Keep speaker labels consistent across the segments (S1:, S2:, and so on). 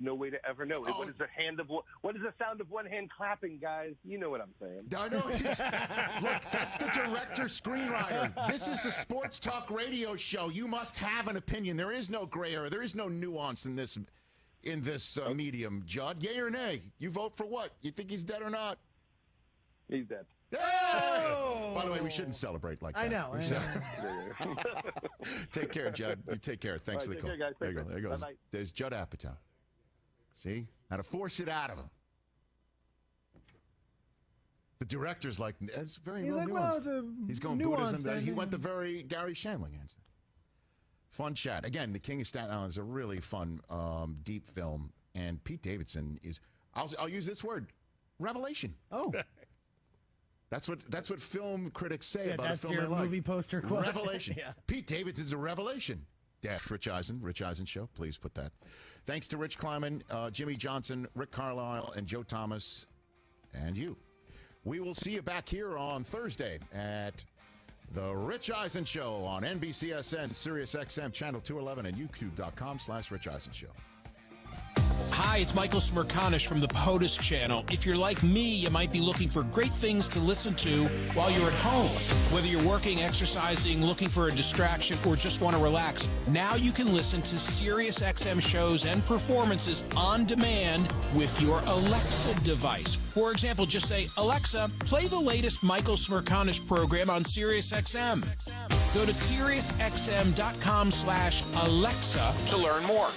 S1: no way to ever know. What is the sound of one hand clapping, guys? You know what I'm saying.
S2: I know. Look, that's the director-screenwriter. This is a sports talk radio show. You must have an opinion. There is no gray area. There is no nuance in this medium. Judd, yay or nay? You vote for what? You think he's dead or not?
S1: He's dead.
S2: Oh! By the way, we shouldn't celebrate like that.
S3: I know.
S2: Take care, Judd. You take care. Thanks for the call.
S1: Care, guys.
S2: There you go. There goes.
S1: Bye-bye.
S2: There's Judd Apatow. See? How to force it out of him. The director's like, it's very
S3: He's
S2: well
S3: like,
S2: nuanced.
S3: well, it's a
S2: He's going Buddhism. He went the very Gary Shandling answer. Fun chat. Again, The King of Staten Island is a really fun, deep film. And Pete Davidson is, I'll use this word, revelation.
S3: Oh.
S2: That's what film critics say about a film
S3: that's your
S2: they like.
S3: movie poster quote.
S2: Revelation.
S3: Yeah.
S2: Pete Davidson's a revelation. Rich Eisen Show. Please put that. Thanks to Rich Kleiman, Jimmy Johnson, Rick Carlisle, and Joe Thomas, and you. We will see you back here on Thursday at the Rich Eisen Show on NBCSN, SiriusXM, Channel 211, and YouTube.com/Rich Eisen Show.
S4: Hi, it's Michael Smirkanish from the POTUS channel. If you're like me, you might be looking for great things to listen to while you're at home. Whether you're working, exercising, looking for a distraction, or just want to relax, now you can listen to SiriusXM shows and performances on demand with your Alexa device. For example, just say, Alexa, play the latest Michael Smirkanish program on SiriusXM. Go to SiriusXM.com/Alexa to learn more.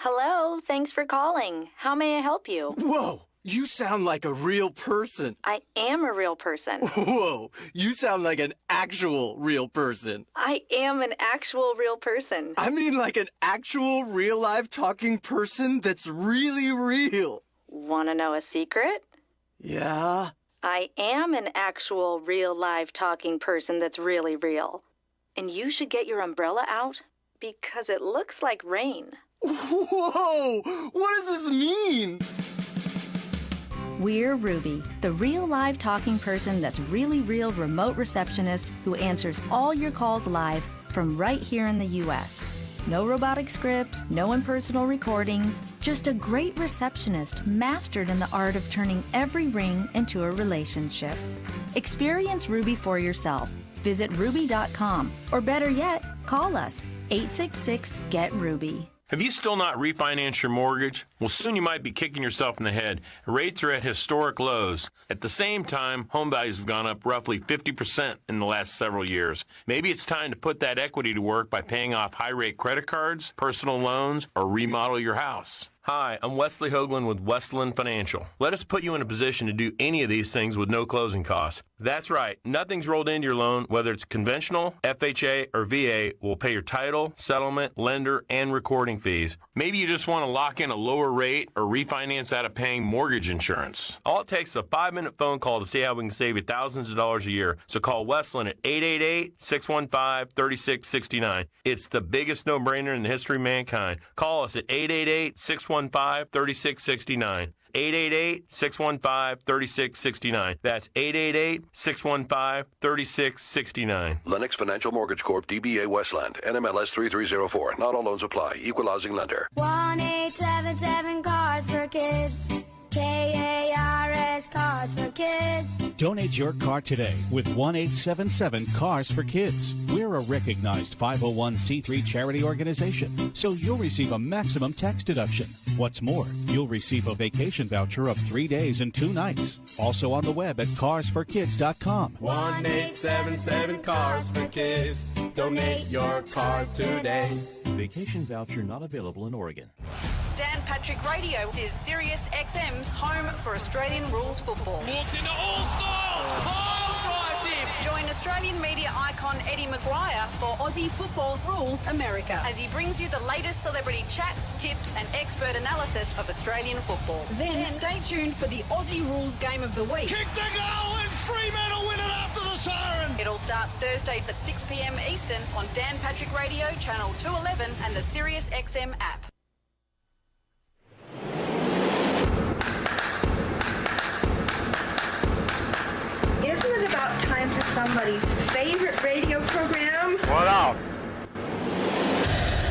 S5: Hello, thanks for calling. How may I help you?
S6: Whoa, you sound like a real person.
S5: I am a real person.
S6: Whoa, you sound like an actual real person.
S5: I am an actual real person.
S6: I mean like an actual real live talking person that's really real.
S5: Want to know a secret?
S6: Yeah?
S5: I am an actual real live talking person that's really real. And you should get your umbrella out because it looks like rain.
S6: Whoa! What does this mean?
S7: We're Ruby, the real live talking person that's really real remote receptionist who answers all your calls live from right here in the U.S. No robotic scripts, no impersonal recordings, just a great receptionist mastered in the art of turning every ring into a relationship. Experience Ruby for yourself. Visit Ruby.com, or better yet, call us 866-GET-RUBY.
S8: Have you still not refinanced your mortgage? Well, soon you might be kicking yourself in the head. Rates are at historic lows. At the same time, home values have gone up roughly 50% in the last several years. Maybe it's time to put that equity to work by paying off high-rate credit cards, personal loans, or remodel your house. Hi, I'm Wesley Hoagland with Westland Financial. Let us put you in a position to do any of these things with no closing costs. That's right. Nothing's rolled into your loan, whether it's conventional, FHA, or VA. Will pay your title, settlement, lender, and recording fees. Maybe you just want to lock in a lower rate or refinance out of paying mortgage insurance. All it takes is a 5-minute phone call to see how we can save you thousands of dollars a year. So call Westland at 888-615-3669. It's the biggest no-brainer in the history of mankind. Call us at 888-615-3669. 888-615-3669. That's 888-615-3669.
S9: Lennox Financial Mortgage Corp. DBA Westland. NMLS 3304. Not all loans apply. Equal housing lender.
S10: 1-877 Cards for Kids. KARS Cards for Kids.
S11: Donate your car today with 1-877 Cars for Kids. We're a recognized 501c3 charity organization, so you'll receive a maximum tax deduction. What's more, you'll receive a vacation voucher of 3 days and 2 nights. Also on the web at carsforkids.com.
S12: 1-877 Cars for Kids. Donate your car today.
S13: Vacation voucher not available in Oregon.
S14: Dan Patrick Radio is SiriusXM's home for Australian rules football.
S15: Walks into all styles. High five him.
S14: Join Australian media icon Eddie Maguire for Aussie Football Rules America as he brings you the latest celebrity chats, tips and expert analysis of Australian football. Then stay tuned for the Aussie Rules Game of the Week.
S15: Kick the goal and Fremantle win it after the siren.
S14: It all starts Thursday at 6 p.m. Eastern on Dan Patrick Radio, Channel 211 and the SiriusXM app.
S16: Isn't it about time for somebody's favorite radio program?
S8: What up?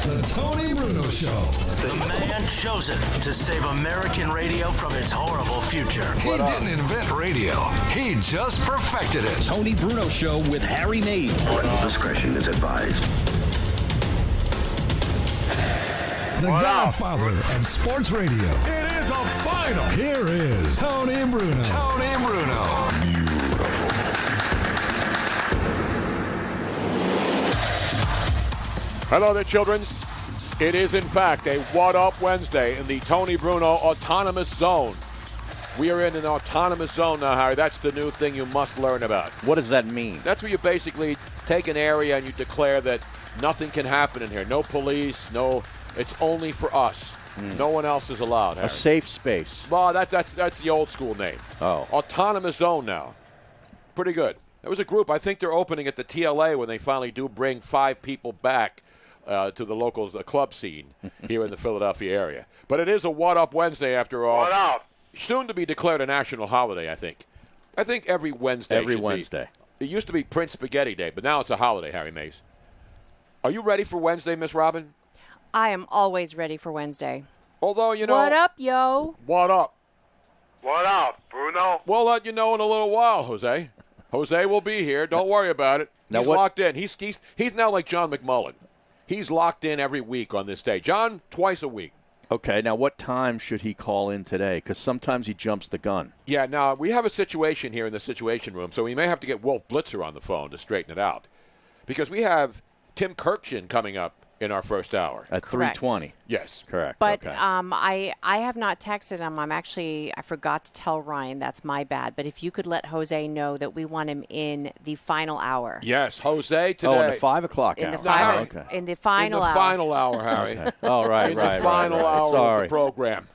S17: The Tony Bruno
S3: Show.
S17: The man chosen to save American radio from its horrible future.
S3: He didn't invent radio. He just perfected it.
S18: Tony Bruno Show with Harry Mays.
S19: Parental discretion is advised.
S3: The Godfather of Sports Radio. It is a final. Here is Tony Bruno. Tony Bruno.
S20: Hello there, childrens. It is, in fact, a What Up Wednesday in the Tony Bruno Autonomous Zone. We are in an autonomous zone now, Harry. That's the new thing you must learn about.
S21: What does that mean?
S20: That's where you basically take an area and you declare that nothing can happen in here. No police, no... It's only for us. No one else is allowed, Harry.
S21: A safe space.
S20: Well, that's the old school name.
S21: Oh.
S20: Autonomous Zone now. Pretty good. There was a group, I think they're opening at the TLA when they finally do bring 5 people back to the local club scene here in the Philadelphia area. But it is a What Up Wednesday after all.
S1: What up?
S20: Soon to be declared a national holiday, I think. I think every Wednesday
S21: Every
S20: should
S21: Wednesday.
S20: Be. It used to be Prince Spaghetti Day, but now it's a holiday, Harry Mays. Are you ready for Wednesday, Miss Robin?
S22: I am always ready for Wednesday.
S20: Although, you know...
S22: What up, yo?
S20: What up?
S1: What up, Bruno?
S20: We'll let you know in a little while, Jose. Jose will be here. Don't worry about it.
S21: Now
S20: He's locked in. He's now like John McMullen. He's locked in every week on this day. John, twice a week.
S21: Okay, now what time should he call in today? Because sometimes he jumps the gun.
S20: Yeah, now we have a situation here in the Situation Room, so we may have to get Wolf Blitzer on the phone to straighten it out. Because we have Tim Kirkshin coming up in our first hour.
S21: At 3:20.
S20: Yes.
S21: Correct.
S22: But
S21: okay.
S22: I have not texted him. I forgot to tell Ryan. That's my bad. But if you could let Jose know that we want him in the final hour.
S20: Yes, Jose today.
S21: Oh, in the 5 o'clock
S22: in
S21: hour.
S22: The in the final hour.
S20: In the final hour, Harry.
S21: Okay. Oh, right,
S20: in the final hour
S21: Sorry.
S20: of the program.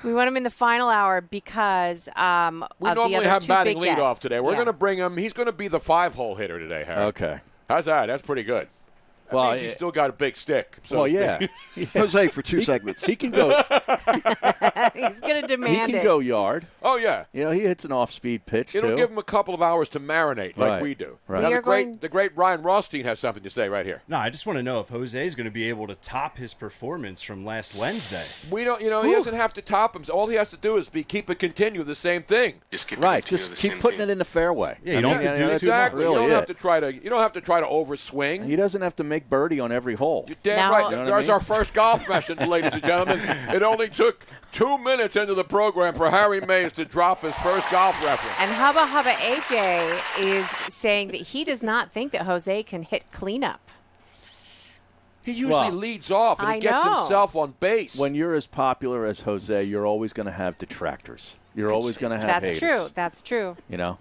S22: We want him in the final hour because
S20: we normally have batting leadoff today. We're going to bring him. He's going to be the 5-hole hitter today, Harry.
S21: Okay.
S20: How's that? That's pretty good. That means he's still got a big stick. So
S21: yeah.
S23: Jose for 2 segments.
S21: He can go.
S22: He's going to demand it.
S21: He can go yard.
S20: Oh, yeah.
S21: You know, he hits an off-speed pitch,
S20: It'll
S21: too.
S20: give him a couple of hours to marinate like
S21: Right.
S20: we do.
S21: Right.
S20: Now, the great Ryan Rothstein has something to say right here.
S24: No, I just want to know if Jose is going to be able to top his performance from last Wednesday.
S20: We don't, he doesn't have to top him. All he has to do is keep it continue the same thing.
S21: Just keep putting it in the fairway.
S24: Yeah, you don't have to do
S20: exactly.
S21: Really
S20: you don't have to try to overswing.
S21: He doesn't have to make birdie on every hole.
S20: You're damn right. There's our first golf lesson, ladies and gentlemen. It only took 2 minutes into the program for Harry Mays to drop his first golf reference.
S22: And Hubba AJ is saying that he does not think that Jose can hit cleanup.
S20: He usually leads off and
S22: I
S20: he gets
S22: know.
S20: himself on base.
S21: When you're as popular as Jose, you're always going to have detractors. You're always going to have haters.
S22: That's true.
S21: You know?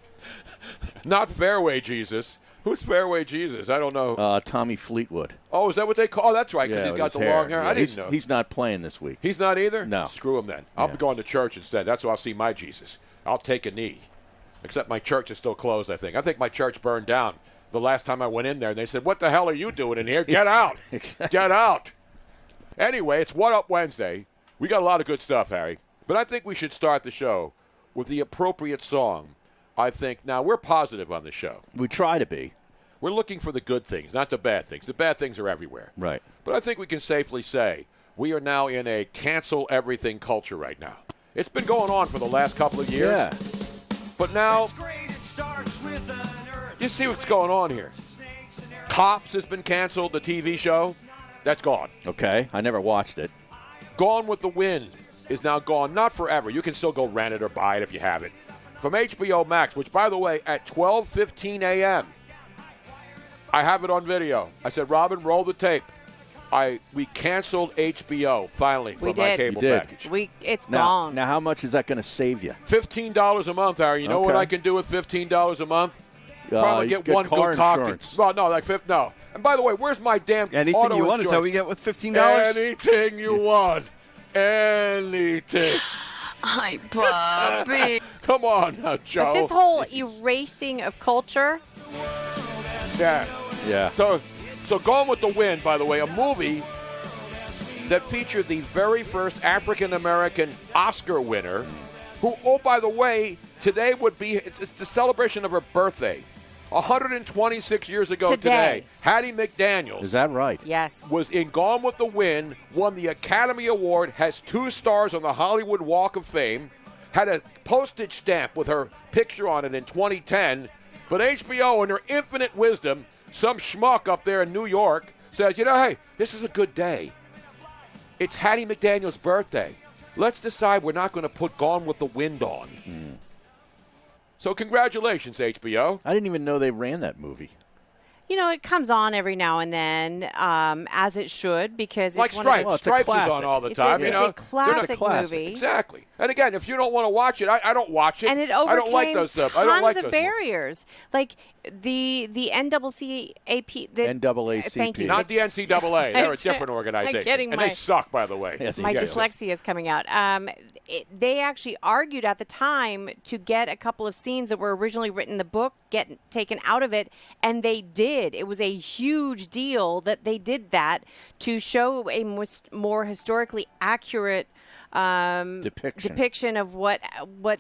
S20: Not Fairway Jesus. Who's Fairway Jesus? I don't know.
S21: Tommy Fleetwood.
S20: Oh, is that what they call? Oh, that's right, because he's got the long hair.
S21: Yeah,
S20: I didn't know.
S21: He's not playing this week.
S20: He's not either?
S21: No.
S20: Screw him then. I'll be going to church instead. That's where I'll see my Jesus. I'll take a knee. Except my church is still closed, I think. I think my church burned down the last time I went in there. And they said, what the hell are you doing in here? Get out. Get out. Anyway, it's What Up Wednesday. We got a lot of good stuff, Harry. But I think we should start the show with the appropriate song. I think, now, we're positive on the show.
S21: We try to be.
S20: We're looking for the good things, not the bad things. The bad things are everywhere.
S21: Right.
S20: But I think we can safely say we are now in a cancel everything culture right now. It's been going on for the last couple of years.
S21: Yeah.
S20: But now, you see what's going on here. Cops has been canceled, the TV show. That's gone.
S21: Okay. I never watched it.
S20: Gone with the Wind is now gone. Not forever. You can still go rent it or buy it if you have it. From HBO Max, which, by the way, at 12:15 a.m., I have it on video. I said, Robin, roll the tape. We canceled HBO finally from my cable package.
S22: It's gone.
S21: Now, how much is that going to save you?
S20: $15 a month, Harry. You know what I can do with $15 a month? Probably get one good cock. Well, no, no. And by the way, where's my damn
S23: anything
S20: auto
S23: you want
S20: insurance?
S23: is how we get with $15.
S20: Anything you want. Anything.
S22: Hi, Bobby.
S20: Come on now, Joe.
S22: But this whole erasing of culture.
S20: Yeah.
S21: Yeah.
S20: So Gone with the Wind, by the way, a movie that featured the very first African-American Oscar winner, who, oh, by the way, today would be, it's the celebration of her birthday 126 years ago today, Hattie McDaniels.
S21: Is that right?
S22: Yes.
S20: Was in Gone with the Wind, won the Academy Award, has 2 stars on the Hollywood Walk of Fame, had a postage stamp with her picture on it in 2010. But HBO, in their infinite wisdom, some schmuck up there in New York says, hey, this is a good day. It's Hattie McDaniels' birthday. Let's decide we're not going to put Gone with the Wind on. So congratulations, HBO.
S21: I didn't even know they ran that movie.
S22: It comes on every now and then, as it should, because
S20: like
S22: it's one of those,
S20: Stripes is on all the time.
S22: It's a classic movie.
S20: Exactly. And again, if you don't want to watch it, I don't watch it.
S22: And it
S20: I
S22: overcame
S20: don't like those stuff.
S22: tons
S20: I don't like
S22: of
S20: those
S22: barriers. Like the NAACP.
S21: NAACP.
S22: Thank you.
S20: Not the NCAA. They're a different organization.
S22: I'm kidding.
S20: And they suck, by the way.
S21: Yes,
S22: My dyslexia is coming out. They actually argued at the time to get a couple of scenes that were originally written in the book get taken out of it, and they did. It was a huge deal that they did that to show a more historically accurate depiction of what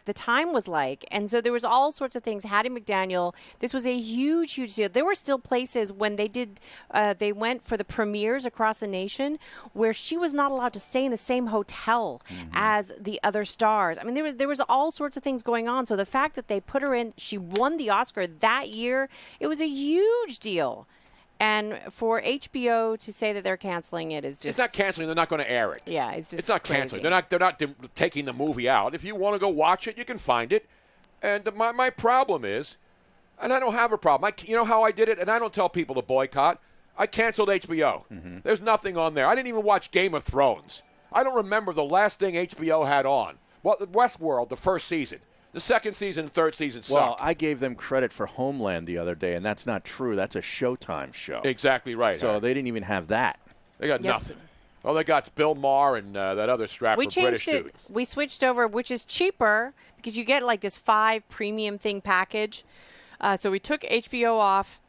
S22: the time was like. And so there was all sorts of things. Hattie McDaniel, this was a huge deal. There were still places when they went for the premieres across the nation where she was not allowed to stay in the same hotel as the other stars. I mean, there was all sorts of things going on. So the fact that they put her in, she won the Oscar that year, it was a huge deal. And for HBO to say that they're canceling it is just...
S20: It's not canceling. They're not going to air it.
S22: Yeah, it's just
S20: It's not
S22: crazy.
S20: canceling. They're not taking the movie out. If you want to go watch it, you can find it. And my problem is, and I don't have a problem. You know how I did it? And I don't tell people to boycott. I canceled HBO. There's nothing on there. I didn't even watch Game of Thrones. I don't remember the last thing HBO had on. Well, Westworld, the first season. The second season and third season sucked.
S21: Well, I gave them credit for Homeland the other day, and that's not true. That's a Showtime show.
S20: Exactly right.
S21: So they didn't even have that.
S20: They got nothing. All they got's Bill Maher and that other strapper British dude.
S22: We switched over, which is cheaper because you get like this 5 premium thing package. So we took HBO off,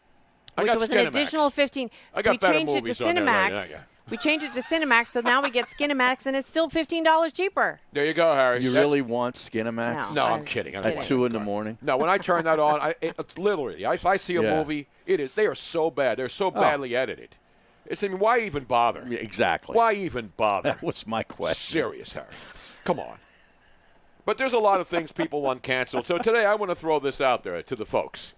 S22: which was an additional 15.
S20: I got
S22: we changed it to Cinemax. We changed it to Cinemax, so now we get Skinemax, and it's still $15 cheaper.
S20: There you go, Harry.
S21: You really want Skinemax?
S20: No, I'm kidding.
S21: At 2 in the morning?
S20: No, when I turn that on, literally, if I see a movie, they are so bad. They're so badly edited. Why even bother?
S21: Exactly.
S20: Why even bother?
S21: That was my question.
S20: Serious, Harry. Come on. But there's a lot of things people want canceled. So today I want to throw this out there to the folks.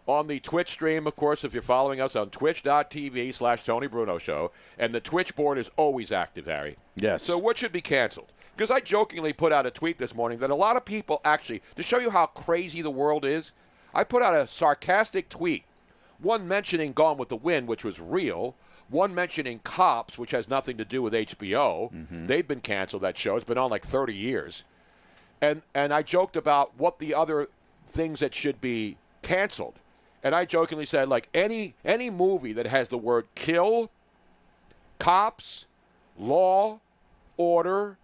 S20: On the Twitch stream, of course, if you're following us on twitch.tv/Tony Bruno Show, and the Twitch board is always active, Harry.
S21: Yes.
S20: So what should be canceled? Because I jokingly put out a tweet this morning that a lot of people actually, to show you how crazy the world is, I put out a sarcastic tweet, one mentioning Gone with the Wind, which was real, one mentioning Cops, which has nothing to do with HBO. They've been canceled, that show. It's been on like 30 years. And I joked about what the other things that should be canceled. And I jokingly said, like, any movie that has the word kill, cops, law, order,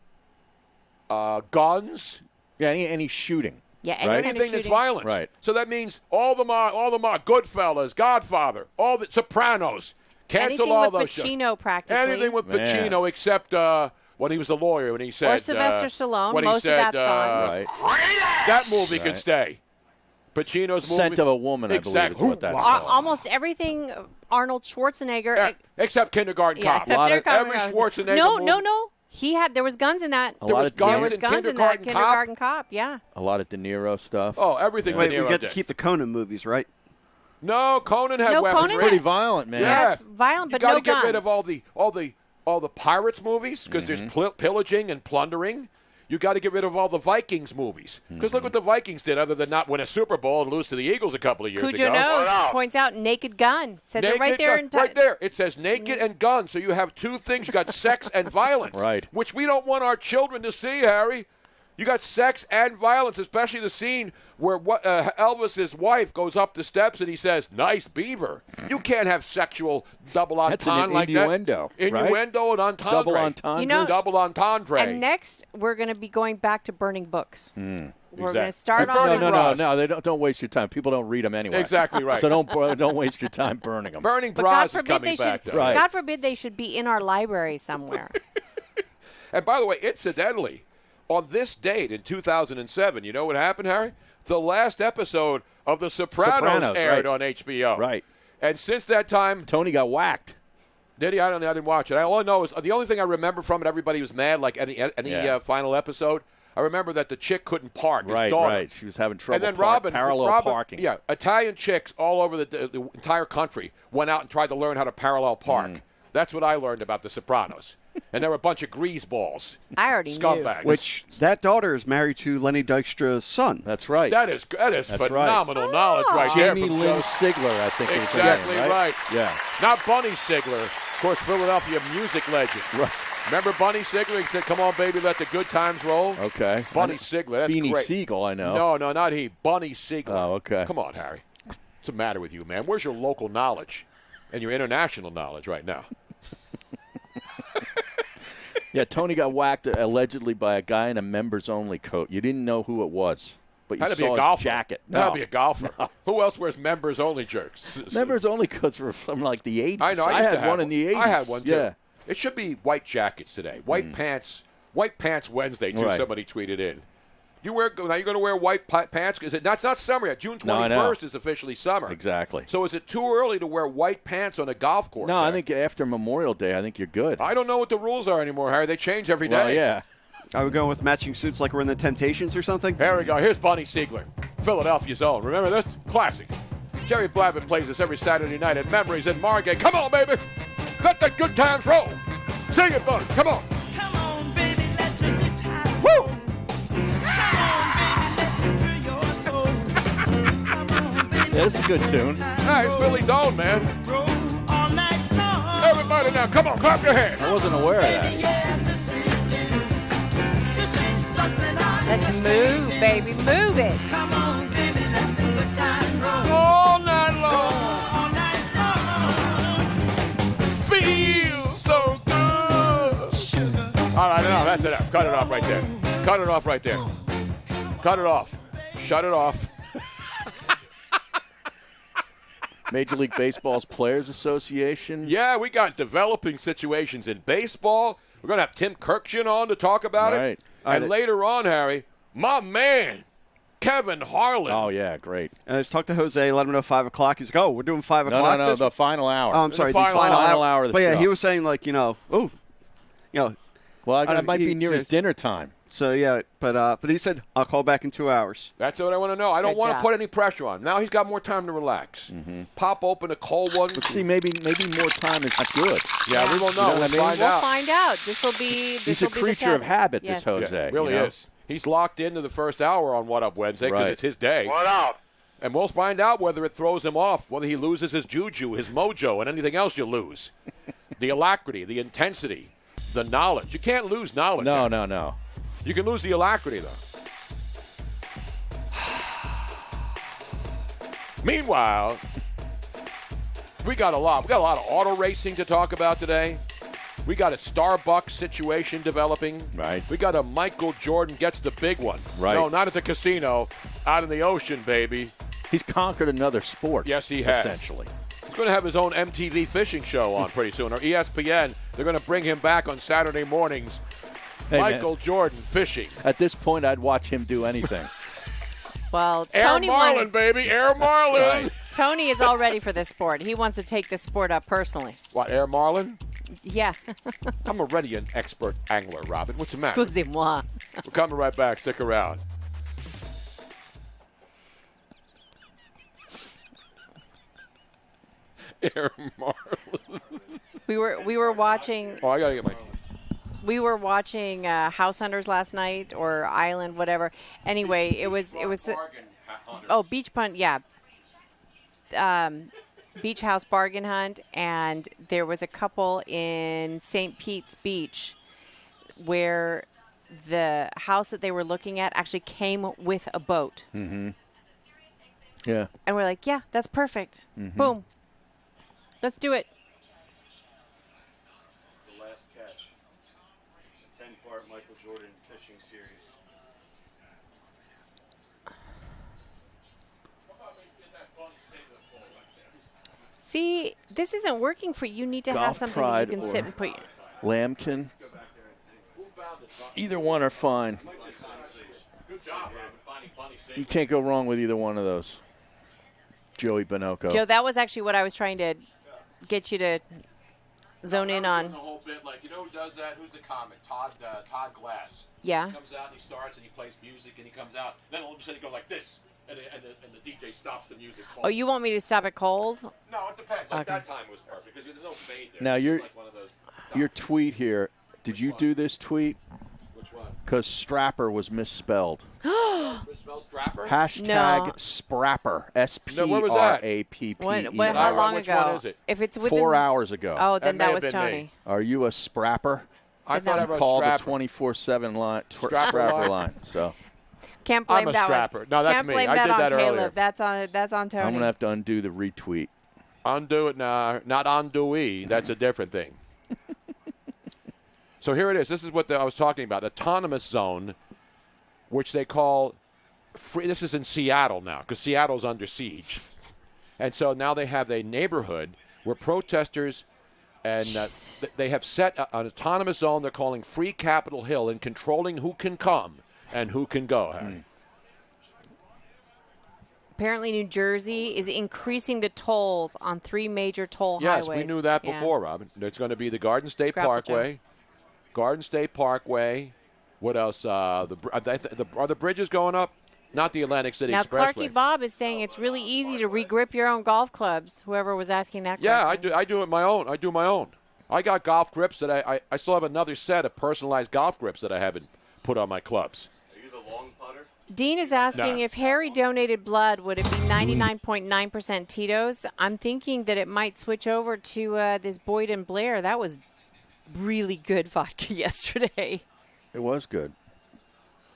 S20: guns.
S21: Yeah, any shooting.
S22: Yeah,
S20: anything that's violence.
S21: Right.
S20: So that means all the Goodfellas, Godfather, all the Sopranos. Cancel all those shows.
S22: Anything with Pacino, practically.
S20: Anything with Pacino, except when he was the lawyer, when he said...
S22: Or Sylvester Stallone.
S20: When
S22: Most
S20: he said,
S22: of that's gone.
S21: Right.
S20: That movie can stay. Pacino's movie.
S21: Scent of a Woman, I believe is what that's called.
S22: Almost everything Arnold Schwarzenegger.
S20: Except Kindergarten Cop.
S22: Every
S20: Schwarzenegger movie.
S22: No. There was guns in that.
S21: There was guns
S22: in that Kindergarten Cop, yeah.
S21: A lot of De Niro stuff.
S20: Oh, everything.
S23: Wait,
S20: De Niro
S23: we get
S20: did.
S23: to keep the Conan movies, right?
S20: No, Conan had weapons.
S21: It's pretty violent, man.
S22: Yeah, it's violent, but no guns.
S20: You got to get rid of all the Pirates movies because there's pillaging and plundering. You got to get rid of all the Vikings movies because look what the Vikings did, other than not win a Super Bowl and lose to the Eagles a couple of years
S22: Cujo
S20: ago.
S22: Nose points out Naked Gun. Says it right there.
S20: Right there. It says naked and gun. So you have two things. You got sex and violence,
S21: right?
S20: Which we don't want our children to see, Harry. You got sex and violence, especially the scene where Elvis's wife goes up the steps and he says, "Nice beaver." You can't have sexual double entendre like
S21: innuendo,
S20: that.
S21: Right?
S20: Innuendo and entendre.
S21: Double entendre.
S20: Double entendre.
S22: And next, we're going to be going back to burning books. We're going to start
S21: on. No. They don't waste your time. People don't read them anyway.
S20: Exactly right.
S21: So don't waste your time burning them.
S20: Burning bras is coming back.
S21: Right.
S22: God forbid they should be in our library somewhere.
S20: And by the way, incidentally, on this date in 2007, you know what happened, Harry? The last episode of The Sopranos aired on HBO.
S21: Right.
S20: And since that time,
S21: Tony got whacked.
S20: Did he? I didn't watch it. All I know is the only thing I remember from it, everybody was mad, like any final episode. I remember that the chick couldn't park. His daughter.
S21: Right. She was having trouble.
S20: And then
S21: parallel parking.
S20: Yeah, Italian chicks all over the entire country went out and tried to learn how to parallel park. That's what I learned about The Sopranos. And there were a bunch of greaseballs.
S22: I already
S20: scumbags.
S23: knew. Which that daughter is married to Lenny Dykstra's son.
S21: That's right.
S20: That is phenomenal knowledge right there.
S21: Jamie Lynn Sigler, I think.
S20: Exactly right.
S21: Yeah.
S20: Not Bunny Sigler, of course, Philadelphia music legend.
S21: Right.
S20: Remember Bunny Sigler? He said, "Come on, baby, let the good times roll."
S21: Okay.
S20: Bunny Sigler. That's
S21: Beanie
S20: great.
S21: Siegel, I know.
S20: No, not he. Bunny Sigler.
S21: Oh, okay.
S20: Come on, Harry. What's the matter with you, man? Where's your local knowledge and your international knowledge right now?
S21: Yeah, Tony got whacked allegedly by a guy in a members-only coat. You didn't know who it was, but you
S20: Had to be
S21: saw
S20: a
S21: his
S20: golfer.
S21: jacket.
S20: Had to be a golfer.
S21: No.
S20: Who else wears members-only jerks?
S21: Members-only coats were from like the 80s.
S20: I know. I used to
S21: had
S20: have
S21: one in the 80s.
S20: I had one too.
S21: Yeah.
S20: It should be white jackets today. White pants. White pants Wednesday too.
S21: Right.
S20: Somebody tweeted in. Now you're going to wear white pants? Is it? That's not summer yet. June
S21: No, I
S20: 21st
S21: know.
S20: is officially summer.
S21: Exactly.
S20: So is it too early to wear white pants on a golf course?
S21: No, I
S20: Harry?
S21: think after Memorial Day, I think you're good.
S20: I don't know what the rules are anymore, Harry. They change every day.
S21: Well, yeah.
S23: Are we going with matching suits like we're in the Temptations or something?
S20: Here we go. Here's Bunny Siegler, Philadelphia's own. Remember this? Classic. Jerry Blavitt plays this every Saturday night at Memories in Margate. Come on, baby. Let the good times roll. Sing it, Bunny. Come on.
S15: Come on, baby, let the good times
S20: Woo!
S21: Yeah, this is a good tune.
S20: Hey, it's Philly's own, man. Everybody now, come on, clap your hands.
S21: I wasn't aware of that.
S22: Let's move, baby. Move it.
S15: Come on, baby, let the good times roll.
S20: All night long. Feel so good. All right, enough. That's enough. Cut it off right there. Cut it off right there. Cut it off. Shut it off.
S21: Major League Baseball's Players Association.
S20: Yeah, we got developing situations in baseball. We're going to have Tim Kirkshin on to talk about it. And later on, Harry, my man, Kevin Harlan.
S21: Oh, yeah, great.
S23: And I just talked to Jose, let him know 5 o'clock. He's like, oh, we're doing 5 o'clock?
S21: No, the final hour.
S23: Oh, I'm sorry, the final hour of the show. But yeah, he was saying, like,
S21: Well, it might be near his dinner time.
S23: So, yeah, but he said, I'll call back in 2 hours.
S20: That's what I want to know. I don't want to put any pressure on. Now he's got more time to relax. Pop open a cold one.
S21: But see, maybe more time is not good.
S20: Yeah, we will know.
S21: You know what I mean?
S22: We'll find out. This will be
S21: He's a creature of habit,
S22: yes.
S21: this Jose.
S20: Yeah, really is. He's locked into the first hour on What Up Wednesday because it's his day.
S1: What up?
S20: And we'll find out whether it throws him off, whether he loses his juju, his mojo, and anything else you lose. The alacrity, the intensity, the knowledge. You can't lose knowledge.
S21: No.
S20: You can lose the alacrity, though. Meanwhile, we got a lot of auto racing to talk about today. We got a Starbucks situation developing.
S21: Right.
S20: We got a Michael Jordan gets the big one.
S21: Right.
S20: No, not at the casino, out in the ocean, baby.
S21: He's conquered another sport.
S20: Yes, he has.
S21: Essentially.
S20: He's going to have his own MTV fishing show on pretty soon, or ESPN. They're going to bring him back on Saturday mornings.
S21: Hey,
S20: Michael
S21: man.
S20: Jordan fishing.
S21: At this point, I'd watch him do anything.
S22: Well,
S20: Air
S22: Tony
S20: Marlin, baby. Air Marlin.
S21: Right.
S22: Tony is all ready for this sport. He wants to take this sport up personally.
S20: What, Air Marlin?
S22: Yeah.
S20: I'm already an expert angler, Robin. What's the matter?
S22: Excusez-moi.
S20: We're coming right back. Stick around. Air Marlin.
S22: We were watching.
S20: Oh, I gotta get my.
S22: We were watching House Hunters last night, or Island, whatever. Anyway, it was. Oh, Beach Punt, yeah. Beach House Bargain Hunt, and there was a couple in St. Pete's Beach where the house that they were looking at actually came with a boat.
S21: Mm-hmm. Yeah.
S22: And we're like, yeah, that's perfect.
S21: Mm-hmm.
S22: Boom. Let's do it.
S24: The Last Catch, a 10-part Michael Jordan fishing series.
S22: See, this isn't working for you. You need to have
S21: Golf
S22: something that you
S21: Pride
S22: can
S21: or
S22: sit and put.
S21: Lambkin. Either one are fine.
S20: Good job, Robin, finding plenty safe.
S21: You can't go wrong with either one of those. Joey Bonocco.
S22: Joe, that was actually what I was trying to get you to zone in on.
S20: The whole bit, like, you know who does that? Who's the comic? Todd Glass.
S22: Yeah.
S20: He comes out and he starts and he plays music and he comes out. Then all of a sudden he goes like this, and the DJ stops the music.
S22: Oh, you want me to stop it cold?
S20: No, it depends. Like,
S22: Okay.
S20: that time was perfect because there's no fade there.
S21: Now,
S20: It's like one of those
S21: your tweet here, did you do this tweet?
S20: Which one?
S21: Because Strapper was misspelled.
S20: Misspelled Strapper?
S21: Hashtag
S22: No.
S21: Sprapper.
S20: No, where was that?
S21: SPRAPPE.
S22: How long
S20: which
S22: ago?
S20: one is it?
S22: If it's within
S21: 4 hours ago.
S22: Oh, then
S20: That may
S22: that was
S20: have been
S22: Tony.
S20: me.
S21: Are you a Sprapper?
S20: I thought I wrote
S21: Call the
S20: Strapper.
S21: 24/7 line,
S20: Strapper line?
S21: line. So
S22: Can't blame
S20: I'm a
S22: that
S20: strapper.
S22: one.
S20: No, that's
S22: Can't
S20: me.
S22: blame
S20: I
S22: that
S20: did
S22: on
S20: that
S22: Caleb.
S20: earlier.
S22: That's on Tony.
S21: I'm gonna have to undo the retweet.
S20: Undo it now. Not undoey. That's a different thing. So here it is. This is what I was talking about. Autonomous zone, which they call free. This is in Seattle now because Seattle's under siege. And so now they have a neighborhood where protesters and they have set an autonomous zone they're calling Free Capitol Hill and controlling who can come and who can go, Harry.
S22: Apparently, New Jersey is increasing the tolls on 3 major toll
S20: Yes,
S22: highways.
S20: we knew that
S22: Yeah.
S20: before, Robin. There's going to be the Garden State
S22: Scrapple
S20: Parkway. Garden State Parkway. What else? Are the bridges going up? Not the Atlantic City
S22: Now,
S20: Expressway.
S22: Clarky Bob is saying it's really easy to regrip your own golf clubs. Whoever was asking that
S20: Yeah,
S22: question.
S20: I do it my own. I do my own. I got golf grips that I still have another set of personalized golf grips that I haven't put on my clubs.
S12: Are you the long putter?
S22: Dean is asking
S20: No.
S22: if Harry donated blood, would it be 99.9% Tito's? I'm thinking that it might switch over to this Boyd and Blair. That was really good vodka yesterday.
S21: It was good.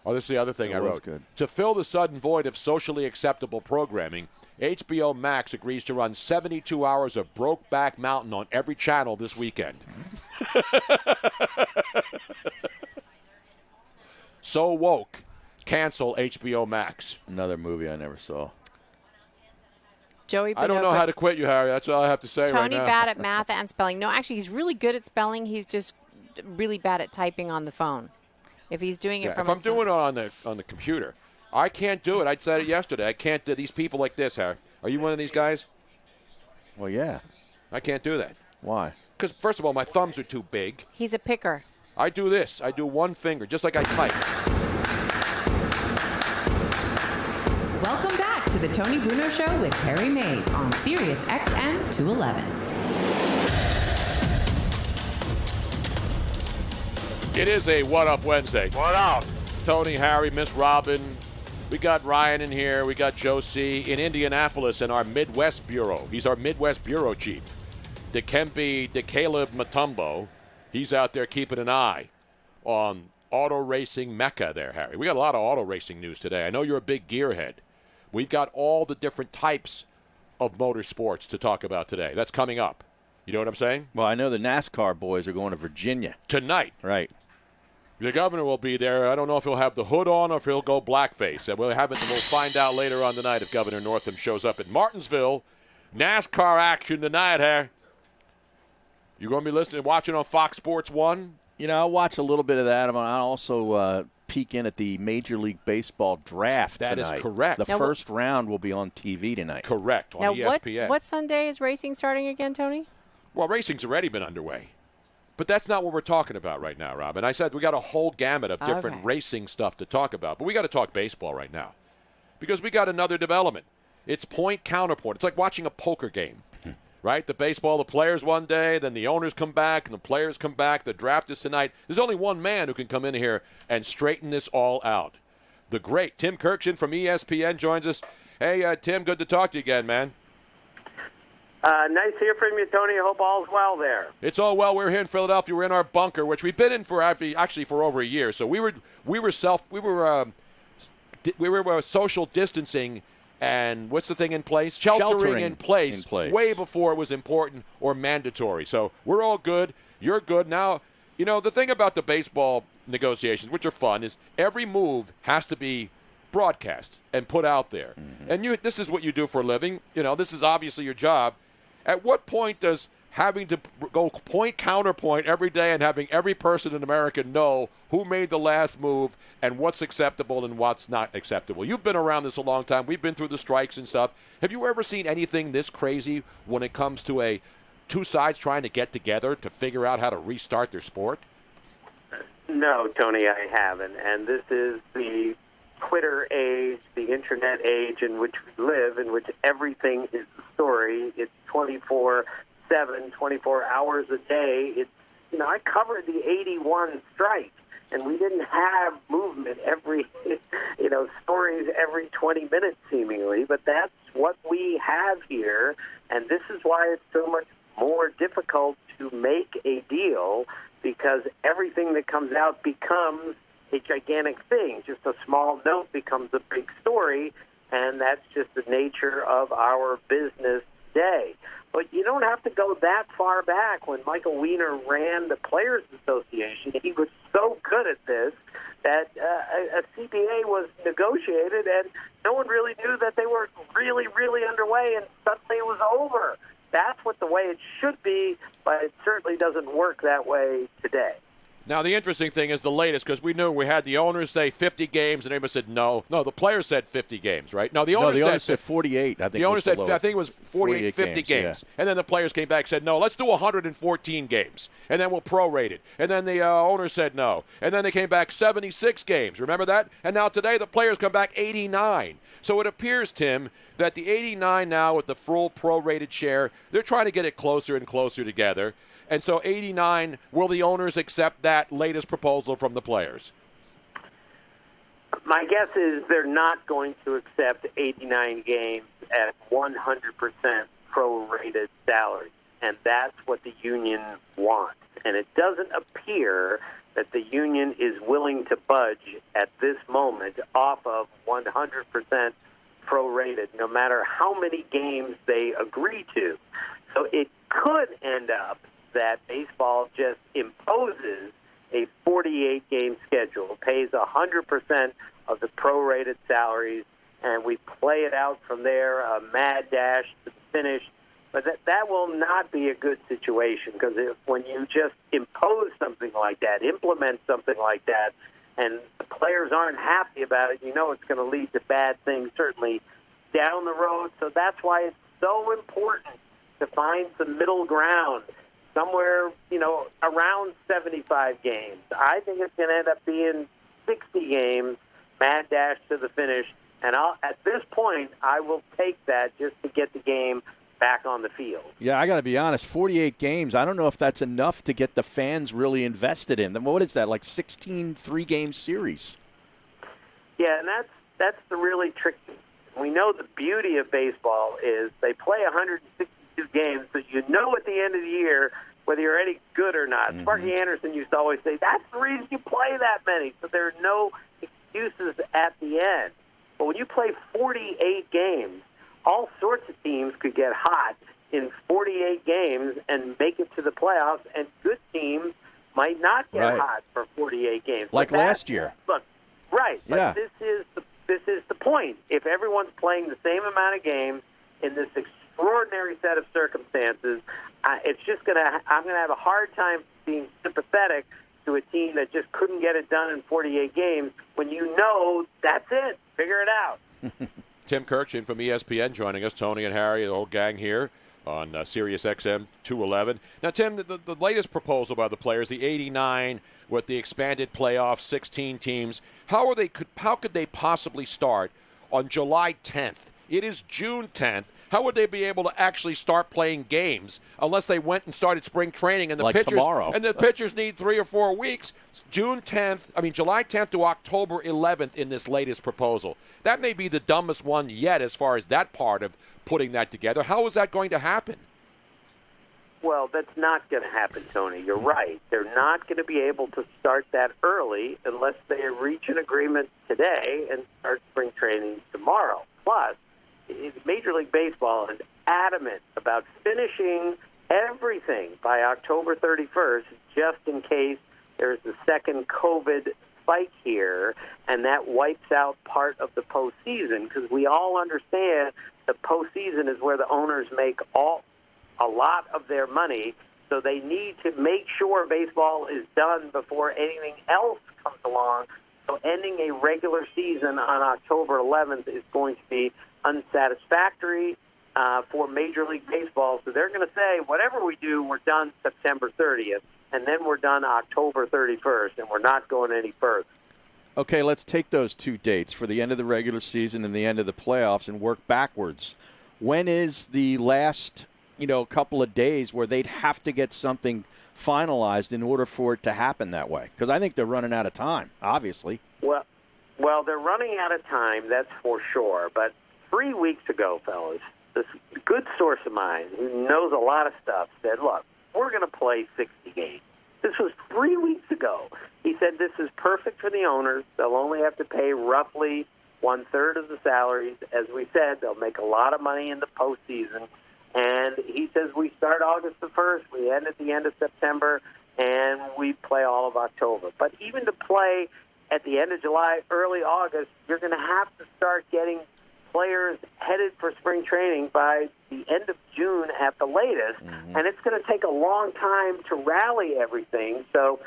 S20: Oh, this is the other thing
S21: It
S20: I
S21: was
S20: wrote.
S21: good.
S20: To fill the sudden void of socially acceptable programming, HBO Max agrees to run 72 hours of Brokeback Mountain on every channel this weekend. So woke. Cancel HBO Max.
S21: Another movie I never saw.
S22: Joey
S20: I don't know
S22: Bonocco.
S20: how to quit you, Harry. That's all I have to say right
S22: Tony
S20: now.
S22: bad at math and spelling. No, actually, he's really good at spelling. He's just really bad at typing on the phone. If he's doing it
S20: Yeah,
S22: from
S20: if I'm
S22: his phone.
S20: doing it on the computer, I can't do it. I said it yesterday. I can't do these people like this, Harry. Are you one of these guys?
S21: Well, yeah.
S20: I can't do that.
S21: Why?
S20: Because, first of all, my thumbs are too big.
S22: He's a picker.
S20: I do this. I do one finger, just like I type.
S2: Welcome back to the Tony Bruno Show with Harry Mays on SiriusXM 211.
S20: It is a What Up Wednesday. What up? Tony, Harry, Miss Robin. We got Ryan in here. We got Joe C. in Indianapolis in our Midwest Bureau. He's our Midwest Bureau Chief. Dikembe DeCaleb Mutombo. He's out there keeping an eye on auto racing mecca there, Harry. We got a lot of auto racing news today. I know you're a big gearhead. We've got all the different types of motorsports to talk about today. That's coming up. You know what I'm saying?
S21: Well, I know the NASCAR boys are going to Virginia.
S20: Tonight.
S21: Right.
S20: The governor will be there. I don't know if he'll have the hood on or if he'll go blackface. We'll find out later on tonight if Governor Northam shows up at Martinsville. NASCAR action tonight, Harry. You going to be listening, watching on Fox Sports 1?
S21: You know, I'll watch a little bit of that. I'll also peek in at the Major League Baseball draft
S20: That
S21: tonight.
S20: is correct.
S21: The
S20: Now,
S21: first round will be on TV tonight.
S20: Correct, on
S22: Now,
S20: ESPN.
S22: what Sunday is racing starting again, Tony?
S20: Well, racing's already been underway. But that's not what we're talking about right now, Robin. I said we got a whole gamut of different
S22: Okay.
S20: racing stuff to talk about. But we got to talk baseball right now because we got another development. It's point counterpoint. It's like watching a poker game, right? The baseball, the players one day, then the owners come back, and the players come back. The draft is tonight. There's only one man who can come in here and straighten this all out. The great Tim Kirkshin from ESPN joins us. Hey, Tim, good to talk to you again, man.
S4: Nice to hear from you, Tony. I hope all's well there.
S20: It's all well. We're here in Philadelphia. We're in our bunker, which we've been in for actually for over a year. So we were social distancing, and what's the thing in place? Sheltering in place way before it was important or mandatory. So we're all good. You're good now. You know the thing about the baseball negotiations, which are fun, is every move has to be broadcast and put out there. And this is what you do for a living. You know, this is obviously your job. At what point does having to go point counterpoint every day and having every person in America know who made the last move and what's acceptable and what's not acceptable. You've been around this a long time. We've been through the strikes and stuff. Have you ever seen anything this crazy when it comes to two sides trying to get together to figure out how to restart their sport?
S4: No, Tony, I haven't. And this is the Twitter age, the internet age in which we live, in which everything is a story. It's 24/7, 24 hours a day. It's, I covered the 81 strike, and we didn't have movement every, stories every 20 minutes seemingly, but that's what we have here, and this is why it's so much more difficult to make a deal, because everything that comes out becomes a gigantic thing. Just a small note becomes a big story, and that's just the nature of our business today. But you don't have to go that far back. When Michael Weiner ran the Players Association, he was so good at this that a CBA was negotiated, and no one really knew that they were really, really underway, and suddenly it was over. That's what the way it should be, but it certainly doesn't work that way today.
S20: Now, the interesting thing is the latest, because we knew we had the owners say 50 games, and everybody said no. No, the players said 50 games, right? No, the owners said
S21: 48. I think
S20: the owners said, I think it was 48 50 games.
S21: Yeah.
S20: And then the players came back and said, no, let's do 114 games, and then we'll prorate it. And then the owners said no. And then they came back 76 games. Remember that? And now today the players come back 89. So it appears, Tim, that the 89 now with the full prorated share, they're trying to get it closer and closer together. And so 89, will the owners accept that latest proposal from the players?
S4: My guess is they're not going to accept 89 games at 100% prorated salary. And that's what the union wants. And it doesn't appear that the union is willing to budge at this moment off of 100% prorated, no matter how many games they agree to. So it could end up that baseball just imposes a 48-game schedule, pays 100% of the prorated salaries, and we play it out from there, a mad dash to the finish. But that will not be a good situation, because when you just impose something like that, implement something like that, and the players aren't happy about it, it's going to lead to bad things, certainly down the road. So that's why it's so important to find some middle ground, somewhere, around 75 games. I think it's going to end up being 60 games, mad dash to the finish. And at this point, I will take that just to get the game back on the field.
S21: Yeah, I got to be honest, 48 games, I don't know if that's enough to get the fans really invested in them. What is that, like 16 three-game series?
S4: Yeah, and that's the really tricky. We know the beauty of baseball is they play 162 games, so at the end of the year whether you're any good or not. Mm-hmm. Sparky Anderson used to always say, that's the reason you play that many, so there are no excuses at the end. But when you play 48 games, all sorts of teams could get hot in 48 games and make it to the playoffs, and good teams might not get hot for 48 games.
S21: Like last year.
S4: Look, right.
S21: Yeah.
S4: But this is the point. If everyone's playing the same amount of games in this extraordinary set of circumstances, it's just I'm gonna have a hard time being sympathetic to a team that just couldn't get it done in 48 games when that's it. Figure it out.
S20: Tim Kirchin from ESPN joining us, Tony and Harry, the whole gang here on SiriusXM 211. Now, Tim, the latest proposal by the players, the 89 with the expanded playoffs, 16 teams, how could they possibly start on July 10th? It is June 10th. How would they be able to actually start playing games unless they went and started spring training and the pitchers
S21: tomorrow.
S20: And the pitchers need 3 or 4 weeks? July 10th to October 11th in this latest proposal. That may be the dumbest one yet as far as that part of putting that together. How is that going to happen?
S4: Well, that's not going to happen, Tony. You're right. They're not going to be able to start that early unless they reach an agreement today and start spring training tomorrow. Plus, Major League Baseball is adamant about finishing everything by October 31st, just in case there's a second COVID spike here, and that wipes out part of the postseason, because we all understand the postseason is where the owners make all a lot of their money, so they need to make sure baseball is done before anything else comes along. So ending a regular season on October 11th is going to be unsatisfactory for Major League Baseball. So they're going to say, whatever we do, we're done September 30th, and then we're done October 31st, and we're not going any further.
S21: Okay, let's take those two dates for the end of the regular season and the end of the playoffs and work backwards. When is the last, couple of days where they'd have to get something finalized in order for it to happen that way? Because I think they're running out of time, obviously.
S4: Well, they're running out of time, that's for sure. But 3 weeks ago, fellas, this good source of mine who knows a lot of stuff said, look, we're going to play 60 games. This was 3 weeks ago. He said this is perfect for the owners. They'll only have to pay roughly one-third of the salaries. As we said, they'll make a lot of money in the postseason. And he says we start August the 1st, we end at the end of September, and we play all of October. But even to play at the end of July, early August, you're going to have to start getting players headed for spring training by the end of June at the latest, and it's going to take a long time to rally everything. So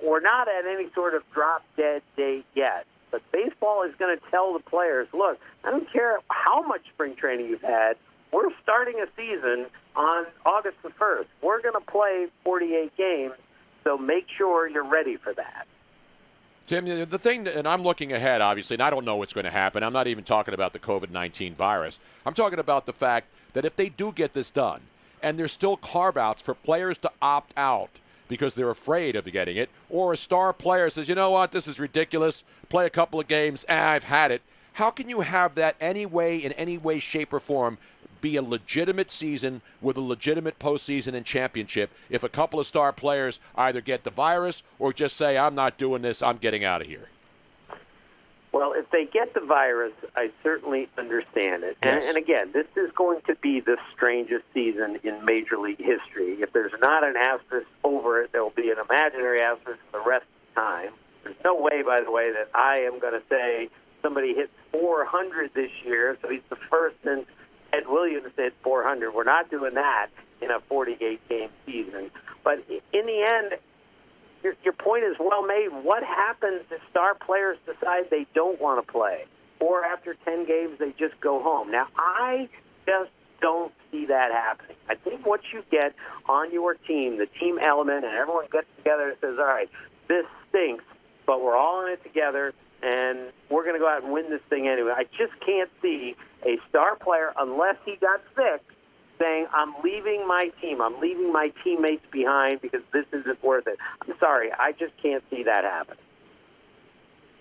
S4: we're not at any sort of drop-dead date yet. But baseball is going to tell the players, look, I don't care how much spring training you've had, we're starting a season on August the 1st. We're going to play 48 games, so make sure you're ready for that.
S20: Tim, the thing, and I'm looking ahead, obviously, and I don't know what's going to happen. I'm not even talking about the COVID-19 virus. I'm talking about the fact that if they do get this done, and there's still carve-outs for players to opt out because they're afraid of getting it, or a star player says, you know what, this is ridiculous, play a couple of games, I've had it. How can you have that in any way, shape, or form, be a legitimate season with a legitimate postseason and championship if a couple of star players either get the virus or just say, I'm not doing this, I'm getting out of here?
S4: Well, if they get the virus, I certainly understand it.
S20: Yes.
S4: And again, this is going to be the strangest season in Major League history. If there's not an asterisk over it, there will be an imaginary asterisk for the rest of the time. There's no way, by the way, that I am going to say somebody hit 400 this year, so he's the first since Ed Williams hit 400. We're not doing that in a 48-game season. But in the end, your point is well made. What happens if star players decide they don't want to play, or after 10 games they just go home? Now, I just don't see that happening. I think what you get on your team, the team element, and everyone gets together and says, all right, this stinks, but we're all in it together, and we're going to go out and win this thing anyway. I just can't see a star player, unless he got sick, saying, I'm leaving my team, I'm leaving my teammates behind because this isn't worth it. I'm sorry, I just can't see that happen.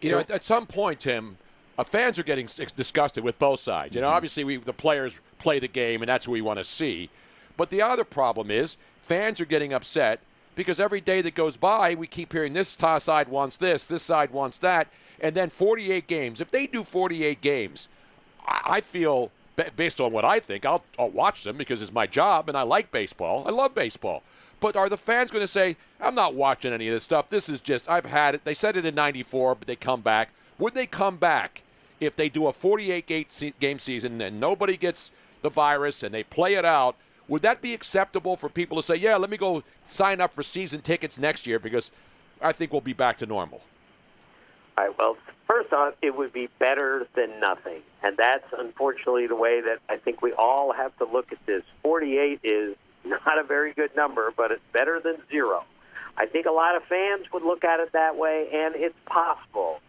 S20: You know, at some point, Tim, fans are getting disgusted with both sides. You know, obviously the players play the game, and that's what we want to see. But the other problem is fans are getting upset because every day that goes by, we keep hearing this side wants this side wants that, and then 48 games. If they do 48 games, I feel, based on what I think, I'll watch them because it's my job and I like baseball. I love baseball. But are the fans going to say, I'm not watching any of this stuff. This is just, I've had it. They said it in 94, but they come back. Would they come back if they do a 48-game season and nobody gets the virus and they play it out? Would that be acceptable for people to say, yeah, let me go sign up for season tickets next year because I think we'll be back to normal?
S4: All right, well, first off, it would be better than nothing. And that's unfortunately the way that I think we all have to look at this. 48 is not a very good number, but it's better than 0. I think a lot of fans would look at it that way, and it's possible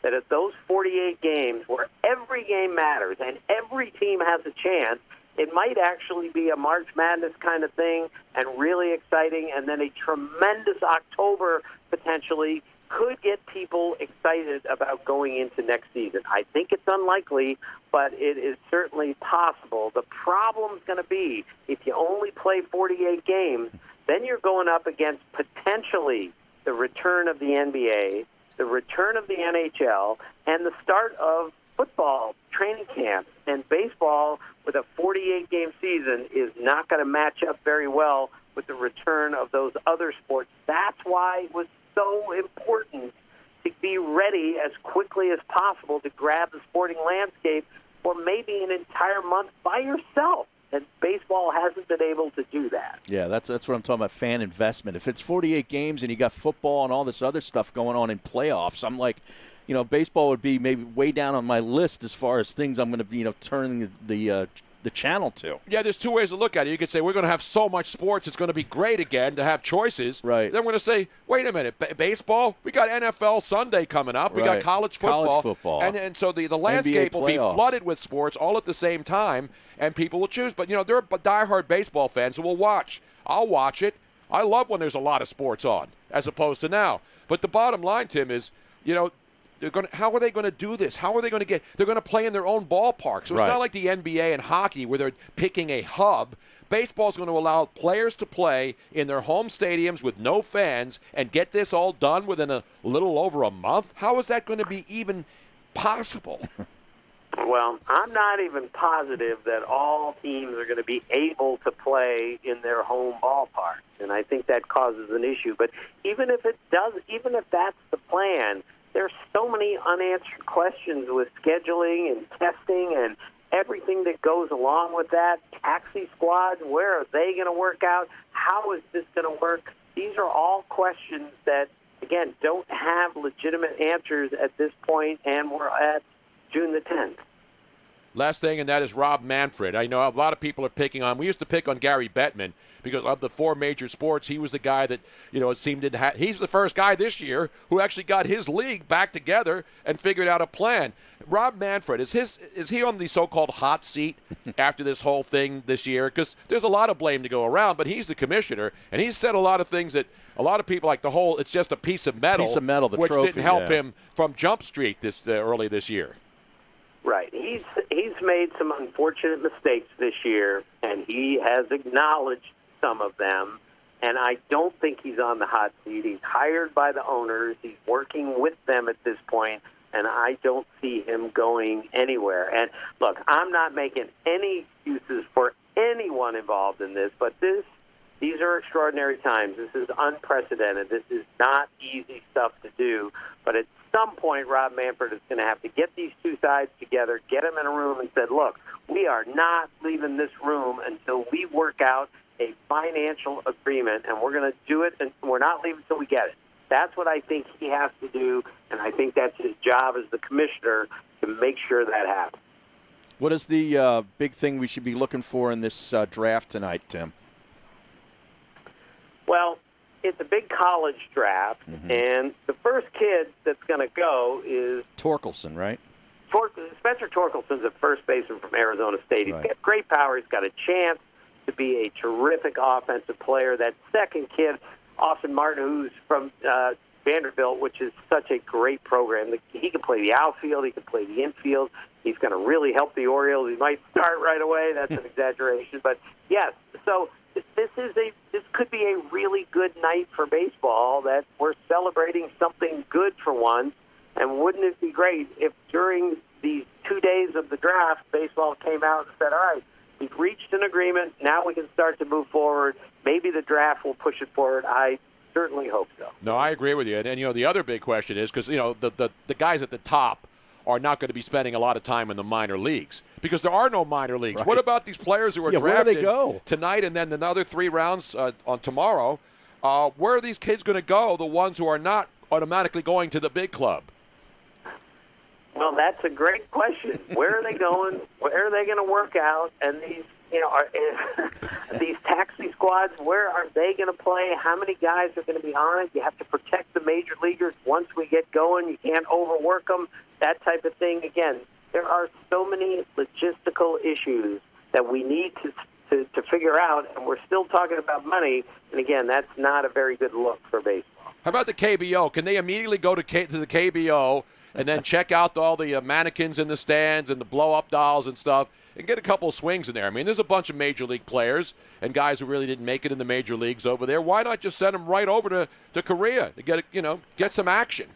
S4: that if those 48 games where every game matters and every team has a chance, it might actually be a March Madness kind of thing and really exciting, and then a tremendous October potentially could get people excited about going into next season. I think it's unlikely, but it is certainly possible. The problem's going to be if you only play 48 games, then you're going up against potentially the return of the NBA, the return of the NHL, and the start of football training camps. And baseball with a 48-game season is not going to match up very well with the return of those other sports. That's why it was so important to be ready as quickly as possible to grab the sporting landscape for maybe an entire month by yourself. And baseball hasn't been able to do that.
S21: Yeah, that's what I'm talking about, fan investment. If it's 48 games and you got football and all this other stuff going on in playoffs, I'm like, baseball would be maybe way down on my list as far as things I'm going to be, turning the channel to.
S20: Yeah, there's two ways to look at it. You could say we're going to have so much sports, it's going to be great again to have choices.
S21: Right.
S20: Then we're going to say, wait a minute, baseball? We got NFL Sunday coming up. We got college football. And so the landscape will be flooded with sports all at the same time, and people will choose. But, there are diehard baseball fans who will watch. I'll watch it. I love when there's a lot of sports on, as opposed to now. But the bottom line, Tim, is, how are they going to do this? How are they going to they're going to play in their own ballpark. So it's not like the NBA and hockey where they're picking a hub. Baseball's going to allow players to play in their home stadiums with no fans and get this all done within a little over a month. How is that going to be even possible?
S4: Well, I'm not even positive that all teams are going to be able to play in their home ballpark, and I think that causes an issue. But even if that's the plan, there's so many unanswered questions with scheduling and testing and everything that goes along with that. Taxi squads, where are they going to work out? How is this going to work? These are all questions that, again, don't have legitimate answers at this point, and we're at June the 10th.
S20: Last thing, and that is Rob Manfred. I know a lot of people are picking on. We used to pick on Gary Bettman because of the four major sports. He was the guy that, it seemed to he's the first guy this year who actually got his league back together and figured out a plan. Rob Manfred, is he on the so-called hot seat after this whole thing this year? Because there's a lot of blame to go around, but he's the commissioner, and he's said a lot of things that a lot of people like it's just a piece of metal,
S21: the
S20: which
S21: trophy,
S20: didn't help him from Jump Street early this year.
S4: Right. He's made some unfortunate mistakes this year, and he has acknowledged some of them, and I don't think he's on the hot seat. He's hired by the owners. He's working with them at this point, and I don't see him going anywhere. And, look, I'm not making any excuses for anyone involved in this, but these are extraordinary times. This is unprecedented. This is not easy stuff to do, but at some point, Rob Manfred is going to have to get these two sides together, get them in a room and say, look, we are not leaving this room until we work out a financial agreement, and we're going to do it, and we're not leaving until we get it. That's what I think he has to do, and I think that's his job as the commissioner to make sure that happens.
S21: What is the big thing we should be looking for in this draft tonight, Tim?
S4: Well, it's a big college draft, and the first kid that's going to go is
S21: Torkelson, right?
S4: Spencer Torkelson's a first baseman from Arizona State. He's got great power. He's got a chance to be a terrific offensive player. That second kid, Austin Martin, who's from Vanderbilt, which is such a great program. He can play the outfield. He can play the infield. He's going to really help the Orioles. He might start right away. That's an exaggeration. But, yes, so this could be a really good night for baseball, that we're celebrating something good for once. And wouldn't it be great if during these 2 days of the draft, baseball came out and said, all right, we've reached an agreement. Now we can start to move forward. Maybe the draft will push it forward. I certainly hope so.
S20: No, I agree with you. And the other big question is, because, the guys at the top are not going to be spending a lot of time in the minor leagues because there are no minor leagues. Right. What about these players who are drafted tonight and then another 3 rounds on tomorrow? Where are these kids going to go, the ones who are not automatically going to the big club?
S4: Well, that's a great question. Where are they going? Where are they going to work out? And these, these taxi squads, where are they going to play? How many guys are going to be on it? You have to protect the major leaguers once we get going. You can't overwork them, that type of thing. Again, there are so many logistical issues that we need to figure out, and we're still talking about money. And again, that's not a very good look for baseball.
S20: How about the KBO? Can they immediately go to the KBO and then check out all the mannequins in the stands and the blow-up dolls and stuff and get a couple of swings in there? I mean, there's a bunch of major league players and guys who really didn't make it in the major leagues over there. Why not just send them right over to Korea to get some action?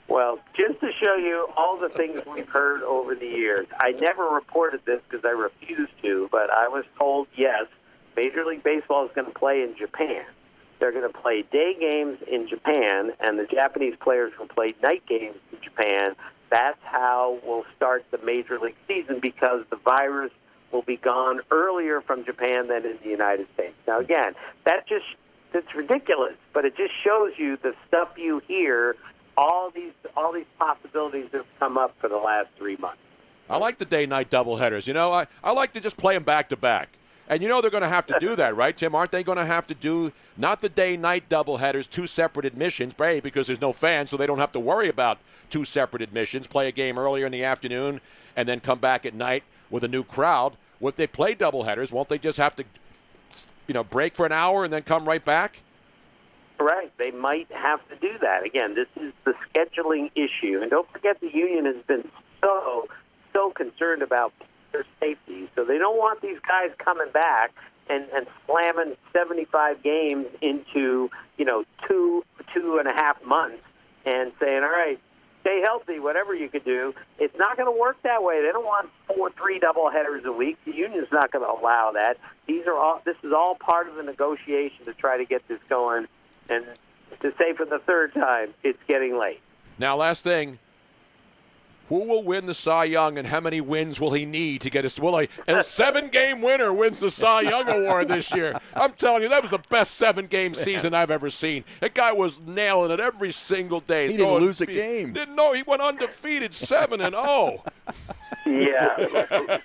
S4: Well, just to show you all the things we've heard over the years, I never reported this because I refused to, but I was told, yes, Major League Baseball is going to play in Japan. They're going to play day games in Japan, and the Japanese players will play night games in Japan. That's how we'll start the Major League season because the virus will be gone earlier from Japan than in the United States. Now, again, that's ridiculous, but it just shows you the stuff you hear, all these possibilities that have come up for the last 3 months.
S20: I like the day-night doubleheaders. You know, I like to just play them back-to-back. And you know they're going to have to do that, right, Tim? Aren't they going to have to do not the day-night doubleheaders, 2 separate admissions, because there's no fans, so they don't have to worry about 2 separate admissions, play a game earlier in the afternoon, and then come back at night with a new crowd. If they play doubleheaders, won't they just have to, break for an hour and then come right back?
S4: Right. They might have to do that. Again, this is the scheduling issue. And don't forget the union has been so concerned about their safety. So they don't want these guys coming back and slamming 75 games into, 2.5 months and saying, all right, stay healthy, whatever you could do. It's not going to work that way. They don't want 3 doubleheaders a week. The union's not going to allow that. This is all part of the negotiation to try to get this going. And to say for the third time, it's getting late.
S20: Now, last thing. Who will win the Cy Young, and how many wins will he need to get a 7-game winner wins the Cy Young Award this year? I'm telling you, that was the best 7-game season I've ever seen. That guy was nailing it every single day.
S21: He didn't lose a game.
S20: No, he went undefeated 7-0.
S4: Yeah.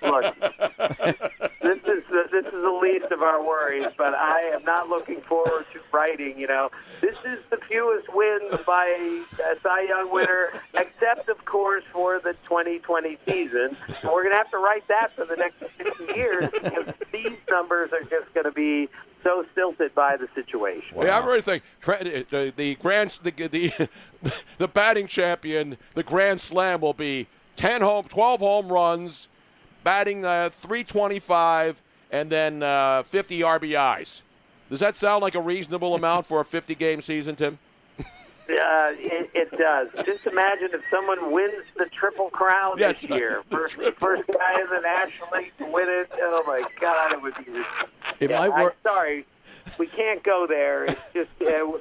S4: Look, this is the least of our worries, but I am not looking forward to writing, This is the fewest wins by a Cy Young winner, except, of course, for the 2020 season. And we're going to have to write that for the next 50 years because these numbers are just going to be so stilted by the situation.
S20: Wow. Yeah, I really think the batting champion, the Grand Slam, will be 12 home runs, batting 325, and then 50 RBIs. Does that sound like a reasonable amount for a 50-game season, Tim?
S4: It does. Just imagine if someone wins the Triple Crown this year. First guy in the National League to win it. Oh, my God, it would be ridiculous. I'm sorry. We can't go there. It's just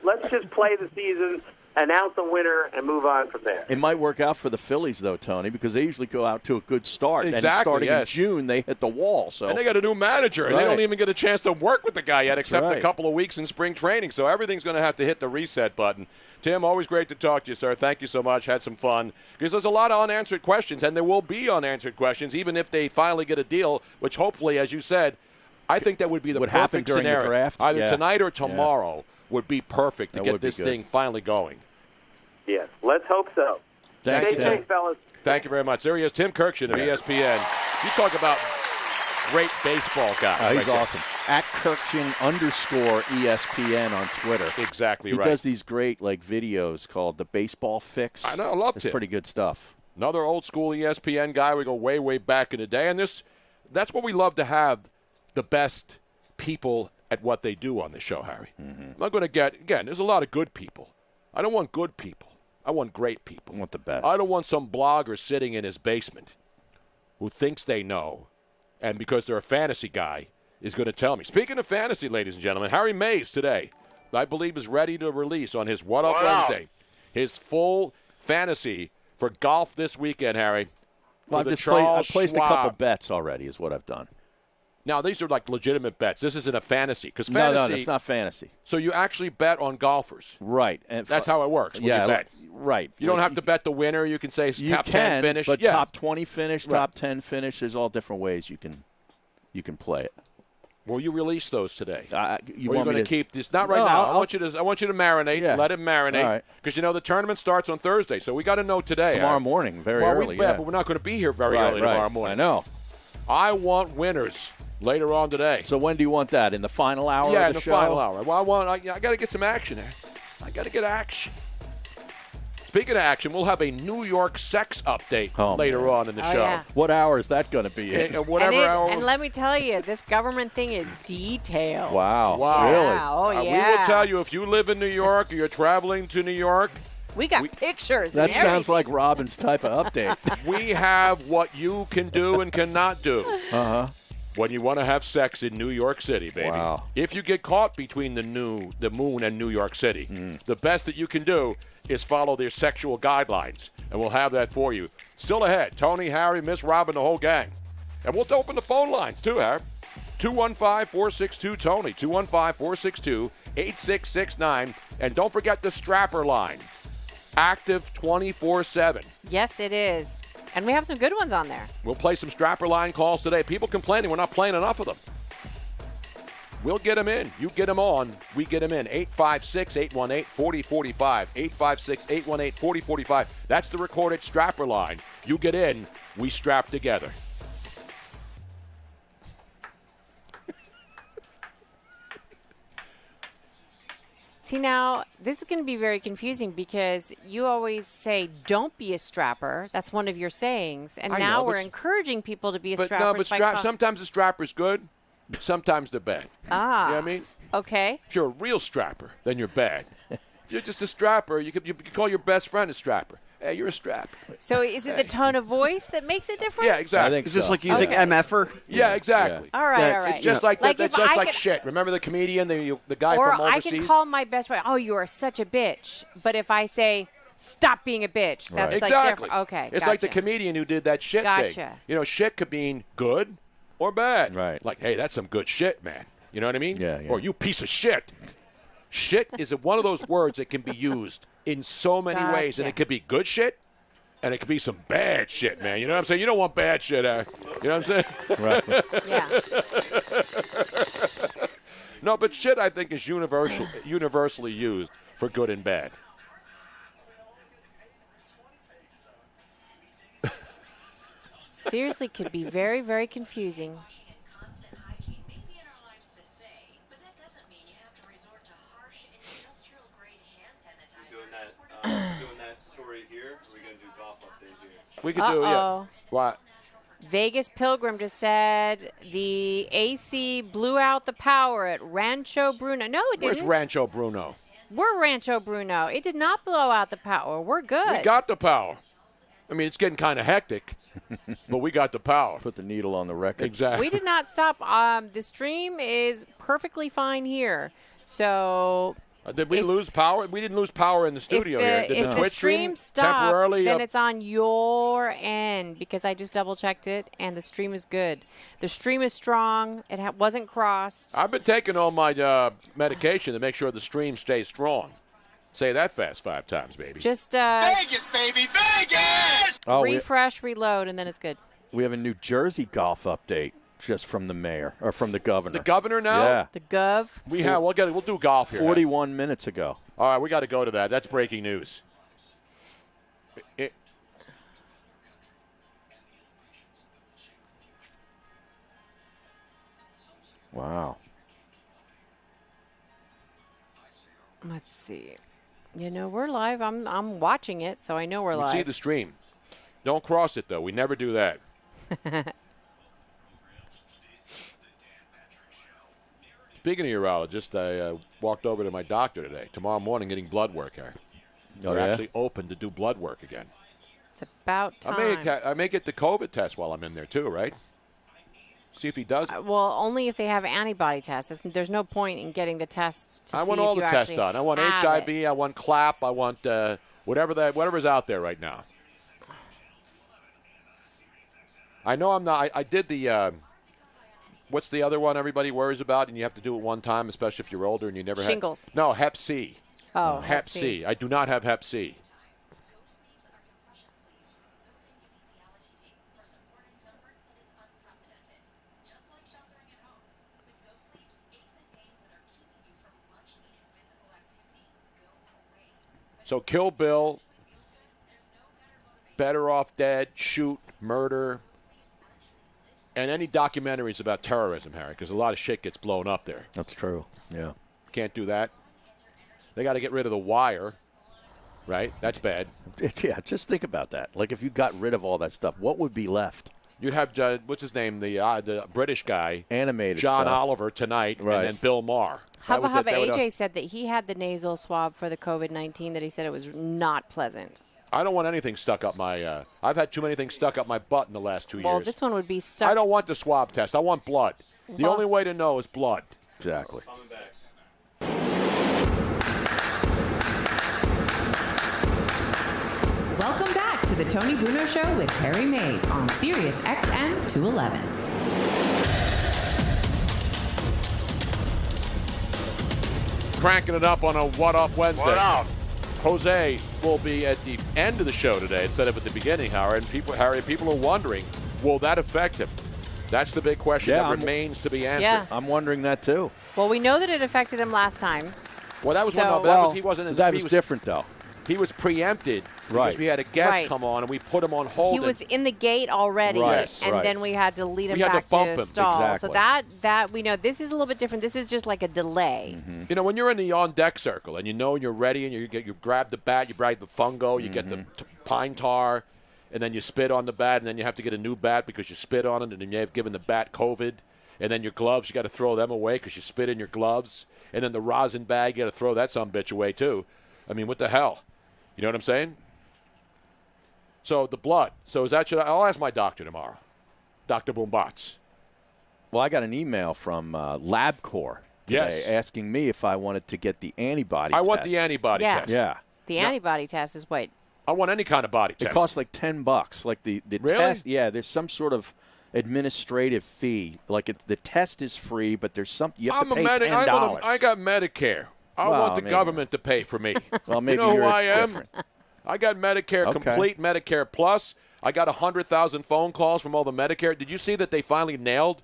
S4: let's just play the season, announce a winner, and move on from there.
S21: It might work out for the Phillies, though, Tony, because they usually go out to a good start.
S20: Exactly,
S21: and starting in June, they hit the wall. So.
S20: And they got a new manager, and they don't even get a chance to work with the guy yet, except a couple of weeks in spring training. So everything's going to have to hit the reset button. Tim, always great to talk to you, sir. Thank you so much. Had some fun. Because there's a lot of unanswered questions, and there will be unanswered questions, even if they finally get a deal, which hopefully, as you said, I think that would be the perfect scenario.
S21: The draft.
S20: Either tonight or tomorrow would be perfect to get this thing finally going.
S4: Yes, let's hope so.
S21: Thanks,
S4: Stay safe, fellas.
S20: Thank you very much. There he is, Tim Kirkshin of ESPN. You talk about great baseball guy.
S21: He's awesome. At Kirkshin_ESPN on Twitter.
S20: Exactly right.
S21: He does these great videos called the Baseball Fix.
S20: I know, I love Tim.
S21: It's pretty good stuff.
S20: Another old school ESPN guy. We go way, way back in the day. And that's what we love to have, the best people at what they do on the show, Harry. Mm-hmm. I'm not going to again, there's a lot of good people. I don't want good people. I want great people.
S21: I want the best.
S20: I don't want some blogger sitting in his basement who thinks they know, and because they're a fantasy guy, is going to tell me. Speaking of fantasy, ladies and gentlemen, Harry Mays today, I believe, is ready to release on his What Up Wednesday his full fantasy for golf this weekend, Harry.
S21: Well, I've placed a couple bets already is what I've done.
S20: Now, these are like legitimate bets. This isn't a fantasy. Because
S21: no, it's not fantasy.
S20: So you actually bet on golfers.
S21: Right. And
S20: that's how it works when you bet.
S21: Right.
S20: You don't have to bet the winner. You can say top 10 finish.
S21: But top 20 finish, top 10 finish, there's all different ways you can play it.
S20: Will you release those today?
S21: You
S20: or are you going to keep this? Not right now. I want you to marinate. Yeah. Let it marinate. Because, the tournament starts on Thursday. So we got to know today.
S21: Tomorrow morning, very early.
S20: But we're not going to be here very early tomorrow morning.
S21: I know.
S20: I want winners later on today.
S21: So when do you want that? In the final hour of the show?
S20: Yeah, in the final hour. Well, I got to get some action there. I got to get action. Speaking of action, we'll have a New York sex update later on in the show.
S22: Yeah.
S21: What hour is that going to be in?
S20: Hour.
S22: And let me tell you, this government thing is detailed.
S21: Wow. Really?
S22: Oh, yeah.
S20: We will tell you if you live in New York or you're traveling to New York.
S22: We got pictures.
S21: That sounds like Robin's type of update.
S20: We have what you can do and cannot do.
S21: Uh-huh.
S20: When you want to have sex in New York City, baby.
S21: Wow.
S20: If you get caught between the moon and New York City, the best that you can do is follow their sexual guidelines, and we'll have that for you. Still ahead, Tony, Harry, Miss Robin, the whole gang. And we'll open the phone lines, too, Harry. 215-462-TONY, 215-462-8669. And don't forget the strapper line, active 24/7.
S22: Yes, it is. And we have some good ones on there.
S20: We'll play some strapper line calls today. People complaining we're not playing enough of them. We'll get them in. You get them on, we get them in. 856-818-4045. 856-818-4045. That's the recorded strapper line. You get in, we strap together.
S22: See, now, this is going to be very confusing because you always say, don't be a strapper. That's one of your sayings. And now we're encouraging people to be a strapper.
S20: No, but sometimes the strapper's good, sometimes they're bad.
S22: Ah.
S20: You know what I mean?
S22: Okay.
S20: If you're a real strapper, then you're bad. If you're just a strapper, you could call your best friend a strapper. Hey, you're a strapper.
S22: So is it the tone of voice that makes it different?
S20: Yeah, exactly.
S23: Is this like using MFer?
S20: Yeah, exactly.
S22: All right, all right.
S20: It's just like shit. Remember the comedian, the guy
S22: or
S20: from overseas?
S22: I can call my best friend, oh, you are such a bitch. But if I say, stop being a bitch, that's like
S20: exactly.
S22: different. Okay,
S20: It's like the comedian who did that shit thing.
S22: Gotcha.
S20: You know, shit could mean good or bad.
S21: Right.
S20: Like, hey, that's some good shit, man. You know what I mean?
S21: Yeah.
S20: Or you piece of shit. Shit is one of those words that can be used in so many ways. And it could be good shit, and it could be some bad shit, man. You know what I'm saying? You don't want bad shit, you know what I'm saying?
S21: Right.
S22: Yeah.
S20: No, but shit, I think, is universally used for good and bad.
S22: Seriously, could be very, very confusing.
S24: Doing that story here. We're going to do golf update here.
S20: We could do, yeah. What?
S22: Vegas Pilgrim just said the AC blew out the power at Rancho Bruno. No, it didn't.
S20: Where's Rancho Bruno?
S22: We're Rancho Bruno. It did not blow out the power. We're good.
S20: We got the power. I mean, it's getting kind of hectic, but we got the power.
S21: Put the needle on the record.
S20: Exactly.
S22: We did not stop. The stream is perfectly fine here. So
S20: did we lose power? We didn't lose power in the studio here. Did
S22: if the stream stopped,
S20: temporarily
S22: then it's on your end because I just double-checked it, and the stream is good. The stream is strong. It wasn't crossed.
S20: I've been taking all my medication to make sure the stream stays strong. Say that fast 5 times, baby.
S22: Just
S15: Vegas, baby, Vegas!
S22: refresh, reload, and then it's good.
S21: We have a New Jersey golf update just from the mayor or from the governor.
S20: The governor now?
S21: Yeah.
S22: The gov.
S20: We'll do golf here.
S21: 41 minutes ago.
S20: All right, we got to go to that. That's breaking news.
S21: Wow.
S22: Let's see. You know, we're live. I'm watching it, so I know we're live.
S20: See the stream. Don't cross it, though. We never do that. Speaking of urologist, I walked over to my doctor today. Tomorrow morning, getting blood work here. They're actually open to do blood work again.
S22: It's about time.
S20: I may get the COVID test while I'm in there, too, right? See if he does it.
S22: Well, only if they have antibody tests. There's no point in getting the test to see if you
S20: I want all the tests done. I want HIV.
S22: it.
S20: I want CLAP. I want whatever's out there right now. I know I'm not. I did the. What's the other one everybody worries about, and you have to do it one time, especially if you're older and you never had.
S22: Shingles.
S20: No, Hep C.
S22: Oh,
S20: Hep C. I do not have Hep C. So Kill Bill, Better Off Dead, Shoot, Murder, and any documentaries about terrorism, Harry, because a lot of shit gets blown up there.
S21: That's true, yeah.
S20: Can't do that. They got to get rid of The Wire, right? That's bad.
S21: Yeah, just think about that. Like, if you got rid of all that stuff, what would be left?
S20: You'd have, what's his name, the British guy.
S21: Animated
S20: John
S21: stuff.
S20: Oliver tonight,
S21: Right.
S20: and then Bill Maher.
S22: Hubba Hubba AJ said that he had the nasal swab for the COVID-19, that he said it was not pleasant.
S20: I don't want anything stuck up my I've had too many things stuck up my butt in the last 2 years.
S22: Well, this one would be stuck.
S20: I don't want the swab test. I want blood. The
S22: Well-
S20: only way to know is blood.
S21: Exactly.
S2: Welcome back to the Tony Bruno Show with Harry Mays on SiriusXM 211.
S20: cranking it up on a What Up Wednesday.
S5: What up?
S20: Jose will be at the end of the show today instead of at the beginning, Harry. And people are wondering, will that affect him? That's the big question that remains to be answered.
S22: Yeah.
S21: I'm wondering that too.
S22: Well, we know that it affected him last time.
S20: Well, that was he wasn't.
S21: That was different though.
S20: He was preempted because
S21: Right.
S20: we had a guest
S22: Right.
S20: come on and we put him on hold.
S22: He was in the gate already,
S20: Right.
S22: and
S20: Right.
S22: then we had to lead him
S20: We had to
S22: back
S20: bump
S22: to
S20: him.
S22: stall.
S20: Exactly.
S22: So that we know this is a little bit different. This is just like a delay.
S20: You know, when you're in the on-deck circle and you know you're ready and you grab the bat, you grab the fungo, you get the pine tar, and then you spit on the bat, and then you have to get a new bat because you spit on it, and then you have given the bat COVID, and then your gloves, you got to throw them away because you spit in your gloves, and then the rosin bag, you got to throw that sumbitch away too. I mean, what the hell? You know what I'm saying? So the blood. So is that? I'll ask my doctor tomorrow, Dr. Boombots.
S21: Well, I got an email from LabCorp today asking me if I wanted to get the antibody test.
S20: I want the antibody test.
S21: Yeah.
S22: The antibody test is what?
S20: I want any kind of body test.
S21: It costs like $10. Like the
S20: Really?
S21: test. Yeah, there's some sort of administrative fee. Like the test is free, but there's something you have to pay $10.
S20: I got Medicare. I
S21: Well,
S20: want the
S21: maybe.
S20: government to pay for me.
S21: Well, maybe
S20: you know who
S21: you're
S20: I am?
S21: different.
S20: I got Medicare
S21: Okay.
S20: Complete, Medicare Plus. I got 100,000 phone calls from all the Medicare. Did you see that they finally nailed?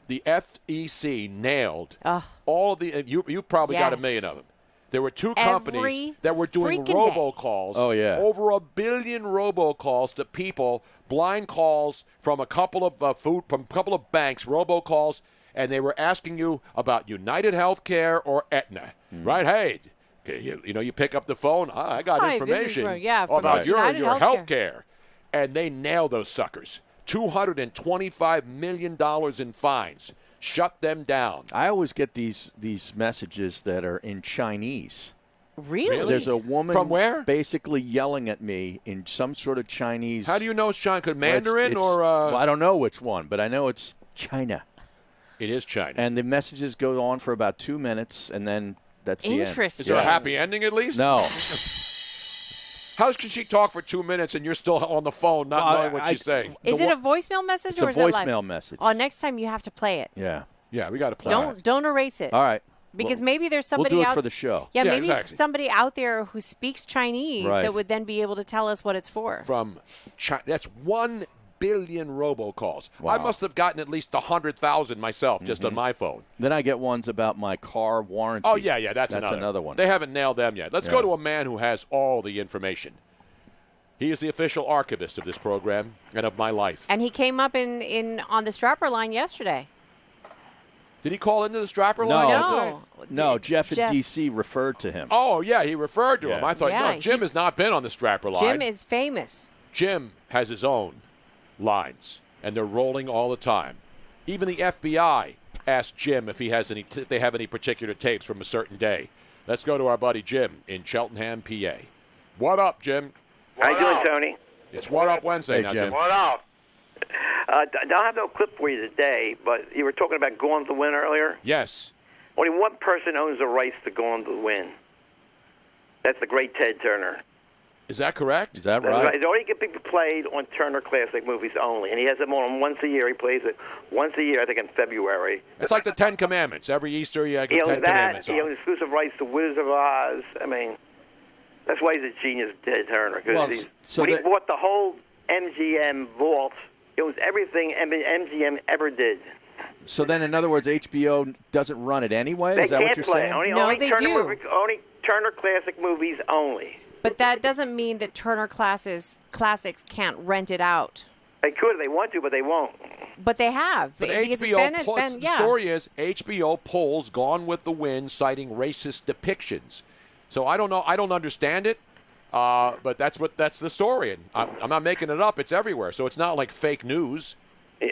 S20: The FEC nailed all of the. You probably got a million of them. There were two companies that were doing robocalls.
S21: Oh, yeah.
S20: Over 1 billion robocalls to people, blind calls from a couple of from a couple of banks, robocalls, and they were asking you about United Healthcare or Aetna, right? Hey, you pick up the phone. I got
S22: Hi, this is
S20: information
S22: from
S20: about your
S22: United
S20: health
S22: Healthcare.
S20: care, and they nailed those suckers. $225 million in fines. Shut them down.
S21: I always get these messages that are in Chinese.
S22: Really?
S21: There's a woman
S20: From where?
S21: basically yelling at me in some sort of Chinese.
S20: How do you know it's China? Mandarin
S21: It's-
S20: or?
S21: Well, I don't know which one, but I know it's China.
S20: It is China.
S21: And the messages go on for about 2 minutes, and then that's the end.
S22: Interesting.
S20: Is there a happy ending at least?
S21: No.
S20: How can she talk for 2 minutes and you're still on the phone not knowing what she's saying?
S22: Is it a voicemail message
S21: It's
S22: or
S21: a
S22: is it live?
S21: voicemail message.
S22: Oh, next time you have to play it.
S21: Yeah.
S20: Yeah, we got to play it.
S22: Don't erase it.
S21: All right.
S22: Because
S21: Well,
S22: maybe there's somebody
S21: we'll do it
S22: out
S21: for the show.
S22: Yeah,
S20: Yeah,
S22: maybe
S20: exactly.
S22: somebody out there who speaks Chinese
S20: Right.
S22: that would then be able to tell us what it's for.
S20: From China. That's 1 billion robocalls.
S21: Wow.
S20: I must have gotten at least 100,000 myself just on my phone.
S21: Then I get ones about my car warranty.
S20: Oh, yeah, that's
S21: another one.
S20: They haven't nailed them yet. Let's go to a man who has all the information. He is the official archivist of this program and of my life.
S22: And he came up in on the strapper line yesterday.
S20: Did he call into the strapper line yesterday?
S21: No, Jeff in
S22: Jeff.
S21: D.C. referred to him.
S20: Oh, yeah, he referred to him. I thought,
S22: Yeah,
S20: no, Jim has not been on the strapper line.
S22: Jim is famous.
S20: Jim has his own lines, and they're rolling all the time. Even the FBI asked Jim if he has any, if they have any particular tapes from a certain day. Let's go to our buddy Jim in Cheltenham, PA. What up, Jim?
S5: How you doing, Tony?
S20: It's What Up Wednesday now, Jim.
S5: What up? I don't have no clip for you today, but you were talking about Gone to the Win earlier.
S20: Yes.
S5: Only one person owns the rights to Gone to the Win. That's the great Ted Turner.
S20: Is that correct?
S21: Is that
S5: That's
S21: right?
S5: It's only going to be played on Turner Classic Movies only, and he has them on once a year. He plays it once a year, I think, in February.
S20: It's like the Ten Commandments. Every Easter, you get
S5: He
S20: the
S5: owns
S20: Ten
S5: that.
S20: Commandments
S5: He
S20: on.
S5: owns exclusive rights to Wizards of Oz. I mean, that's why he's a genius, Ted Turner. Because
S21: Well, so
S5: when he
S21: that-
S5: bought the whole MGM vault, it was everything MGM ever did.
S21: So then, in other words, HBO doesn't run it anyway?
S5: They
S21: Is that
S5: can't
S21: what you're
S5: play.
S21: saying?
S5: Only
S22: they
S5: Turner
S22: do.
S5: Only Turner Classic Movies only.
S22: But that doesn't mean that Turner Classics can't rent it out.
S5: They could if they want to, but they won't.
S22: But they have.
S20: But
S22: Because it's
S20: HBO
S22: been- it's
S20: pulls,
S22: been-
S20: the
S22: yeah.
S20: story is HBO pulls Gone with the Wind, citing racist depictions. So I don't know. I don't understand it. But that's the story, and I'm not making it up. It's everywhere, so it's not like fake news.
S5: They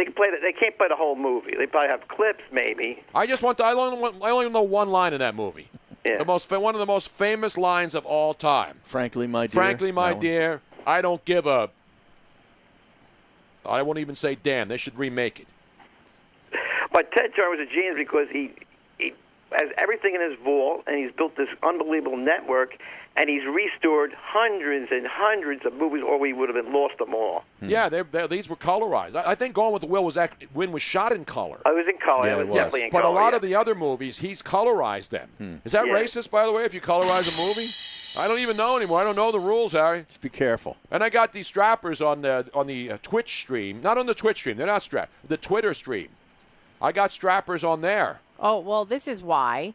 S5: can play. They can't play the whole movie. They probably have clips, maybe.
S20: I just want. I only know one line in that movie.
S5: Yeah.
S20: One of the most famous lines of all time.
S21: Frankly, my dear.
S20: Frankly, my
S21: That one.
S20: dear, I don't give a. I won't even say damn. They should remake it.
S5: But Ted Turner was a genius because he has everything in his vault, and he's built this unbelievable network. and he's restored hundreds and hundreds of movies, or we would have lost them all.
S20: Yeah, these were colorized. I think Gone with the Wind was shot in color.
S5: I was in color.
S20: Yeah,
S5: it was definitely in
S20: but
S5: color.
S20: a lot of the other movies, he's colorized them. Is that racist, by the way, if you colorize a movie? I don't even know anymore. I don't know the rules, Harry.
S21: Just be careful.
S20: And I got these strappers on the Twitch stream. Not on the Twitch stream. They're not strapped. The Twitter stream. I got strappers on there.
S22: Oh, well, this is why.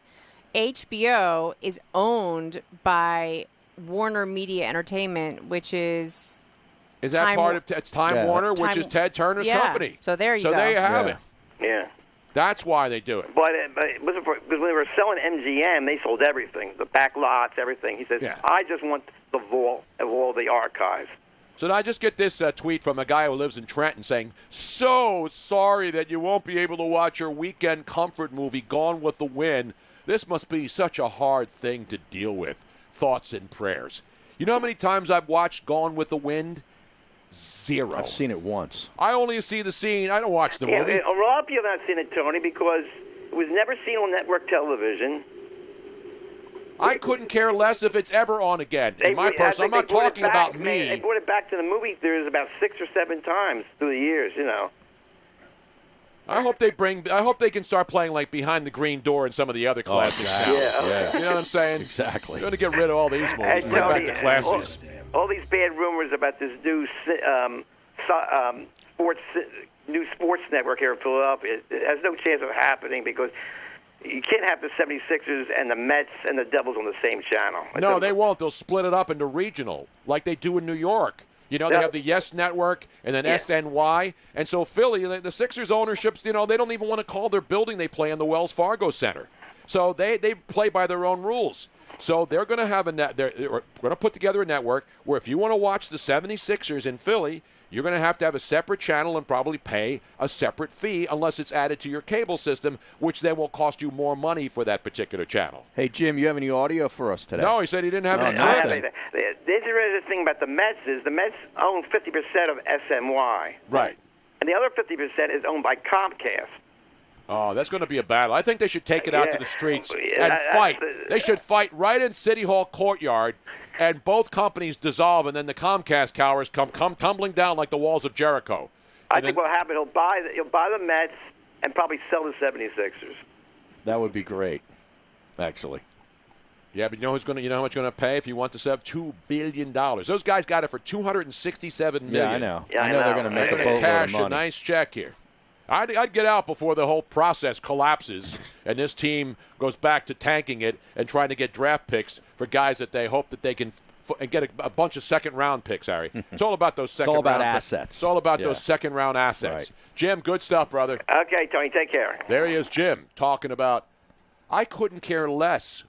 S22: HBO is owned by Warner Media Entertainment, which is...
S20: Is that part of it's Time Warner, which is Ted Turner's company?
S22: So there you go.
S20: So there you have it.
S5: Yeah.
S20: That's why they do it.
S5: But because when they were selling MGM, they sold everything, the back lots, everything. He says, I just want the vault of all the archives.
S20: So now I just get this tweet from a guy who lives in Trenton saying, so sorry that you won't be able to watch your weekend comfort movie, Gone with the Wind. This must be such a hard thing to deal with. Thoughts and prayers. You know how many times I've watched Gone with the Wind? 0.
S21: I've seen it once.
S20: I only see the scene. I don't watch the movie.
S5: A lot of people have not seen it, Tony, because it was never seen on network television.
S20: I couldn't care less if it's ever on again. In my person, I'm not talking about me.
S5: They brought it back to the movie theaters about 6 or 7 times through the years, you know.
S20: I hope they can start playing like Behind the Green Door and some of the other classics.
S5: Yeah.
S20: You know what I'm saying?
S21: Exactly.
S20: You're going to get rid of all these movies. Bring back the classics.
S5: All these bad rumors about this new sports network here in Philadelphia, it has no chance of happening because you can't have the 76ers and the Mets and the Devils on the same channel.
S20: No, they won't. They'll split it up into regional, like they do in New York. You know, they have the Yes Network and then SNY. And so Philly, the Sixers ownerships, you know, they don't even want to call their building they play in the Wells Fargo Center. So they play by their own rules. So they're going to have they're going to put together a network where if you want to watch the 76ers in Philly, you're going to have a separate channel and probably pay a separate fee unless it's added to your cable system, which then will cost you more money for that particular channel.
S21: Hey, Jim, you have any audio for us today?
S20: No, he said he didn't have any.
S5: The interesting thing about the Mets is the Mets own 50% of SNY.
S20: Right.
S5: And the other 50% is owned by Comcast.
S20: Oh, that's going to be a battle. I think they should take it out to the streets and fight. They should fight right in City Hall courtyard, and both companies dissolve, and then the Comcast towers come tumbling down like the walls of Jericho.
S5: I think what will happen, he'll buy the Mets and probably sell the 76ers.
S21: That would be great, actually.
S20: Yeah, but you know how much you're going to pay if you want to sell $2 billion. Those guys got it for $267 million.
S21: Yeah, I know. I know they're going to make a boatload of
S20: cash
S21: money.
S20: a nice check here. I'd get out before the whole process collapses and this team goes back to tanking it and trying to get draft picks for guys that they hope that they can get a bunch of second-round picks, Harry. It's all about those second-round
S21: It's all about
S20: assets.
S21: assets.
S20: It's all about those second-round assets.
S21: Right.
S20: Jim, good stuff, brother.
S5: Okay, Tony, take care.
S20: There he is, Jim, talking about I couldn't care less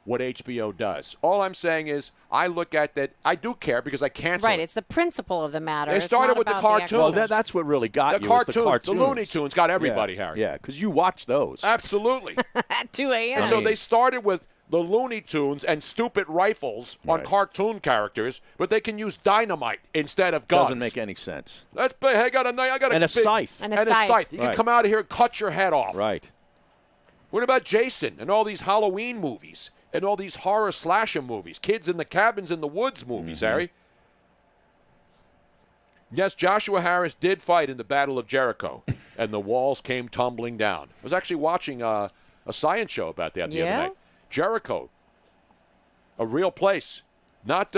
S20: what HBO does. All I'm saying is I look at that. I do care because I cancel
S22: Right,
S20: it.
S22: it's the principle of the matter.
S20: They started with the cartoons.
S21: Well, that's what really got
S20: the
S21: you.
S20: Cartoons, the Looney Tunes got everybody, Harry.
S21: Yeah, because you watch those.
S20: Absolutely.
S22: At 2 a.m.
S20: And so they started with the Looney Tunes and stupid rifles on cartoon characters, but they can use dynamite instead of guns.
S21: Doesn't make any sense.
S20: That's big. I got a
S21: and a scythe.
S22: And a scythe.
S20: You can come out of here and cut your head off.
S21: Right.
S20: What about Jason and all these Halloween movies and all these horror slasher movies, Kids in the Cabins in the Woods movies, Harry? Yes, Joshua Harris did fight in the Battle of Jericho, and the walls came tumbling down. I was actually watching a science show about that the other night. Jericho, a real place, not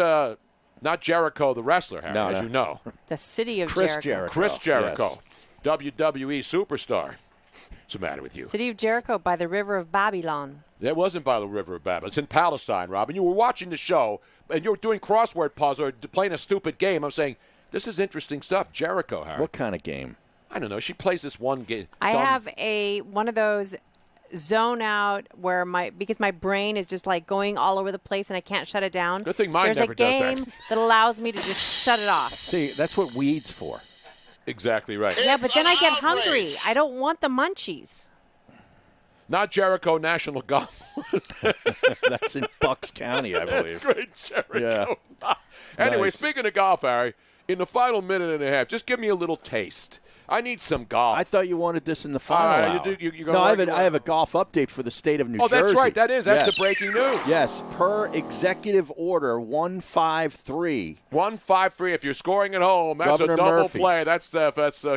S20: Jericho the wrestler, Harry, as you know.
S22: The city of
S21: Chris
S22: Jericho.
S20: Chris Jericho, WWE superstar. What's the matter with you?
S22: City of Jericho by the river of Babylon.
S20: That wasn't by the river of Babylon. It's in Palestine, Robin. You were watching the show, and you were doing crossword puzzle or playing a stupid game. I'm saying, this is interesting stuff. Jericho, Harry.
S21: What kind of game?
S20: I don't know. She plays this one game.
S22: I have one of those zone out where because my brain is just like going all over the place and I can't shut it down.
S20: Good thing mine never does that.
S22: There's a game that allows me to just shut it off.
S21: See, that's what weed's for.
S20: Exactly right.
S22: Yeah, but then I get hungry. I don't want the munchies.
S20: Not Jericho National Golf.
S21: That's in Bucks County, I believe.
S20: Great Jericho. Yeah. Anyway,
S21: Nice.
S20: Speaking of golf, Harry, in the final minute and a half, just give me a little taste. I need some golf.
S21: I thought you wanted this in the final hour. I have a golf update for the state of New Jersey.
S20: Oh, that's right. That's
S21: yes.
S20: the breaking news.
S21: Yes, per executive order 153.
S20: 153. If you're scoring at home, that's
S21: Governor
S20: a double
S21: Murphy.
S20: play. That's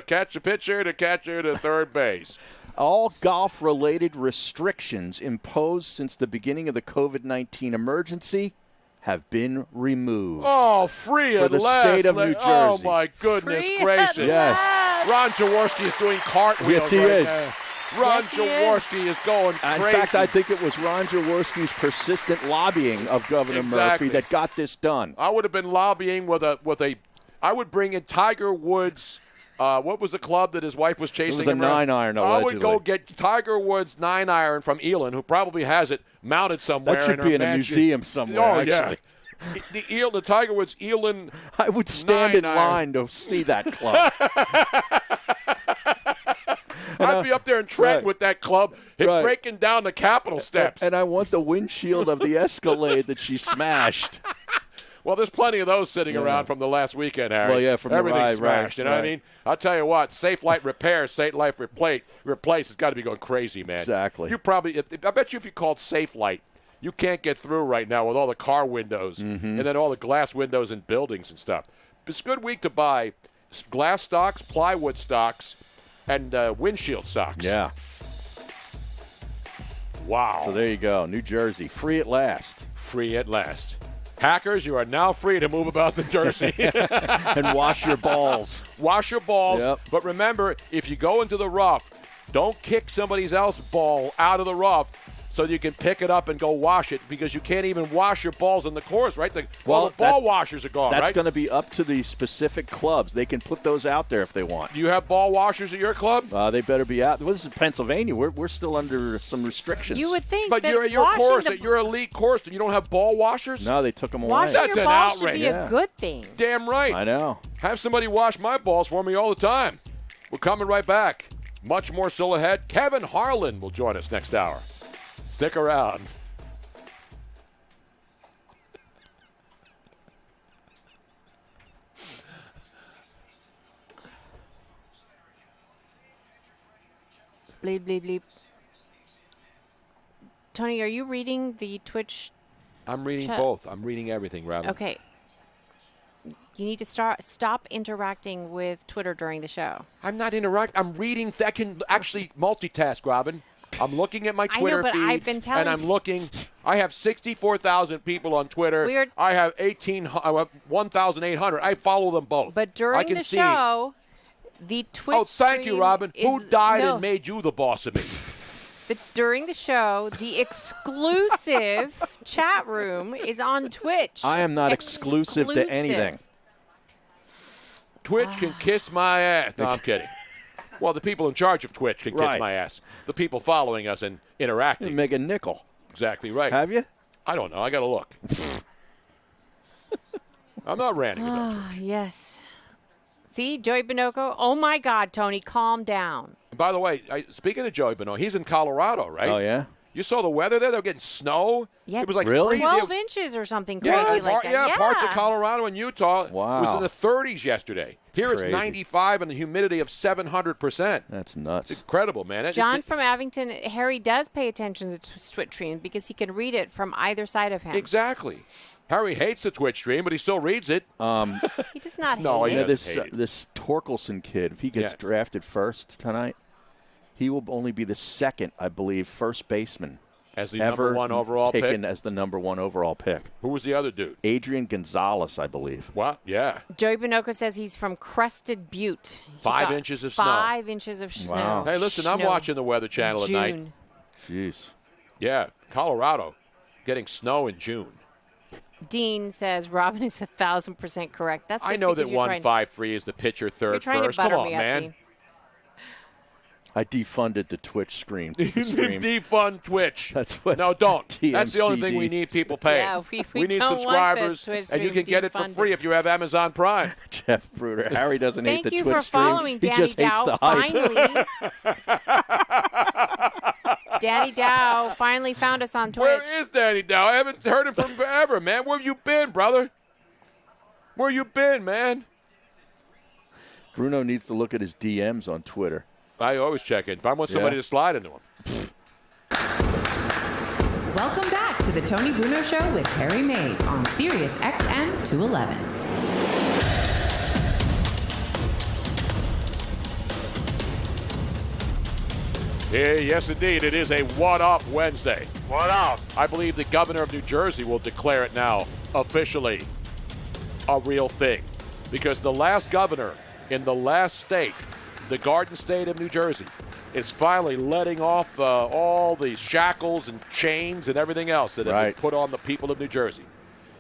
S20: catch a pitcher to third base.
S21: All golf-related restrictions imposed since the beginning of the COVID-19 emergency have been removed.
S20: Oh, free
S21: for
S20: at
S21: the
S20: last.
S21: state of New Jersey.
S20: Oh, my goodness gracious.
S21: Yes.
S20: Ron Jaworski is doing cartwheels
S21: Yes, he
S20: right
S21: is.
S20: now. Ron Jaworski is going crazy.
S21: In fact, I think it was Ron Jaworski's persistent lobbying of Governor Murphy that got this done.
S20: I would have been lobbying I would bring in Tiger Woods. What was the club that his wife was chasing
S21: It was a
S20: him around?
S21: 9-iron,
S20: I would
S21: allegedly.
S20: go get Tiger Woods 9-iron from Elon, who probably has it mounted somewhere.
S21: That should
S20: in
S21: be
S20: her
S21: in a
S20: mansion.
S21: museum somewhere,
S20: Oh,
S21: actually.
S20: Yeah. The Tiger Woods Elon.
S21: I would stand in line to see that club.
S20: I'd be up there in Trenton with that club, breaking down the Capitol steps.
S21: And I want the windshield of the Escalade that she smashed.
S20: Well, there's plenty of those sitting around from the last weekend, Harry.
S21: Well, yeah, from the
S20: everything
S21: ride,
S20: smashed. You know what I
S21: right.
S20: mean? I'll tell you what, Safe Light Repair, Safe Light Replace has got to be going crazy, man.
S21: Exactly.
S20: You probably, I bet you if you called Safe Light, you can't get through right now with all the car windows and then all the glass windows in buildings and stuff. It's a good week to buy glass stocks, plywood stocks, and windshield stocks.
S21: Yeah.
S20: Wow.
S21: So there you go. New Jersey, free at last.
S20: Free at last. Hackers, you are now free to move about the Jersey.
S21: And wash your balls.
S20: Wash your balls.
S21: Yep.
S20: But remember, if you go into the rough, don't kick somebody else's ball out of the rough so you can pick it up and go wash it, because you can't even wash your balls in the course, right? All the ball washers are gone,
S21: That's
S20: right?
S21: going to be up to the specific clubs. They can put those out there if they want.
S20: Do you have ball washers at your club?
S21: They better be out. Well, this is Pennsylvania. We're still under some restrictions.
S22: You would think
S20: But
S22: that
S20: you're at your course,
S22: washing
S20: at your elite course, and you don't have ball washers?
S21: No, they took them away.
S22: Washing
S20: That's
S22: your
S20: an
S22: balls
S20: outrage.
S22: should be a good thing.
S20: Damn right.
S21: I know.
S20: Have somebody wash my balls for me all the time. We're coming right back. Much more still ahead. Kevin Harlan will join us next hour. Stick around.
S22: Bleep, bleep, bleep. Tony, are you reading the Twitch?
S20: I'm reading
S22: chat?
S20: both. I'm reading everything, Robin.
S22: Okay. You need to stop interacting with Twitter during the show.
S20: I'm not interacting. I'm reading. I can actually multitask, Robin. I'm looking at my Twitter
S22: but
S20: feed,
S22: I've been telling
S20: and I'm looking. I have 64,000 people on Twitter. I have 1,800. I follow them both.
S22: But
S20: I
S22: during
S20: can
S22: the
S20: see.
S22: show, the Twitch
S20: Oh, thank you,
S22: stream
S20: Robin. Who
S22: is-
S20: died
S22: no.
S20: and made you the boss of me?
S22: During the show, the exclusive chat room is on Twitch.
S21: I am not exclusive to anything.
S20: Twitch can kiss my ass. No, I'm kidding. Well, the people in charge of Twitch can kiss
S21: Right.
S20: my ass. The people following us and interacting.
S21: You make a nickel.
S20: Exactly right.
S21: Have you?
S20: I don't know. I got to look. I'm not ranting about
S22: Ah, yes. See, Joey Binoco. Oh, my God, Tony, calm down.
S20: And by the way, speaking of Joey Benoit, he's in Colorado, right?
S21: Oh, yeah?
S20: You saw the weather there? They were getting snow.
S22: Yeah,
S20: It was like
S21: Really?
S20: freezing.
S22: 12 inches or something crazy
S20: Yeah,
S22: like that.
S20: yeah, parts of Colorado and Utah
S21: Wow.
S20: was in the 30s yesterday. Here it's
S21: Crazy.
S20: 95 and the humidity of 700%.
S21: That's nuts.
S20: It's incredible, man.
S22: John from Abington, Harry does pay attention to the Twitch stream because he can read it from either side of him.
S20: Exactly. Harry hates the Twitch stream, but he still reads it.
S22: He does not
S20: No,
S22: hate
S20: he
S22: it.
S20: doesn't hate it.
S21: This Torkelson kid, if he gets
S20: Yeah.
S21: drafted first tonight, he will only be the second, I believe, first baseman
S20: As the
S21: ever
S20: number one overall
S21: taken
S20: pick.
S21: as the number one overall pick.
S20: Who was the other dude?
S21: Adrian Gonzalez, I believe.
S20: What? Yeah.
S22: Joey Binoco says he's from Crested Butte. He
S20: 5
S22: got
S20: inches of snow.
S22: 5 inches of snow.
S21: Wow.
S20: Hey, listen, I'm
S22: Snow.
S20: watching the Weather Channel at night.
S22: June.
S21: Jeez.
S20: Yeah, Colorado getting snow in June.
S22: Dean says Robin is 1,000% correct. That's
S20: I
S22: just
S20: know
S22: because
S20: that
S22: you're trying-
S20: 153 is the pitcher
S22: You're
S20: third
S22: trying
S20: first.
S22: to butter
S20: Come on,
S22: me up,
S20: man.
S22: Dean.
S21: I defunded the Twitch stream.
S20: Defund Twitch.
S21: That's what
S20: No, don't. That's the only
S21: TMCD.
S20: thing we need people paying.
S22: Yeah, we
S20: need
S22: don't want the
S20: subscribers,
S22: Twitch
S20: and you
S22: stream
S20: can get it for
S22: defunded.
S20: free if you have Amazon Prime.
S21: Jeff Bruder. Harry doesn't hate
S22: Thank
S21: the
S22: you
S21: Twitch
S22: for
S21: stream.
S22: following
S21: He
S22: Danny
S21: just hates
S22: Dow.
S21: the hype.
S22: Finally, Danny Dow finally found us on Twitch.
S20: Where is Danny Dow? I haven't heard him from forever, man. Where have you been, brother? Where you been, man?
S21: Bruno needs to look at his DMs on Twitter.
S20: I always check it. If I want somebody to slide into them.
S2: Welcome back to the Tony Bruno Show with Harry Mays on SiriusXM 211.
S20: Yes, indeed. It is a What Up Wednesday.
S6: What up?
S20: I believe the governor of New Jersey will declare it now officially a real thing. Because the last governor in the last state, the Garden State of New Jersey, is finally letting off all the shackles and chains and everything else that have been put on the people of New Jersey.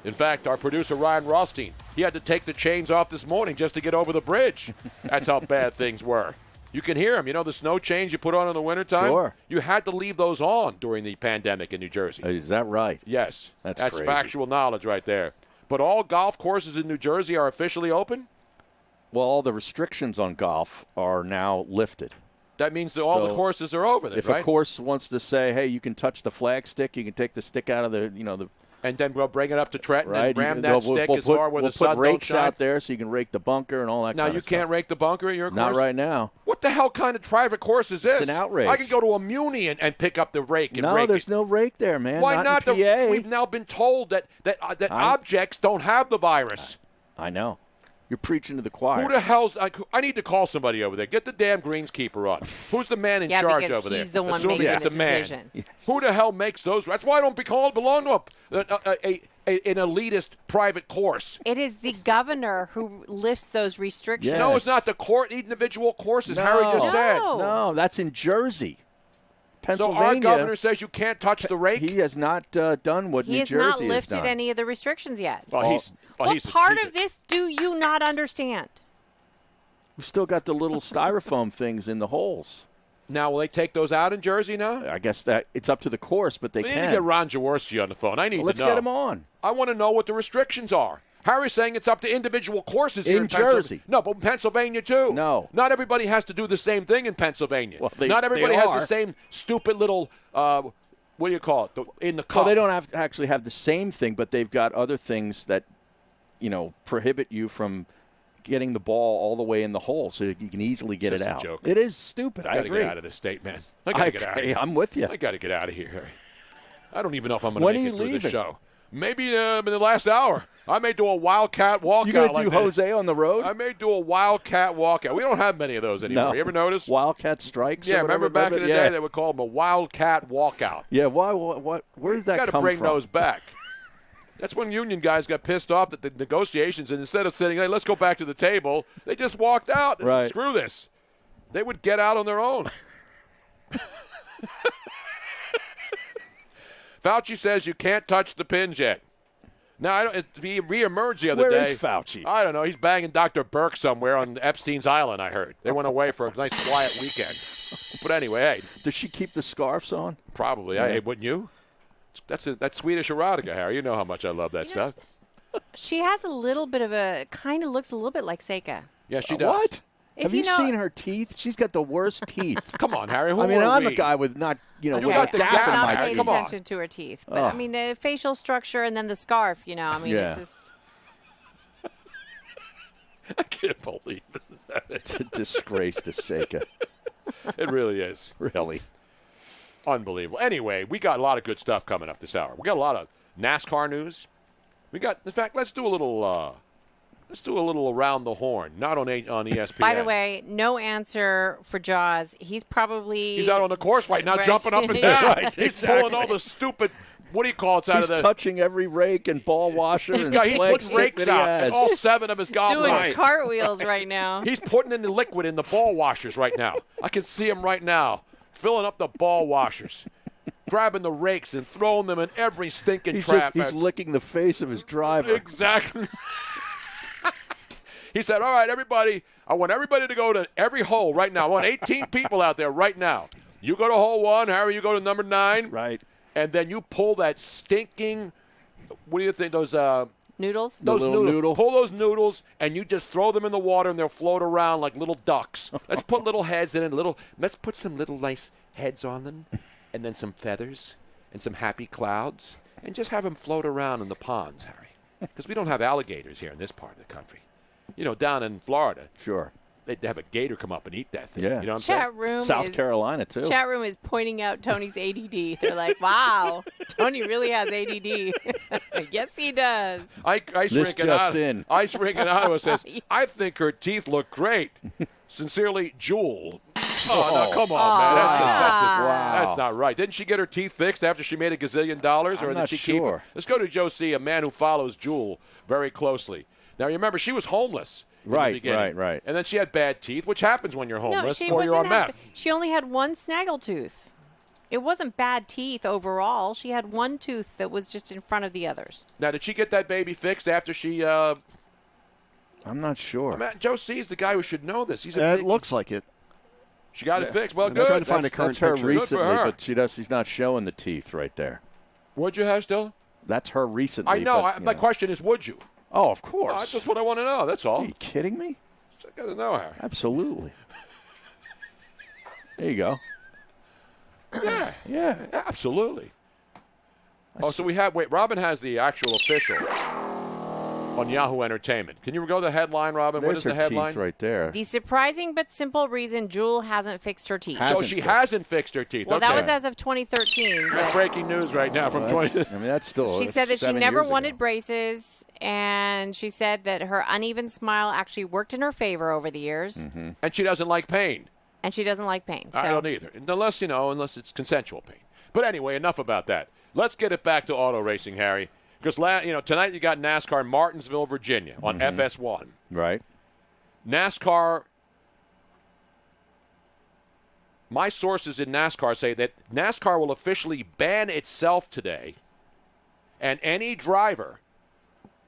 S20: In fact, our producer, Ryan Rothstein, he had to take the chains off this morning just to get over the bridge. That's how bad things were. You can hear them. You know the snow chains you put on in the wintertime?
S21: Sure.
S20: You had to leave those on during the pandemic in New Jersey.
S21: Is that right?
S20: Yes.
S21: That's crazy.
S20: Factual knowledge right there. But all golf courses in New Jersey are officially open?
S21: Well, all the restrictions on golf are now lifted.
S20: That means that all the courses are over then,
S21: if
S20: right?
S21: a course wants to say, hey, you can touch the flag stick, you can take the stick out of the.
S20: And then we'll bring it up to Trenton and ram that
S21: we'll
S20: stick
S21: put,
S20: as far where
S21: we'll
S20: the sun
S21: put rakes
S20: don't shine.
S21: out there so you can rake the bunker and all that
S20: Now,
S21: kind
S20: you
S21: of stuff.
S20: can't rake the bunker at your course?
S21: Not right now.
S20: What the hell kind of private course is this?
S21: It's an outrage.
S20: I can go to a Muni and pick up the rake and
S21: No,
S20: rake
S21: there's
S20: it.
S21: no rake there, man.
S20: Why
S21: not?
S20: not?
S21: In PA.
S20: We've now been told that objects don't have the virus.
S21: I know. You're preaching to the choir.
S20: Who the hell's... I need to call somebody over there. Get the damn greasekeeper on. Who's the man in charge over there?
S22: He's the one
S20: Assuming
S22: making
S20: it's
S22: the
S20: a man.
S22: decision.
S21: Yes.
S20: Who the hell makes those? That's why I don't belong to an elitist private course.
S22: It is the governor who lifts those restrictions.
S21: Yes.
S20: No, it's not the individual courses, Harry just said.
S21: No, that's in Jersey. Pennsylvania.
S20: So our governor says you can't touch the rake?
S21: He has not done what New Jersey has done.
S22: He has not lifted any of the restrictions yet.
S20: What
S22: part of this do you not understand?
S21: We've still got the little styrofoam things in the holes.
S20: Now, will they take those out in Jersey now?
S21: I guess that it's up to the course, but they
S20: We
S21: can.
S20: need to get Ron Jaworski on the phone. I need
S21: Let's
S20: to know.
S21: get him on.
S20: I want to know what the restrictions are. Harry's saying it's up to individual courses here in
S21: Jersey.
S20: No, but in Pennsylvania, too.
S21: No.
S20: Not everybody has to do the same thing in Pennsylvania.
S21: Well,
S20: Not everybody has
S21: are.
S20: the same stupid little, what do you call it, in the cup.
S21: Well, they don't have to actually have the same thing, but they've got other things that, prohibit you from getting the ball all the way in the hole so you can easily get it
S20: Just a
S21: out.
S20: joke.
S21: It is stupid. I
S20: got to
S21: agree.
S20: get out of this state, man. I got to get out of here.
S21: I'm with you.
S20: I got to get out of here, Harry. I don't even know if I'm going
S21: When
S20: to
S21: are
S20: make
S21: you
S20: it through this
S21: leaving?
S20: show. Maybe in the last hour. I may do a wildcat walkout.
S21: You going to
S20: like
S21: do
S20: that.
S21: Jose on the road?
S20: I may do a wildcat walkout. We don't have many of those anymore.
S21: No.
S20: You ever notice?
S21: Wildcat strikes?
S20: Yeah,
S21: or whatever,
S20: remember back in the
S21: yeah.
S20: day they would call them a wildcat walkout.
S21: Yeah, why? What? Where did that
S20: Got to
S21: come
S20: bring
S21: from?
S20: those back. That's when union guys got pissed off that the negotiations, and instead of saying, hey, let's go back to the table, they just walked out. They said,
S21: Right.
S20: screw this. They would get out on their own. Fauci says you can't touch the pins yet. Now, he reemerged the other day.
S21: Where is Fauci?
S20: I don't know. He's banging Dr. Burke somewhere on Epstein's Island, I heard. They went away for a nice quiet weekend. But anyway, hey.
S21: Does she keep the scarves on?
S20: Probably.
S21: Yeah.
S20: Hey, wouldn't you? That's Swedish erotica, Harry. You know how much I love that stuff.
S22: She has a little bit of kind of looks a little bit like Seika.
S20: Yeah, she does.
S21: What?
S22: If
S21: Have
S22: you
S21: you
S22: know-
S21: seen her teeth? She's got the worst teeth.
S20: Come on, Harry. Who
S21: I mean,
S20: are
S21: I'm
S20: we?
S21: a guy with not,
S20: You
S21: with
S20: got the
S21: gap
S20: gap,
S21: in
S22: I'm
S21: my
S22: not
S20: Harry.
S22: paying
S21: teeth.
S20: Come on.
S22: attention to her teeth, but
S21: Oh.
S22: I mean, the facial structure and then the scarf. I mean,
S21: Yeah.
S22: it's just.
S20: I can't believe this is happening.
S21: It's a disgrace to Seika.
S20: It really is.
S21: Really.
S20: Unbelievable. Anyway, we got a lot of good stuff coming up this hour. We got a lot of NASCAR news. In fact, let's do a little around the horn, not on ESPN.
S22: By the way, no answer for Jaws. He's
S20: he's out on the course right now,
S22: Right.
S20: jumping up and down.
S21: Right,
S20: He's
S21: exactly.
S20: pulling all the stupid, what do you call it, out
S21: He's
S20: of the...
S21: touching every rake and ball washer
S20: He's
S21: and
S20: putting
S21: flag stick
S20: rakes
S21: that he
S20: out,
S21: has.
S20: and all 7 of his golf
S22: doing
S20: balls.
S22: cartwheels right now.
S20: He's putting in the liquid in the ball washers right now. I can see him right now, filling up the ball washers, grabbing the rakes and throwing them in every stinking trap.
S21: He's licking the face of his driver.
S20: Exactly. He said, all right, everybody, I want everybody to go to every hole right now. I want 18 people out there right now. You go to hole 1, Harry, you go to number 9.
S21: Right.
S20: And then you pull that stinking, what do you think, those
S22: Noodles?
S20: those
S21: The little noodle.
S20: Pull those noodles, and you just throw them in the water, and they'll float around like little ducks. Let's put little heads in it. Let's put some little nice heads on them, and then some feathers, and some happy clouds, and just have them float around in the ponds, Harry. Because we don't have alligators here in this part of the country. Down in Florida.
S21: Sure.
S20: they'd have a gator come up and eat that thing.
S21: Yeah.
S20: You know what I'm
S22: Chat room
S21: South
S22: is,
S21: Carolina, too.
S22: Chat room is pointing out Tony's ADD. They're like, wow, Tony really has ADD. Yes, he does.
S20: Ice Rink in Iowa says, I think her teeth look great. Sincerely, Jewel. Oh, no, come on, man. That's not right. Didn't she get her teeth fixed after she made $1 gazillion? Or
S21: I'm
S20: did
S21: not
S20: she
S21: sure.
S20: keep them? Let's go to Joe C., a man who follows Jewel very closely. Now, you remember, she was homeless.
S21: Right.
S20: And then she had bad teeth, which happens when you're homeless
S22: no,
S20: or you're on meth.
S22: She only had one snaggletooth. It wasn't bad teeth overall. She had one tooth that was just in front of the others.
S20: Now, did she get that baby fixed after she...
S21: I'm not sure.
S20: Joe C. is the guy who should know this.
S23: It looks like it.
S20: She got it fixed. Well,
S23: I'm
S20: good.
S23: trying to find a current
S21: That's her
S23: picture.
S21: recently,
S20: Good for her.
S21: but she's not showing the teeth right there.
S20: Would you have still?
S21: That's her recently.
S20: I know.
S21: But,
S20: my question is, would you?
S21: Oh, of course.
S20: That's just what I want to know. That's all.
S21: Are you kidding me?
S20: I got to know, Harry.
S21: Absolutely. There you go.
S20: Yeah, absolutely. So we have. Wait, Robin has the actual official on Yahoo Entertainment. Can you go to the headline, Robin?
S21: There's
S20: What is
S21: her
S20: the headline?
S21: teeth right there.
S22: The surprising but simple reason Jewel hasn't fixed her teeth.
S20: She hasn't fixed her teeth.
S22: Well,
S20: okay.
S22: that was as of 2013.
S20: That's breaking news right now from 20.
S21: I mean, that's still.
S22: She said that she never
S21: 7 years
S22: wanted
S21: ago.
S22: braces, and she said that her uneven smile actually worked in her favor over the years.
S21: Mm-hmm.
S20: And she doesn't like pain.
S22: And she doesn't like pain. So.
S20: I don't either, unless it's consensual pain. But anyway, enough about that. Let's get it back to auto racing, Harry. Because tonight you got NASCAR Martinsville, Virginia on FS1.
S21: Right.
S20: NASCAR. My sources in NASCAR say that NASCAR will officially ban itself today, and any driver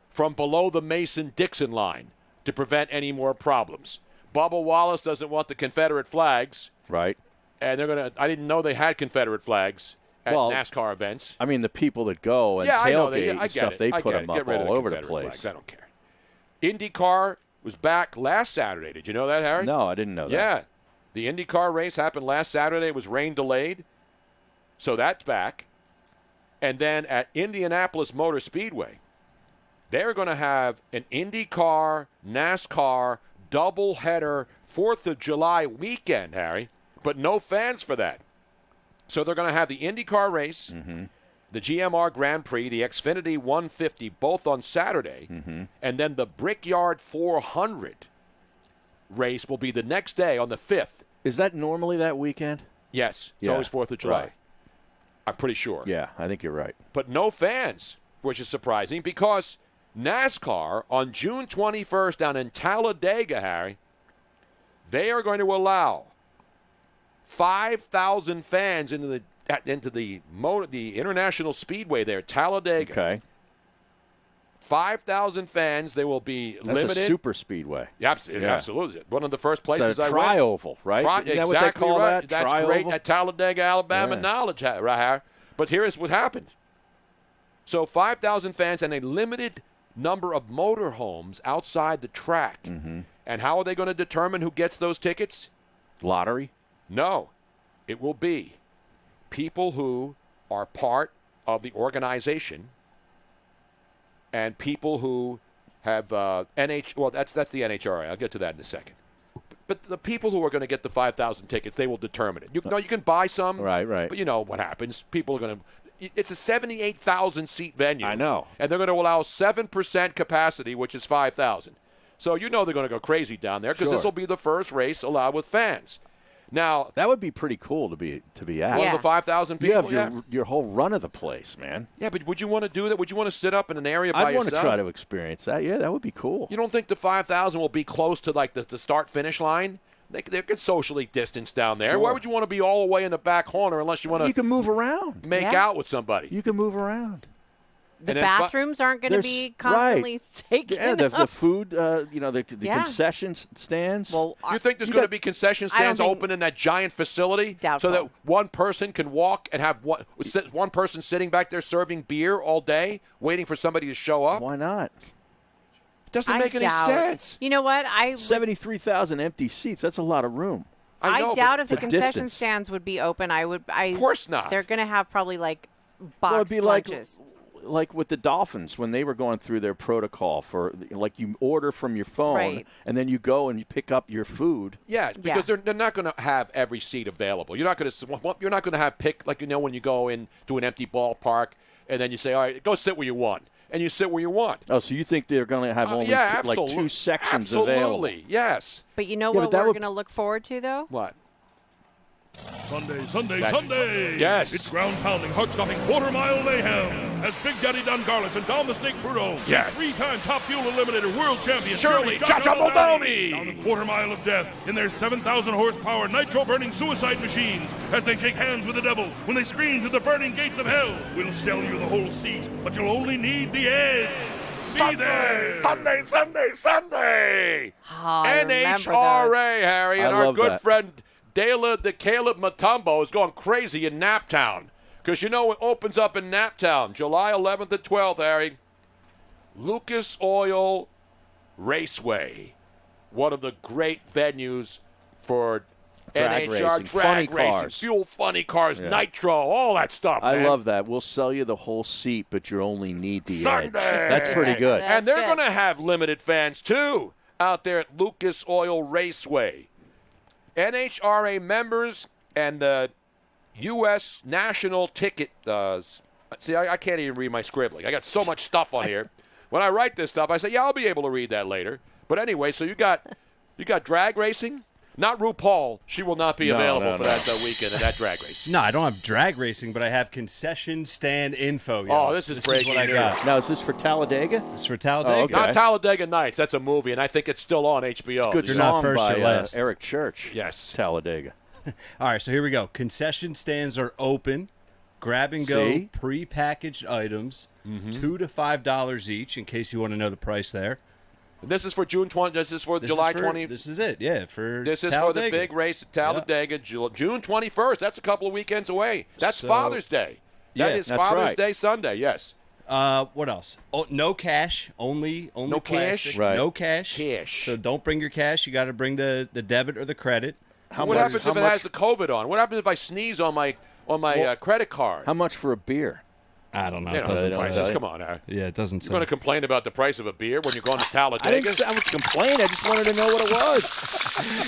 S20: from below the Mason-Dixon line to prevent any more problems. Bubba Wallace doesn't want the Confederate flags.
S21: Right.
S20: And they're going to – I didn't know they had Confederate flags at NASCAR events.
S21: I mean, the people that go and tailgate and stuff, they put them up all over the place.
S20: Flags. I don't care. IndyCar was back last Saturday. Did you know that, Harry?
S21: No, I didn't know that.
S20: Yeah. The IndyCar race happened last Saturday. It was rain delayed. So that's back. And then at Indianapolis Motor Speedway, they're going to have an IndyCar, NASCAR doubleheader 4th of July weekend, Harry, but no fans for that. So they're going to have the IndyCar race, the GMR Grand Prix, the Xfinity 150, both on Saturday, and then the Brickyard 400 race will be the next day on the 5th.
S21: Is that normally that weekend?
S20: Yes. It's always 4th of July.
S21: Right.
S20: I'm pretty sure.
S21: Yeah, I think you're right.
S20: But no fans, which is surprising because NASCAR on June 21st down in Talladega, Harry, they are going to allow 5,000 fans into the International Speedway there, Talladega.
S21: Okay.
S20: 5,000 fans. They will be limited.
S21: That's a super speedway.
S20: Absolutely. One of the first places I went.
S21: Tri-oval, right? Isn't that what they call
S20: right.
S21: that?
S20: That's
S21: Tri-oval?
S20: great at Talladega, Alabama knowledge, right? But here's what happened. So 5,000 fans and a limited number of motorhomes outside the track. And how are they going to determine who gets those tickets?
S21: Lottery?
S20: No. It will be people who are part of the organization and people who have well, that's the NHRA. I'll get to that in a second. But the people who are going to get the 5,000 tickets, they will determine it. You can buy some.
S21: Right.
S20: But you know what happens. People are going to – it's a 78,000-seat venue.
S21: I know.
S20: And they're going to allow 7% capacity, which is 5,000. So you know they're going to go crazy down there because this will be the first race allowed with fans. Now
S21: that would be pretty cool to be at.
S20: One of the 5,000 people.
S21: You have your whole run of the place, man.
S20: Yeah, but would you want to do that? Would you want to sit up in an area by yourself?
S21: I'd want to try to experience that. Yeah, that would be cool.
S20: You don't think the 5,000 will be close to like the start-finish line? They can socially distance down there.
S21: Sure.
S20: Why would you want to be all the way in the back corner unless you want to?
S21: You can move around.
S20: Make out with somebody.
S21: You can move around.
S22: The bathrooms aren't going to be constantly taken
S21: Yeah, the
S22: up.
S21: food, the concession stands.
S22: Well,
S20: you think there's going to be concession stands open in that giant facility so that one person can walk and have one person sitting back there serving beer all day, waiting for somebody to show up?
S21: Why not?
S20: It doesn't make any sense.
S22: You know what?
S21: 73,000 empty seats. That's a lot of room.
S22: I doubt if the
S21: The
S22: concession
S21: distance.
S22: stands would be open. Of
S20: course not.
S22: They're going to have probably like
S21: Well,
S22: boxed
S21: it'd be like
S22: lunches.
S21: like with the Dolphins when they were going through their protocol for, like, you order from your phone
S22: Right.
S21: and then you go and you pick up your food.
S20: Yeah, because they're not going to have every seat available. You're not going to have pick, like, when you go into an empty ballpark and then you say, all right, go sit where you want. And you sit where you want.
S21: Oh, so you think they're going to have only like 2 sections available?
S20: Absolutely, yes.
S22: But you know what we're going to look forward to, though?
S20: What?
S6: Sunday.
S20: Yes.
S6: It's ground-pounding, heart-stopping, quarter-mile mayhem as Big Daddy Don Garlits and Dom the Snake Bruno,
S20: Yes.
S6: 3-time Top Fuel Eliminator World Champion
S20: Shirley Cha-Cha Moldoni
S6: down the quarter-mile of death in their 7,000-horsepower nitro-burning suicide machines as they shake hands with the devil when they scream to the burning gates of hell. We'll sell you the whole seat, but you'll only need the edge. Be there.
S20: Sunday.
S22: Oh, I remember
S20: NHRA, Harry, and
S21: I
S20: our
S21: love
S20: good
S21: that.
S20: friend Dela the Caleb Mutombo is going crazy in Naptown. Because it opens up in Naptown, July 11th and 12th, Harry. Lucas Oil Raceway, one of the great venues for
S21: Drag
S20: NHR
S21: racing,
S20: drag
S21: funny
S20: racing,
S21: cars.
S20: fuel funny cars,
S21: Yeah.
S20: nitro, all that stuff,
S21: I
S20: man.
S21: love that. We'll sell you the whole seat, but you only need the
S20: Sunday.
S21: edge. That's pretty good.
S20: And they're going to have limited fans, too, out there at Lucas Oil Raceway. NHRA members and the U.S. National Ticket. See, I can't even read my scribbling. I got so much stuff on here. When I write this stuff, I say, yeah, I'll be able to read that later. But anyway, so you got drag racing. Not RuPaul. She will not be available for that weekend at that drag race.
S24: No, I don't have drag racing, but I have concession stand info.
S20: Oh, this is breaking
S24: what I
S20: news.
S24: got.
S21: Now, is this for Talladega?
S24: It's for Talladega.
S21: Oh, okay.
S20: Not Talladega Nights. That's a movie, and I think it's still on HBO.
S21: It's a good
S24: You're not
S21: song
S24: first,
S21: by
S24: you're last.
S21: Eric Church.
S20: Yes.
S21: Talladega.
S24: All right, so here we go. Concession stands are open. Grab and go
S21: See?
S24: pre-packaged items, $2 to $5 each. In case you want to know the price there.
S20: This is for June 20. This is for July 20.
S24: This is it. Yeah, for
S20: This is
S24: Talladega.
S20: for the big race at Talladega, June 21st. That's a couple of weekends away. That's
S24: So-
S20: Father's Day. That
S24: Yeah,
S20: is
S21: that's
S20: Father's
S21: right.
S20: Day Sunday, yes.
S24: What else? Oh, no cash. Only
S20: No
S24: plastic.
S20: cash?
S21: Right.
S24: No cash.
S20: Cash.
S24: So don't bring your cash. You got to bring the debit or the credit.
S20: What happens if it has the COVID on? What happens if I sneeze on my credit card?
S21: How much for a beer?
S24: I don't know.
S20: You
S24: It
S20: know,
S24: doesn't
S20: the
S24: say.
S20: prices. Come on,
S24: Yeah, it doesn't say.
S20: You're going to complain about the price of a beer when you're going to Talladega?
S21: I didn't say I would complain. I just wanted to know what it was.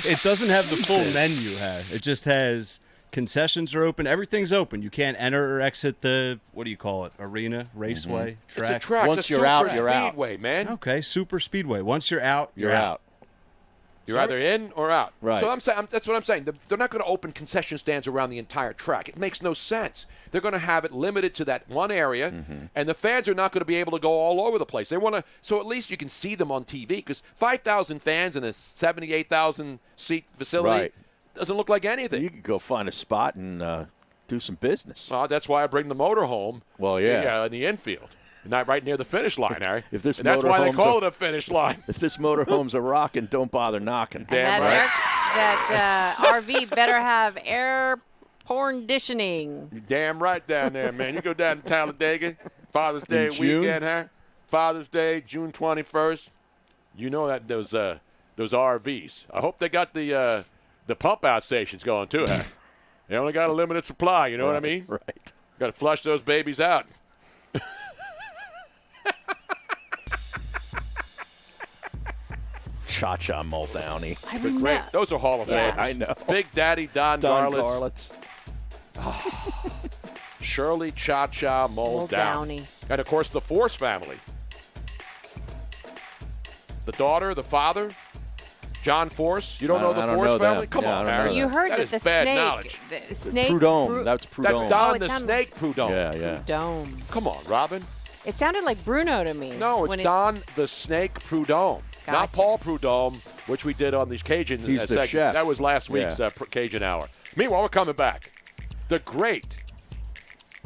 S24: It doesn't have the full
S21: Jesus.
S24: menu, Harry. It just has concessions are open. Everything's open. You can't enter or exit the, what do you call it, arena, raceway, track?
S20: It's a track.
S21: Once
S20: it's a
S21: you're out,
S20: super
S21: you're out.
S20: speedway, man.
S24: Okay, super speedway. Once you're out,
S21: You're out.
S20: You're either in or out.
S21: Right.
S20: So that's what I'm saying. They're not going to open concession stands around the entire track. It makes no sense. They're going to have it limited to that one area, and the fans are not going to be able to go all over the place. They want to, so at least you can see them on TV, because 5,000 fans in a 78,000 seat facility
S21: Right.
S20: doesn't look like anything.
S21: You could go find a spot and do some business.
S20: That's why I bring the motorhome.
S21: Well, yeah.
S20: In the infield. Not right near the finish line, Harry.
S21: If this
S20: and that's why they
S21: motorhome's
S20: call it a finish line.
S21: If this motorhome's a rockin', don't bother knocking.
S20: Damn right.
S22: That RV better have air conditioning.
S20: You're damn right down there, man. You go down to Talladega, Father's Day
S21: In June?
S20: weekend, Harry. Father's Day, June 21st. You know that those RVs. I hope they got the pump out stations going too, Harry. They only got a limited supply. You know what I mean?
S21: Right.
S20: Got to flush those babies out.
S21: Cha-Cha Muldowney.
S20: But great. Those are Hall of
S21: Yeah.
S20: Famers.
S21: I know.
S20: Big Daddy Don
S21: Don
S20: Garlits. Shirley Cha-Cha Muldowney. And, of course, the Force family. The daughter, the father, John Force. You don't know the
S21: I don't
S20: Force
S21: know
S20: family?
S21: them.
S20: Come
S21: Yeah, I
S20: on,
S21: don't know
S20: Harry.
S21: them.
S22: You heard
S20: That
S22: that
S20: is
S22: the
S20: bad
S22: snake.
S20: knowledge.
S22: The snake.
S21: Prudhomme. That's Prudhomme.
S20: That's Don
S22: it
S20: the
S22: sounded-
S20: Snake Prudhomme.
S21: Yeah.
S22: Dome.
S20: Come on, Robin.
S22: It sounded like Bruno to me.
S20: No, it's
S22: when
S20: Don the Snake Prudhomme. Not
S22: Gotcha.
S20: Paul Prudhomme, which we did on these Cajun
S21: He's the
S20: segment.
S21: chef.
S20: That was last week's Cajun Hour. Meanwhile, we're coming back. The great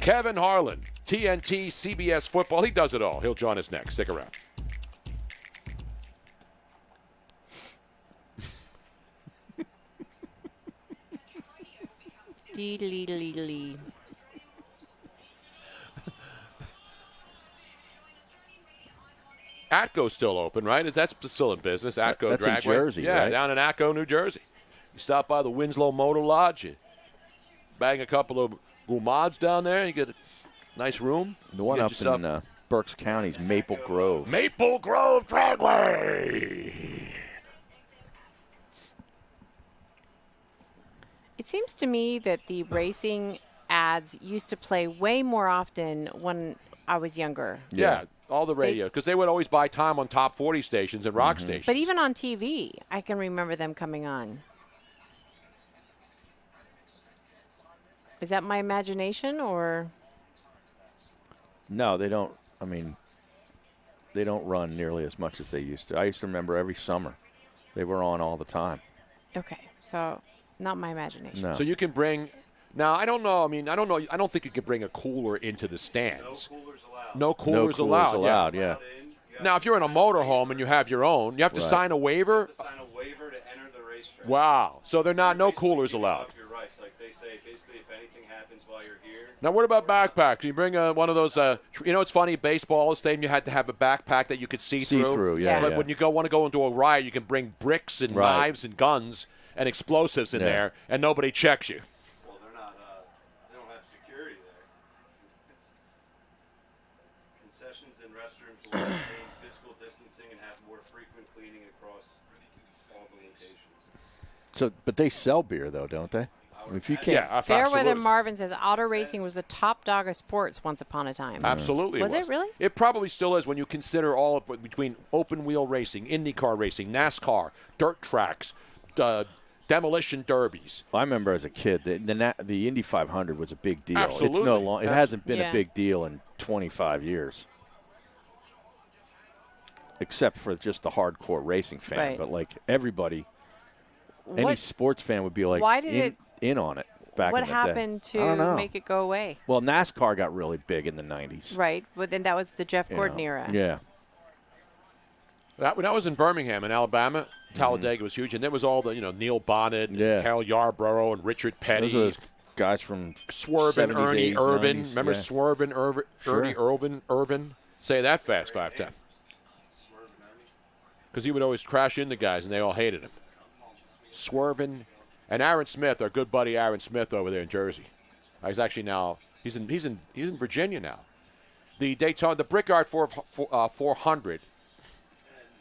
S20: Kevin Harlan, TNT, CBS Football. He does it all. He'll join us next. Stick around.
S22: Dee-lee-lee-lee.
S20: Atco's still open, right? That's still in business. Atco
S21: That's in
S20: Dragway.
S21: Jersey,
S20: Yeah,
S21: right?
S20: down in Atco, New Jersey. You stop by the Winslow Motor Lodge, you bang a couple of gourmands down there, you get Nice room.
S21: The one up in Berks County's Maple Grove.
S20: Maple Grove Dragway.
S22: It seems to me that the racing ads used to play way more often when I was younger.
S20: Yeah, all the radio. Because they would always buy time on top 40 stations and rock stations.
S22: But even on TV, I can remember them coming on. Is that my imagination or?
S21: No, they don't. I mean, they don't run nearly as much as they used to. I used to remember every summer. They were on all the time.
S22: Okay, so not my imagination.
S21: No.
S20: So you can bring. Now, I don't know. I mean, I don't know. I don't think you could bring a cooler into the stands. No coolers allowed.
S21: Yeah.
S20: Now, if you're in a motorhome and you have your own, you have to sign a waiver.
S24: Sign a waiver to enter the racetrack.
S20: Wow. So they're not no coolers allowed.
S24: Your rights, like they say, basically, if anything happens while you're here.
S20: Now, what about backpacks? Can you bring one of those? You know, it's funny. Baseball, all the stadium, you had to have a backpack that you could see through.
S21: Yeah.
S20: But when you want to go into a riot, you can bring bricks and knives and guns and explosives in there, and nobody checks you.
S24: Well, they're not. They don't have security there. Concessions and restrooms will maintain physical distancing and have more frequent cleaning across all the locations.
S21: So, but they sell beer though, don't they? If you can't,
S22: Fairweather Marvin says auto racing was the top dog of sports once upon a time.
S20: Absolutely.
S22: Was it really?
S20: It probably still is when you consider all of between open wheel racing, IndyCar racing, NASCAR, dirt tracks, demolition derbies.
S21: I remember as a kid the Indy 500 was a big deal.
S20: Absolutely.
S21: It's no longer. It hasn't been a big deal in 25 years, except for just the hardcore racing fan.
S22: Right.
S21: But like everybody, any sports fan would be like
S22: why did
S21: in on it back
S22: what
S21: in the
S22: happened
S21: day. I don't
S22: to
S21: know.
S22: make it go away?
S21: Well, NASCAR got really big in the 90s.
S22: Right, but then that was the Jeff Gordon era.
S21: Yeah.
S20: That was in Birmingham, in Alabama. Talladega was huge, and there was all the Neil Bonnet, and Carol Yarborough, and Richard Petty.
S21: Those are those guys from
S20: Swerve and
S21: 70s,
S20: Ernie
S21: 80s,
S20: Irvin.
S21: 90s,
S20: Remember Swerve and Ernie Irvin? Say that fast 5 times. Because he would always crash into guys, and they all hated him. Swervin' and Aaron Smith, our good buddy Aaron Smith over there in Jersey. He's actually now he's in Virginia now. The Daytona, the Brickyard 400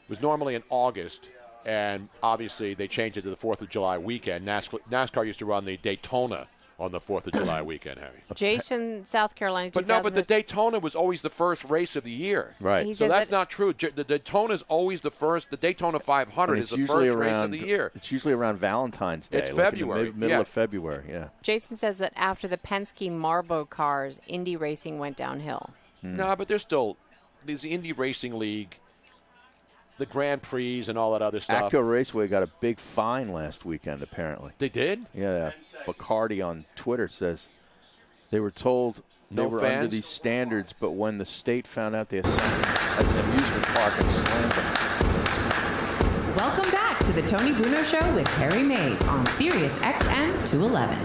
S20: was normally in August, and obviously they changed it to the 4th of July weekend. NASCAR used to run the Daytona on the 4th of July weekend, Harry.
S22: Jason, South Carolina.
S20: But the Daytona was always the first race of the year.
S21: Right.
S20: So that's not true. The Daytona is always the first. The Daytona 500 is the first race of the year.
S21: It's usually around Valentine's Day.
S20: It's
S21: like
S20: February.
S21: In the middle of February, yeah.
S22: Jason says that after the Penske Marlboro cars, Indy racing went downhill.
S20: No, but there's still the Indy Racing League, the Grand Prix, and all that other stuff.
S21: ACO Raceway got a big fine last weekend, apparently.
S20: They did?
S21: Yeah. Bacardi on Twitter says they were told they were under these standards, but when the state found out they assigned them as an amusement park and slammed them.
S2: Welcome back to the Tony Bruno Show with Harry Mays on SiriusXM 211.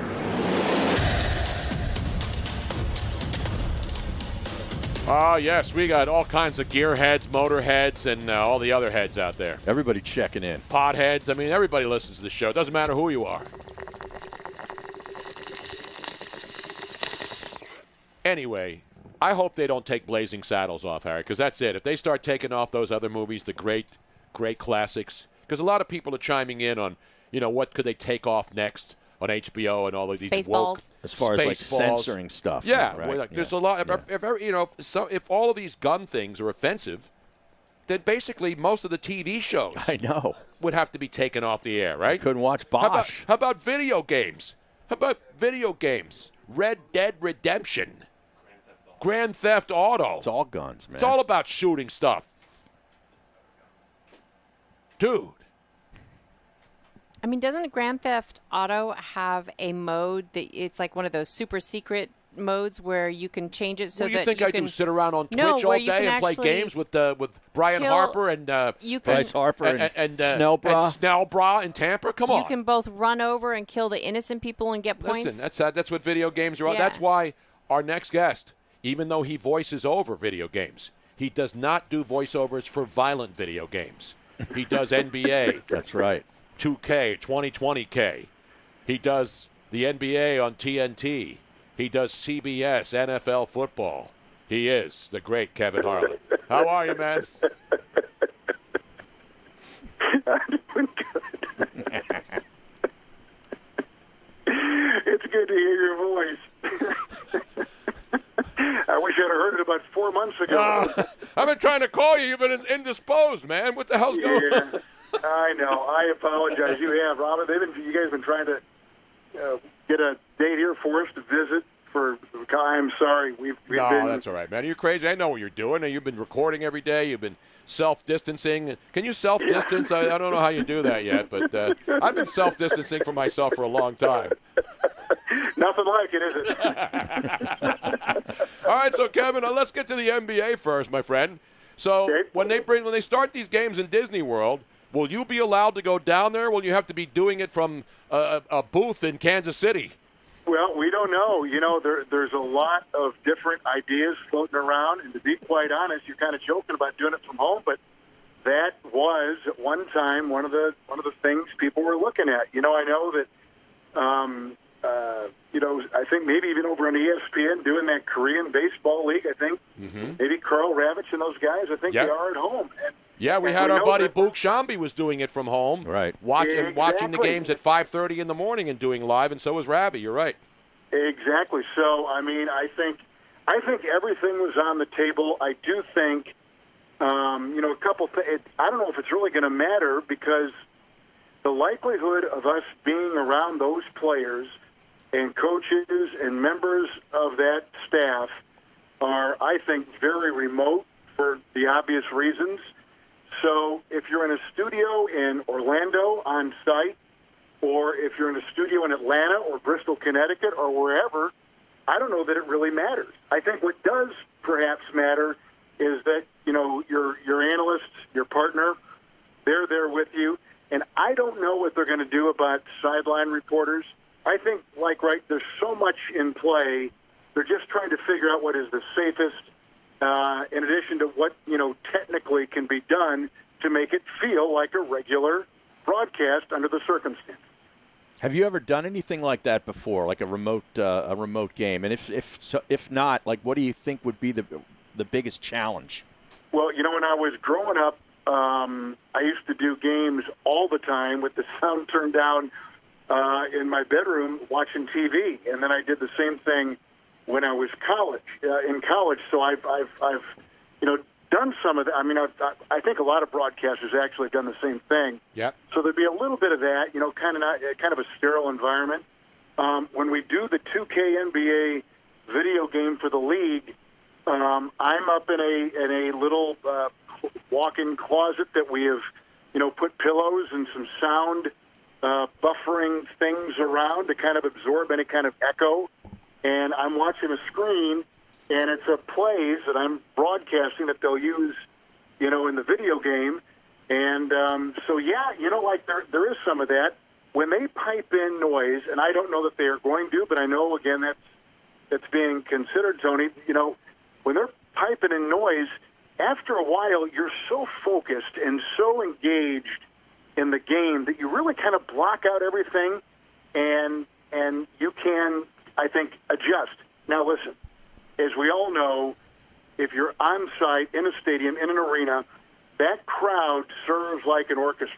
S20: Oh, yes, we got all kinds of gearheads, motorheads, and all the other heads out there.
S21: Everybody checking in.
S20: Potheads. I mean, everybody listens to the show. It doesn't matter who you are. Anyway, I hope they don't take Blazing Saddles off, Harry, because that's it. If they start taking off those other movies, the great classics, because a lot of people are chiming in on, what could they take off next on HBO and all of these woke
S22: Spaceballs.
S21: As far as like censoring stuff.
S20: Yeah,
S21: right?
S20: There's a lot. If all of these gun things are offensive, then basically most of the TV shows would have to be taken off the air, right?
S21: Couldn't watch Bosch.
S20: How about video games? Red Dead Redemption, Grand Theft Auto.
S21: It's all guns, man.
S20: It's all about shooting stuff, dude.
S22: I mean, doesn't Grand Theft Auto have a mode that it's like one of those super secret modes where you can change it so
S20: what do you
S22: that
S20: think
S22: you
S20: I
S22: can
S20: do? Sit around on Twitch all day and play games with Brian Harper and
S21: Bryce Harper and
S20: Snellbra in Tampa? Come on.
S22: You can both run over and kill the innocent people and get points.
S20: Listen, that's what video games are.
S22: Yeah.
S20: That's why our next guest, even though he voices over video games, he does not do voiceovers for violent video games. He does NBA.
S21: That's right.
S20: 2K, 2020K. He does the NBA on TNT. He does CBS NFL football. He is the great Kevin Harlan. How are you, man?
S7: I'm doing good. It's good to hear your voice. I wish I'd have heard it about 4 months ago.
S20: I've been trying to call you. You've been indisposed, man. What the hell's going on?
S7: I know. I apologize. You have, Robert. You guys have been trying to get a date here for us to visit. I'm sorry. We've been.
S20: That's all right, man. Are you crazy? I know what you're doing. You've been recording every day. You've been self-distancing. Can you self-distance? I don't know how you do that yet, but I've been self-distancing for myself for a long time.
S7: Nothing like it, is it?
S20: All right, so Kevin, let's get to the NBA first, my friend. So when they start these games in Disney World, will you be allowed to go down there? Will you have to be doing it from a booth in Kansas City?
S7: Well, we don't know. You know, there's a lot of different ideas floating around, and to be quite honest, you're kind of joking about doing it from home, but that was at one time one of the things people were looking at. You know, I know that. I think maybe even over on ESPN doing that Korean baseball league. I think maybe Carl Ravitch and those guys. I think they are at home.
S20: We had our buddy Book Shambi was doing it from home, right? Watching the games at 5:30 in the morning and doing live, and so was Ravi. You're right.
S7: Exactly. So I mean, I think everything was on the table. I do think, a couple things. I don't know if it's really going to matter because the likelihood of us being around those players and coaches and members of that staff are, I think, very remote for the obvious reasons. So if you're in a studio in Orlando on site, or if you're in a studio in Atlanta or Bristol, Connecticut, or wherever, I don't know that it really matters. I think what does perhaps matter is that, your analysts, your partner, they're there with you. And I don't know what they're going to do about sideline reporters. I think, there's so much in play. They're just trying to figure out what is the safest, in addition to what, technically can be done to make it feel like a regular broadcast under the circumstances.
S21: Have you ever done anything like that before, like a remote game? And if not, what do you think would be the biggest challenge?
S7: Well, when I was growing up, I used to do games all the time with the sound turned down in my bedroom watching TV, and then I did the same thing when I was in college. So I've done some of that. I mean, I think a lot of broadcasters actually have done the same thing.
S20: Yep.
S7: So there'd be a little bit of that, kind of a sterile environment. When we do the 2K NBA video game for the league, I'm up in a little walk-in closet that we have, put pillows and some sound buffering things around to kind of absorb any kind of echo. And I'm watching a screen, and it's a plays that I'm broadcasting that they'll use, in the video game. And there is some of that. When they pipe in noise, and I don't know that they are going to, but I know, again, that's being considered, Tony, when they're piping in noise, after a while, you're so focused and so engaged in the game that you really kind of block out everything, and you can, I think, adjust. Now, listen, as we all know, if you're on site in a stadium, in an arena, that crowd serves like an orchestra.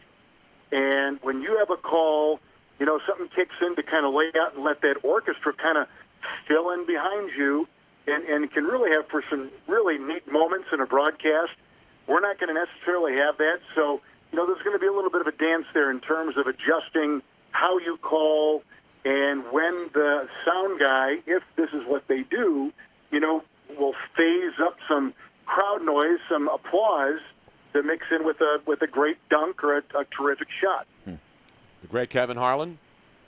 S7: And when you have a call, something kicks in to kind of lay out and let that orchestra kind of fill in behind you, and can really have for some really neat moments in a broadcast. We're not going to necessarily have that. So, there's going to be a little bit of a dance there in terms of adjusting how you call, and when the sound guy, if this is what they do, will phase up some crowd noise, some applause to mix in with a great dunk or a terrific shot.
S20: The great Kevin Harlan,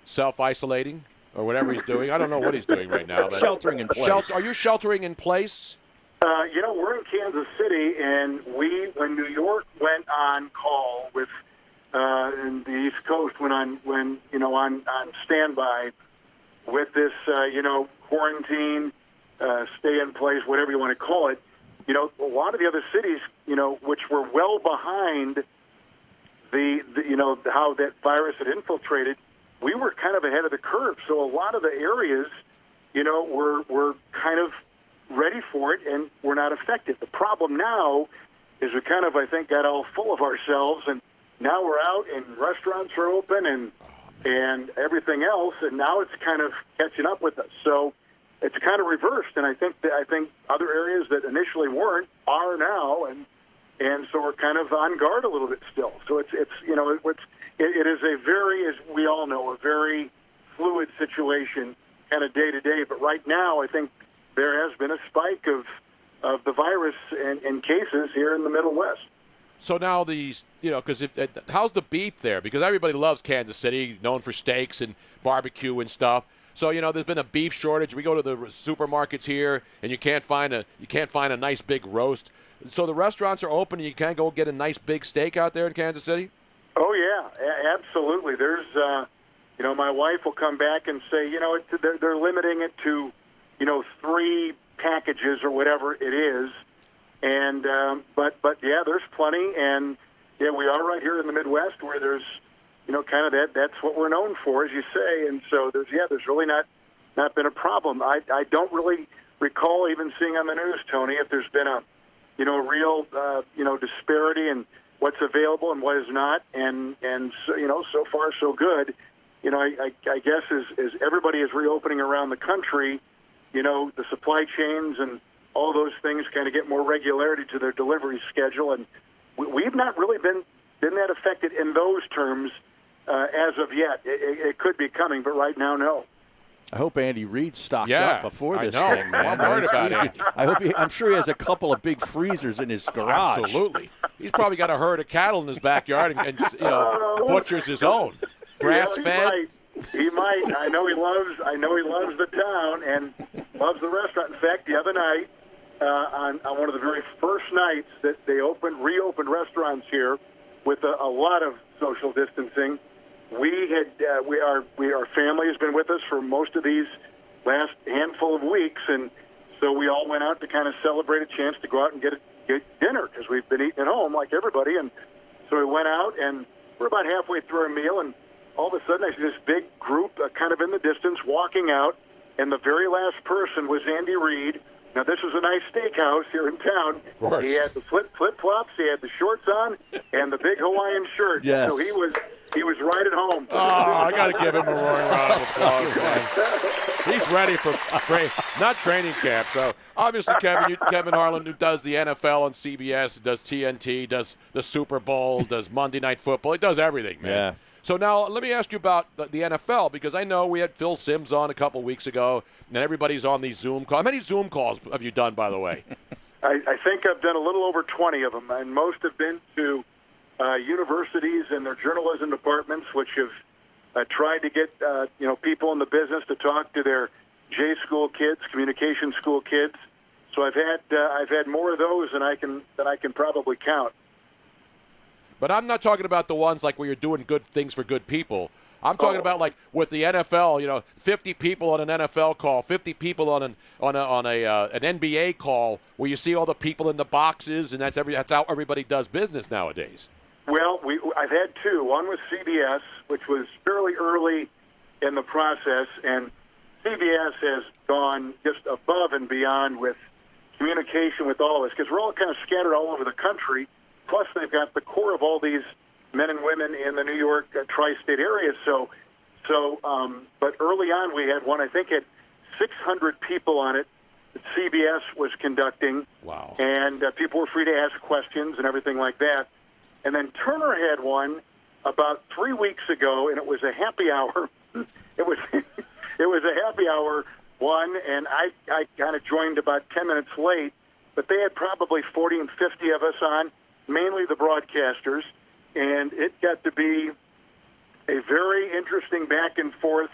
S20: self-isolating, or whatever he's doing. I don't know what he's doing right now. But
S21: sheltering in place.
S20: Are you sheltering in place?
S7: We're in Kansas City, and when New York went on call with, and the East Coast went on standby with this, quarantine, stay in place, whatever you want to call it. A lot of the other cities, which were well behind how that virus had infiltrated, we were kind of ahead of the curve. So a lot of the areas we're kind of ready for it, and we're not affected. The problem now is we kind of, I think, got all full of ourselves, and now we're out and restaurants are open and everything else, and now it's kind of catching up with us. So it's kind of reversed, and I think other areas that initially weren't are now, and so we're kind of on guard a little bit still. So it is a very, as we all know, a very fluid situation, kind of day to day. But right now, I think there has been a spike of the virus in cases here in the Middle West.
S20: So now these, because how's the beef there? Because everybody loves Kansas City, known for steaks and barbecue and stuff. So there's been a beef shortage. We go to the supermarkets here, and you can't find a nice big roast. So the restaurants are open, and you can't go get a nice big steak out there in Kansas City.
S7: Oh yeah, absolutely. There's, my wife will come back and say, they're limiting it to, 3 packages or whatever it is. And but yeah, there's plenty, and yeah, we are right here in the Midwest where there's kind of that's what we're known for, as you say, and so there's really not been a problem. I don't really recall even seeing on the news, Tony, if there's been a real disparity in what's available and what is not, and so far so good. I guess as everybody is reopening around the country, the supply chains and all those things kind of get more regularity to their delivery schedule, and we've not really been that affected in those terms as of yet. It could be coming, but right now, no.
S21: I hope Andy Reid's stocked up before this
S20: I know.
S21: thing, man.
S20: I'm worried about it.
S21: I'm sure he has a couple of big freezers in his garage.
S20: Absolutely. He's probably got a herd of cattle in his backyard and butchers his own. Grass-fed.
S7: He might. I know he loves the town and loves the restaurant. In fact, the other night, on one of the very first nights that they reopened restaurants here with a lot of social distancing, our family has been with us for most of these last handful of weeks, and so we all went out to kind of celebrate a chance to go out and get dinner because we've been eating at home like everybody, and so we went out and we're about halfway through our meal, and all of a sudden I see this big group kind of in the distance walking out, and the very last person was Andy Reid. Now, this is a nice steakhouse here in town.
S20: Of course.
S7: He had the flip-flops, he had the shorts on, and the big Hawaiian shirt.
S21: Yes.
S7: So he was right at home.
S20: Oh, I got to give him a roaring round of applause, man. He's ready for not training camp. So, obviously, Kevin Harlan, who does the NFL on CBS, does TNT, does the Super Bowl, does Monday Night Football. He does everything, man.
S21: Yeah.
S20: So now let me ask you about the NFL, because I know we had Phil Simms on a couple weeks ago, and everybody's on these Zoom calls. How many Zoom calls have you done, by the way?
S7: I think I've done a little over 20 of them, and most have been to universities and their journalism departments, which have tried to get people in the business to talk to their J school kids, communication school kids. So I've had more of those than I can probably count.
S20: But I'm not talking about the ones like where you're doing good things for good people. I'm talking about like with the NFL, 50 people on an NFL call, 50 people on an NBA call, where you see all the people in the boxes, and that's how everybody does business nowadays.
S7: Well, I've had 2. One was CBS, which was fairly early in the process, and CBS has gone just above and beyond with communication with all of us, because we're all kind of scattered all over the country. Plus, they've got the core of all these men and women in the New York tri-state area. But early on, we had one, I think, had 600 people on it that CBS was conducting.
S20: Wow. And
S7: people were free to ask questions and everything like that. And then Turner had one about 3 weeks ago, and it was a happy hour. It was a happy hour one, and I kind of joined about 10 minutes late, but they had probably 40 and 50 of us on, mainly the broadcasters, and it got to be a very interesting back and forth,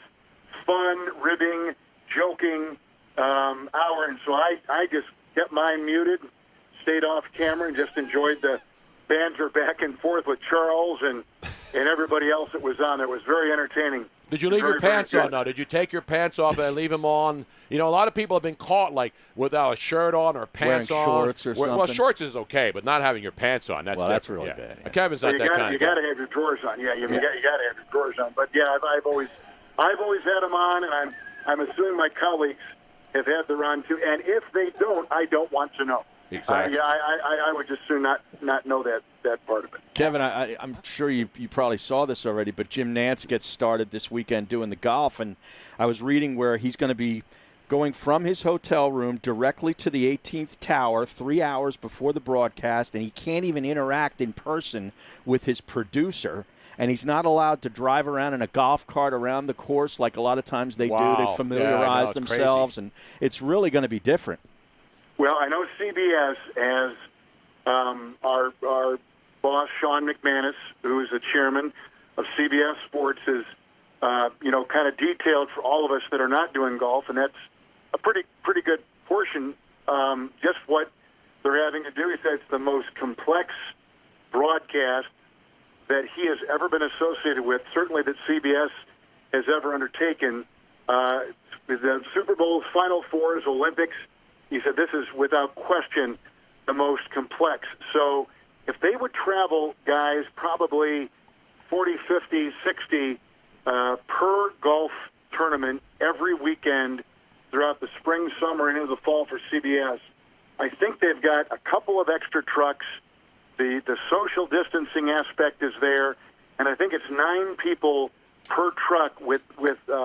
S7: fun, ribbing, joking hour. And so I just kept mine muted, stayed off camera, and just enjoyed the banter back and forth with Charles and everybody else that was on. It was very entertaining.
S20: Did you leave your pants on now? Did you take your pants off and leave them on? A lot of people have been caught like without a shirt on or pants
S21: wearing
S20: on.
S21: Shorts or something.
S20: Well, shorts is okay, but not having your pants on, that's different.
S21: That's really bad. Yeah.
S20: Kevin's not that kind of guy.
S7: You got to have your drawers on. Yeah, you got to have your drawers on. But yeah, I've always had them on, and I'm assuming my colleagues have had their on too. And if they don't, I don't want to know.
S20: Exactly.
S7: I would just soon not know that part of it.
S21: Kevin, I'm sure you probably saw this already, but Jim Nantz gets started this weekend doing the golf, and I was reading where he's going to be going from his hotel room directly to the 18th tower 3 hours before the broadcast, and he can't even interact in person with his producer, and he's not allowed to drive around in a golf cart around the course like a lot of times they do. They familiarize themselves, crazy. And it's really going to be different.
S7: Well, I know CBS has our boss, Sean McManus, who is the chairman of CBS Sports, is kind of detailed for all of us that are not doing golf, and that's a pretty good portion. Just what they're having to do. He said it's the most complex broadcast that he has ever been associated with, certainly that CBS has ever undertaken. The Super Bowl's Final Fours, Olympics, he said this is without question the most complex. So if they would travel, guys, probably 40, 50, 60 per golf tournament every weekend throughout the spring, summer, and into the fall for CBS, I think they've got a couple of extra trucks. The social distancing aspect is there, and I think it's 9 people per truck with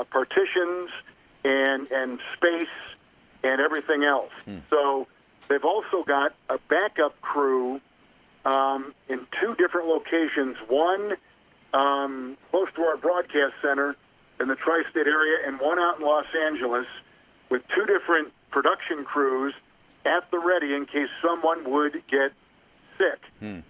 S7: partitions and space and everything else. So they've also got a backup crew in 2 different locations, one close to our broadcast center in the tri-state area and one out in Los Angeles with 2 different production crews at the ready in case someone would get sick. And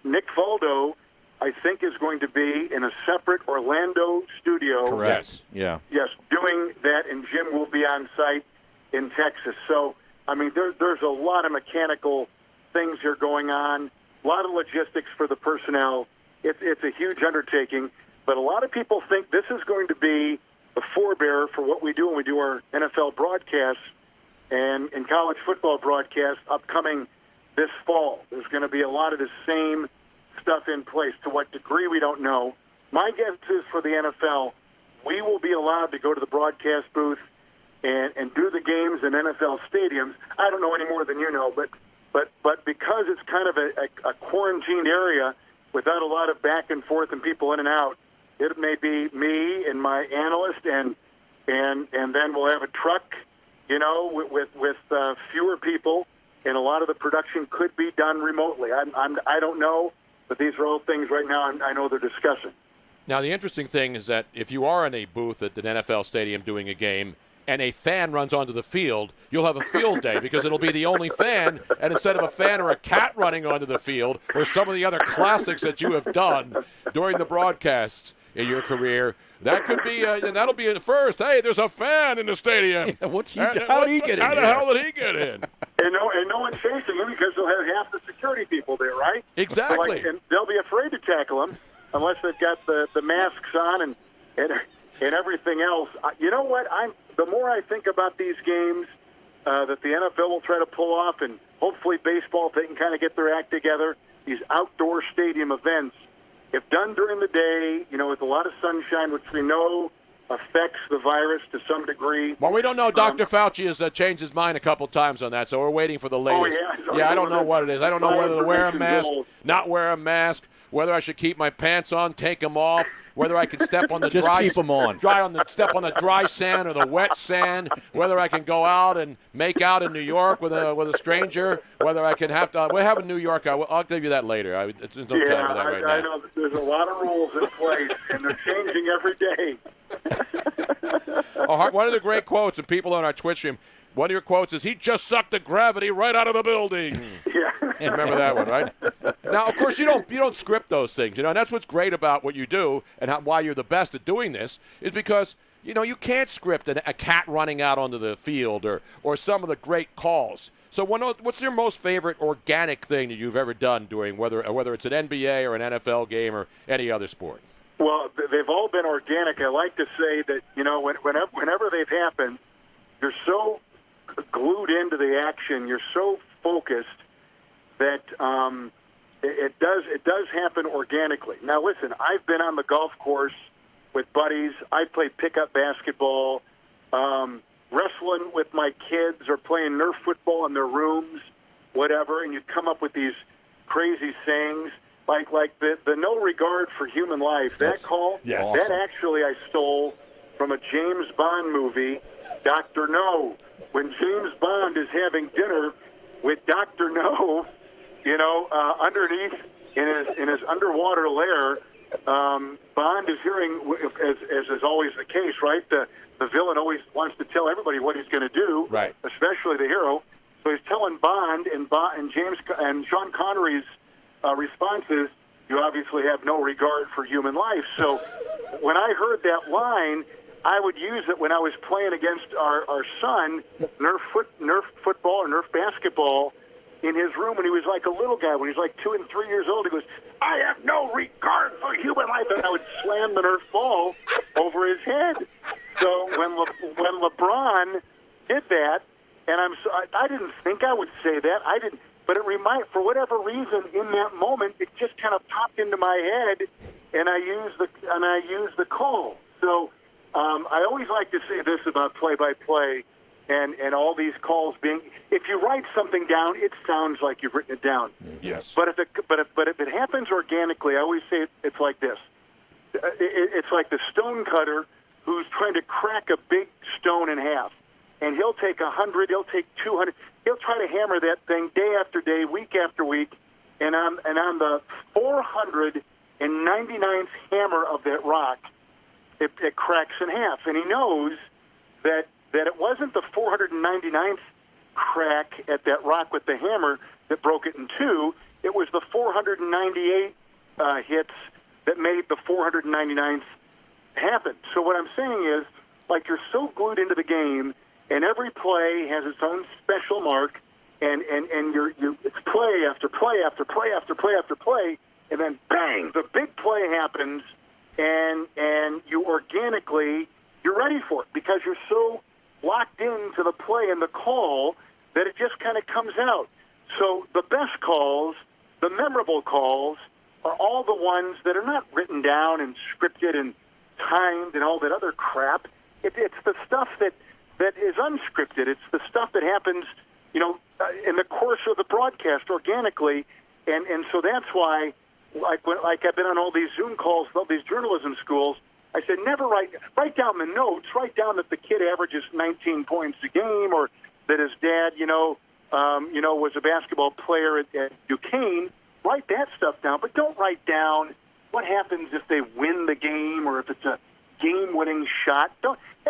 S7: Nick Faldo, I think, is going to be in a separate Orlando studio.
S21: Correct. Yes.
S7: Yes, doing that, and Jim will be on site in Texas. So, I mean, there's a lot of mechanical things here going on, a lot of logistics for the personnel. It's a huge undertaking, but a lot of people think this is going to be the forebearer for what we do when we do our NFL broadcasts and college football broadcasts upcoming this fall. There's going to be a lot of the same stuff in place. To what degree, we don't know. My guess is for the NFL, we will be allowed to go to the broadcast booth and do the games in NFL stadiums. I don't know any more than you know, but because it's kind of a quarantined area without a lot of back and forth and people in and out, it may be me and my analyst, and then we'll have a truck, with fewer people, and a lot of the production could be done remotely. I don't know, but these are all things right now I know they're discussing.
S20: Now, the interesting thing is that if you are in a booth at an NFL stadium doing a game and a fan runs onto the field, you'll have a field day because it'll be the only fan, and instead of a fan or a cat running onto the field or some of the other classics that you have done during the broadcasts in your career, that could be that'll be at first. Hey, there's a fan in the stadium.
S21: How did he get in?
S20: How the hell did he get in?
S7: And no one's chasing him because they'll have half the security people there, right?
S20: Exactly.
S7: So and they'll be afraid to tackle him unless they've got the masks on and everything else. You know what? The more I think about these games that the NFL will try to pull off, and hopefully baseball, if they can kind of get their act together, these outdoor stadium events, if done during the day, with a lot of sunshine, which we know affects the virus to some degree.
S20: Well, we don't know. Dr. Fauci has changed his mind a couple times on that, so we're waiting for the latest.
S7: Oh, yeah?
S20: I don't know what it is. I don't know whether to wear a mask, not wear a mask, whether I should keep my pants on, take them off, whether I can step on the
S21: Just
S20: dry,
S21: keep them on.
S20: Step on the dry sand or the wet sand, whether I can go out and make out in New York with a stranger, whether I can we have in New York. I'll give you that later. There's no time for that right now.
S7: I know that there's a lot of rules in place, and they're changing every day.
S20: One of the great quotes, and people on our Twitch stream, one of your quotes is, "He just sucked the gravity right out of the building."
S7: Yeah.
S20: Remember that one, right? Now, of course, you don't script those things, and that's what's great about what you do, and why you're the best at doing this is because you can't script a cat running out onto the field or some of the great calls. So, what's your most favorite organic thing that you've ever done during whether it's an NBA or an NFL game or any other sport?
S7: Well, they've all been organic. I like to say that whenever they've happened, you're so glued into the action, you're so focused that it does happen organically. Now, listen, I've been on the golf course with buddies. I play pickup basketball, wrestling with my kids, or playing Nerf football in their rooms, whatever. And you come up with these crazy sayings like the no regard for human life. That call, that actually I stole from a James Bond movie, Dr. No. When James Bond is having dinner with Dr. No, underneath in his underwater lair, Bond is hearing, as is always the case, right? The villain always wants to tell everybody what he's going to do,
S20: right?
S7: Especially the hero. So he's telling Bond, and James and Sean Connery's response is, "You obviously have no regard for human life." So when I heard that line, I would use it when I was playing against our son, Nerf football or Nerf basketball, in his room when he was like a little guy. When he was like 2 and 3 years old, he goes, "I have no regard for human life," and I would slam the Nerf ball over his head. So when LeBron did that, and I didn't think I would say that. I didn't, but for whatever reason in that moment, it just kind of popped into my head, and I used the call. So I always like to say this about play-by-play. And all these calls being, if you write something down, it sounds like you've written it down.
S20: Yes.
S7: But if it happens organically, I always say it's like this. It's like the stone cutter who's trying to crack a big stone in half, and he'll take 100, he'll take 200, he'll try to hammer that thing day after day, week after week, and on the 499th hammer of that rock, it cracks in half, and he knows that it wasn't the 499th crack at that rock with the hammer that broke it in two. It was the 498 hits that made the 499th happen. So what I'm saying is, like, you're so glued into the game, and every play has its own special mark, and it's play after play after play after play after play, and then bang, the big play happens, and you organically, you're ready for it because you're so locked into the play and the call that it just kind of comes out. So the best calls, the memorable calls, are all the ones that are not written down and scripted and timed and all that other crap. It's the stuff that is unscripted. It's the stuff that happens, in the course of the broadcast organically, and so that's why, like I've been on all these Zoom calls, all these journalism schools. I said, never write down the notes. Write down that the kid averages 19 points a game, or that his dad, was a basketball player at Duquesne. Write that stuff down, but don't write down what happens if they win the game or if it's a game-winning shot.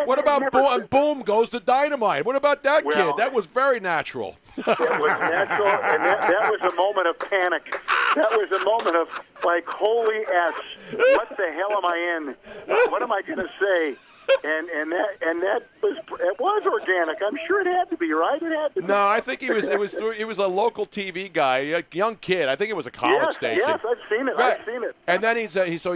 S20: What about boom goes the dynamite? What about that kid? That was very natural.
S7: That was natural, and that was a moment of panic. That was a moment of, like, holy S, what the hell am I in? What am I going to say? And that was organic. I'm sure it had to be, right? It had to be.
S20: No, I think he was a local TV guy, a young kid. I think it was a college station.
S7: Yes, I've seen it.
S20: Right.
S7: I've seen it.
S20: And then he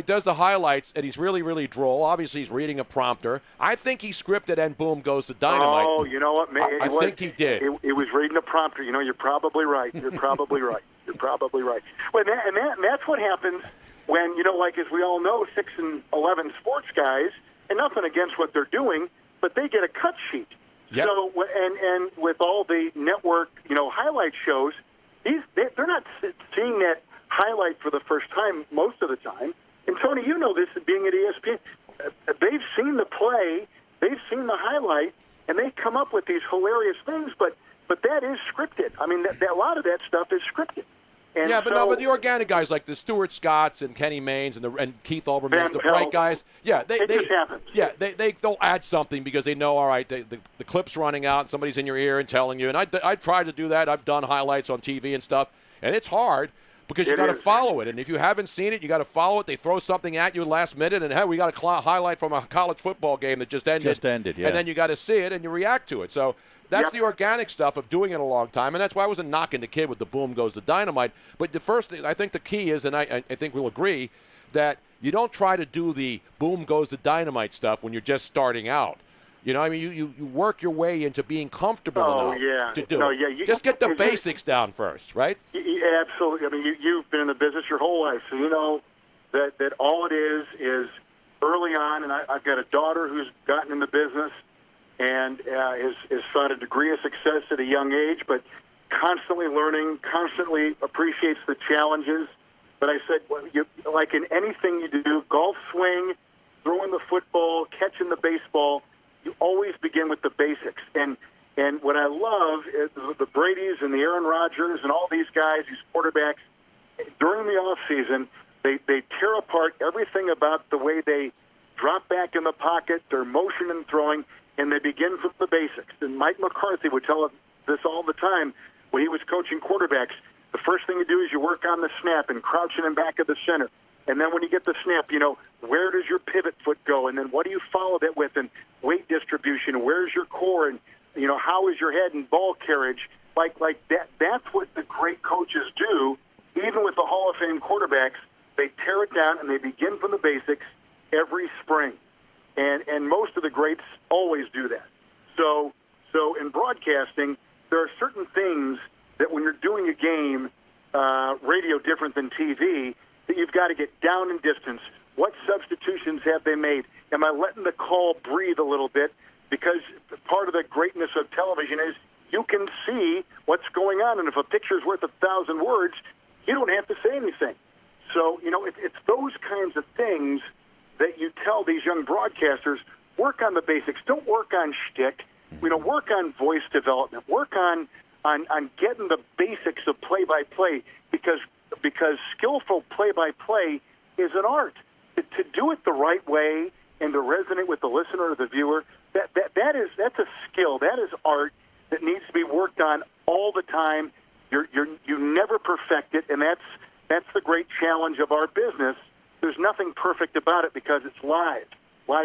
S20: does the highlights, and he's really, really droll. Obviously, he's reading a prompter. I think he scripted and boom goes the dynamite.
S7: Oh, you know what?
S20: I think he did.
S7: He was reading a prompter. You're probably right. You're probably right. You're probably right. Well, and that's what happens when, like as we all know, 6 and 11 sports guys. And nothing against what they're doing, but they get a cut sheet.
S20: Yep.
S7: So, and with all the network, highlight shows, they're not seeing that highlight for the first time most of the time. And Tony, you know this, being at ESPN, they've seen the play, they've seen the highlight, and they come up with these hilarious things. But that is scripted. I mean, a lot of that stuff is scripted. And
S20: but the organic guys like the Stuart Scotts and Kenny Maynes and Keith Olbermann, the bright guys, they'll add something because they know, all right, the clip's running out, and somebody's in your ear and telling you. And I tried to do that. I've done highlights on TV and stuff, and it's hard because you got to follow it. And if you haven't seen it, you got to follow it. They throw something at you last minute, and hey, we got a highlight from a college football game that just ended.
S21: Yeah.
S20: And then you got to see it and you react to it. So. That's the organic stuff of doing it a long time, and that's why I wasn't knocking the kid with the boom goes the dynamite. But the first thing, I think the key is, and I think we'll agree, that you don't try to do the boom goes the dynamite stuff when you're just starting out. You work your way into being comfortable enough to do it. Just get the basics down first, right?
S7: Yeah, absolutely. I mean, you've been in the business your whole life, so you know that all it is early on, and I've got a daughter who's gotten in the business and has found a degree of success at a young age, but constantly learning, constantly appreciates the challenges. But I said, well, like in anything you do, golf swing, throwing the football, catching the baseball, you always begin with the basics. And what I love is the Bradys and the Aaron Rodgers and all these guys, these quarterbacks, during the off season, they tear apart everything about the way they drop back in the pocket, their motion and throwing, and they begin from the basics. And Mike McCarthy would tell us this all the time when he was coaching quarterbacks. The first thing you do is you work on the snap and crouching in back of the center. And then when you get the snap, where does your pivot foot go? And then what do you follow that with? And weight distribution, where's your core? And, how is your head and ball carriage? Like that. That's what the great coaches do. Even with the Hall of Fame quarterbacks, they tear it down and they begin from the basics every spring. And most of the greats always do that. So in broadcasting, there are certain things that when you're doing a game, radio different than TV, that you've got to get down in distance. What substitutions have they made? Am I letting the call breathe a little bit? Because part of the greatness of television is you can see what's going on. And if a picture's worth 1,000 words, you don't have to say anything. So, it's those kinds of things that you tell these young broadcasters, work on the basics. Don't work on shtick. Work on voice development. Work on getting the basics of play-by-play because skillful play-by-play is an art. To do it the right way and to resonate with the listener or the viewer, that's a skill. That is art that needs to be worked on all the time. You never perfect it, and that's the great challenge of our business. There's nothing perfect about it because it's live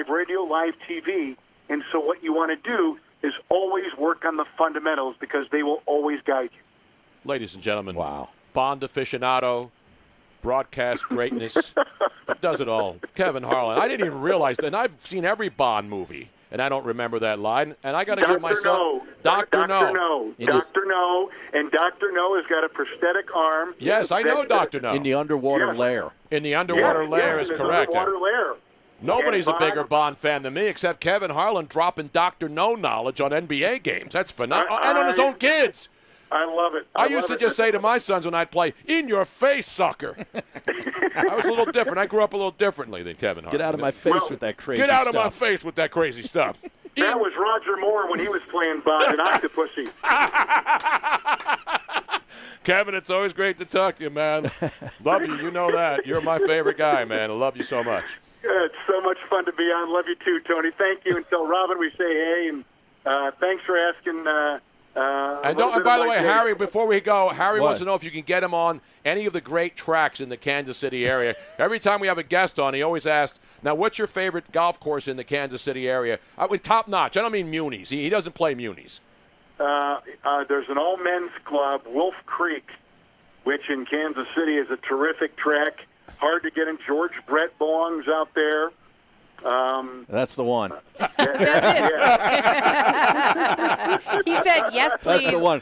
S7: radio, live TV, and so what you want to do is always work on the fundamentals because they will always guide you.
S20: Ladies and gentlemen, wow, Bond aficionado, broadcast greatness, does it all. Kevin Harlan. I didn't even realize that. And I've seen every Bond movie, and I don't remember that line. And I got to give myself Dr. No.
S7: Dr. No. And Dr. No has got a prosthetic arm.
S20: Yes, I know Dr. No.
S21: In the underwater lair.
S20: In the underwater lair is correct.
S7: Underwater lair.
S20: Nobody's a bigger Bond fan than me except Kevin Harlan dropping Dr. No knowledge on NBA games. That's phenomenal. And on his own kids.
S7: I love it.
S20: I used to just say to my sons when I'd play, "In your face, sucker." I was a little different. I grew up a little differently than Kevin Harlan.
S21: Get out of my face with that crazy stuff.
S20: Get out of my face with that crazy stuff.
S7: That was Roger Moore when he was playing Bond and Octopussy.
S20: Kevin, it's always great to talk to you, man. Love you. You know that. You're my favorite guy, man. I love you so much.
S7: It's so much fun to be on. Love you too, Tony. Thank you. And tell Robin we say hey, and thanks for asking.
S20: And by the way, Harry, before we go, Harry wants to know if you can get him on any of the great tracks in the Kansas City area. Every time we have a guest on, he always asks, now, what's your favorite golf course in the Kansas City area? Top notch. I don't mean Munis. He doesn't play Munis.
S7: There's an all-men's club, Wolf Creek, which in Kansas City is a terrific track. Hard to get in. George Brett belongs out there.
S21: That's the one.
S22: That's it. He said, yes, please.
S21: That's the one.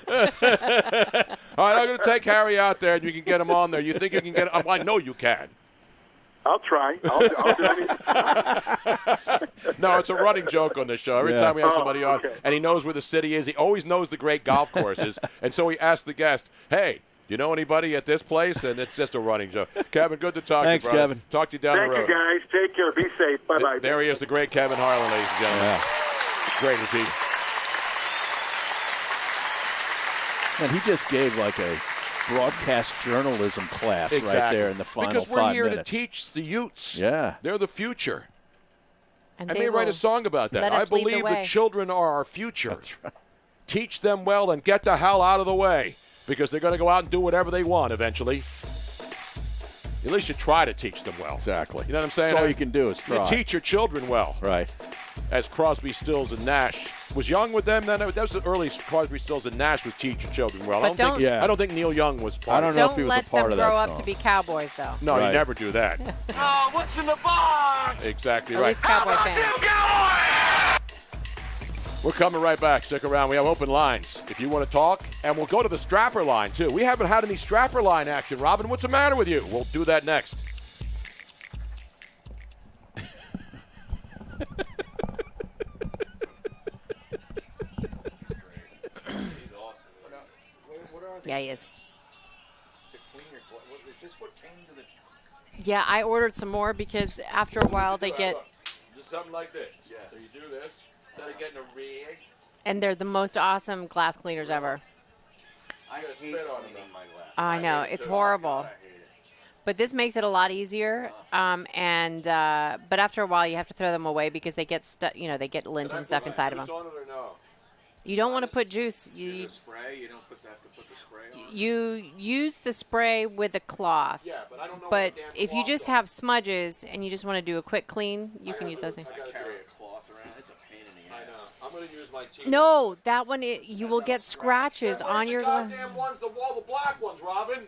S20: All right, I'm going to take Harry out there, and you can get him on there. You think you can get him? I know you can.
S7: I'll try.
S20: No, it's a running joke on this show. Every time we have somebody on, and he knows where the city is, he always knows the great golf courses. And so he asks the guest, hey, do you know anybody at this place? And it's just a running joke. Kevin, good to talk to you, brother.
S21: Thanks, Kevin.
S20: Talk to you down the road.
S7: Thank you, guys. Take care. Be safe. Bye-bye.
S20: There he is, the great Kevin Harlan, ladies and gentlemen.
S21: Yeah.
S20: Great as he.
S21: And he just gave like a broadcast journalism class right there in the final 5 minutes.
S20: Because we're here to teach the Utes.
S21: Yeah.
S20: They're the future.
S22: And
S20: I may write a song about that. I believe the children are our future.
S21: That's right.
S20: Teach them well and get the hell out of the way, because they're going to go out and do whatever they want eventually. At least you try to teach them well.
S21: Exactly.
S20: You know what I'm saying?
S21: That's all you can do is try.
S20: You teach your children well.
S21: Right.
S20: As Crosby, Stills, and Nash was young with them then. That was the early Crosby, Stills, and Nash was teach your children well.
S22: But
S20: I don't think Neil Young was part of that.
S21: I don't know if he was a part of that
S22: Don't let them grow
S21: song.
S22: up to be cowboys, though.
S20: No, you never do that.
S17: Oh, what's in the box?
S20: Exactly
S22: At
S20: right.
S22: least cowboy fans.
S20: We're coming right back. Stick around. We have open lines if you want to talk. And we'll go to the strapper line, too. We haven't had any strapper line action. Robin, what's the matter with you? We'll do that next.
S22: is.
S21: Is this what came to the...
S22: Yeah, I ordered some more because after a while they get...
S20: Just something like this. Yeah. So you do this instead of getting a rig.
S22: And they're the most awesome glass cleaners ever.
S21: I hate cleaning my glass.
S22: I know, it's horrible. But this makes it a lot easier. But after a while, you have to throw them away because they get they get lint and stuff inside of them. You don't want to put juice. You
S21: spray. You don't have to put the spray on.
S22: You use the spray with a cloth.
S20: Yeah, but I don't know.
S22: But if you just have smudges and you just want to do a quick clean, you can use those things.
S21: I carry a cloth around. It's a pain in the ass.
S20: I know. I'm going to use my teeth.
S22: No, that one you will get scratches on your glass.
S20: Goddamn ones, the black ones, Robin.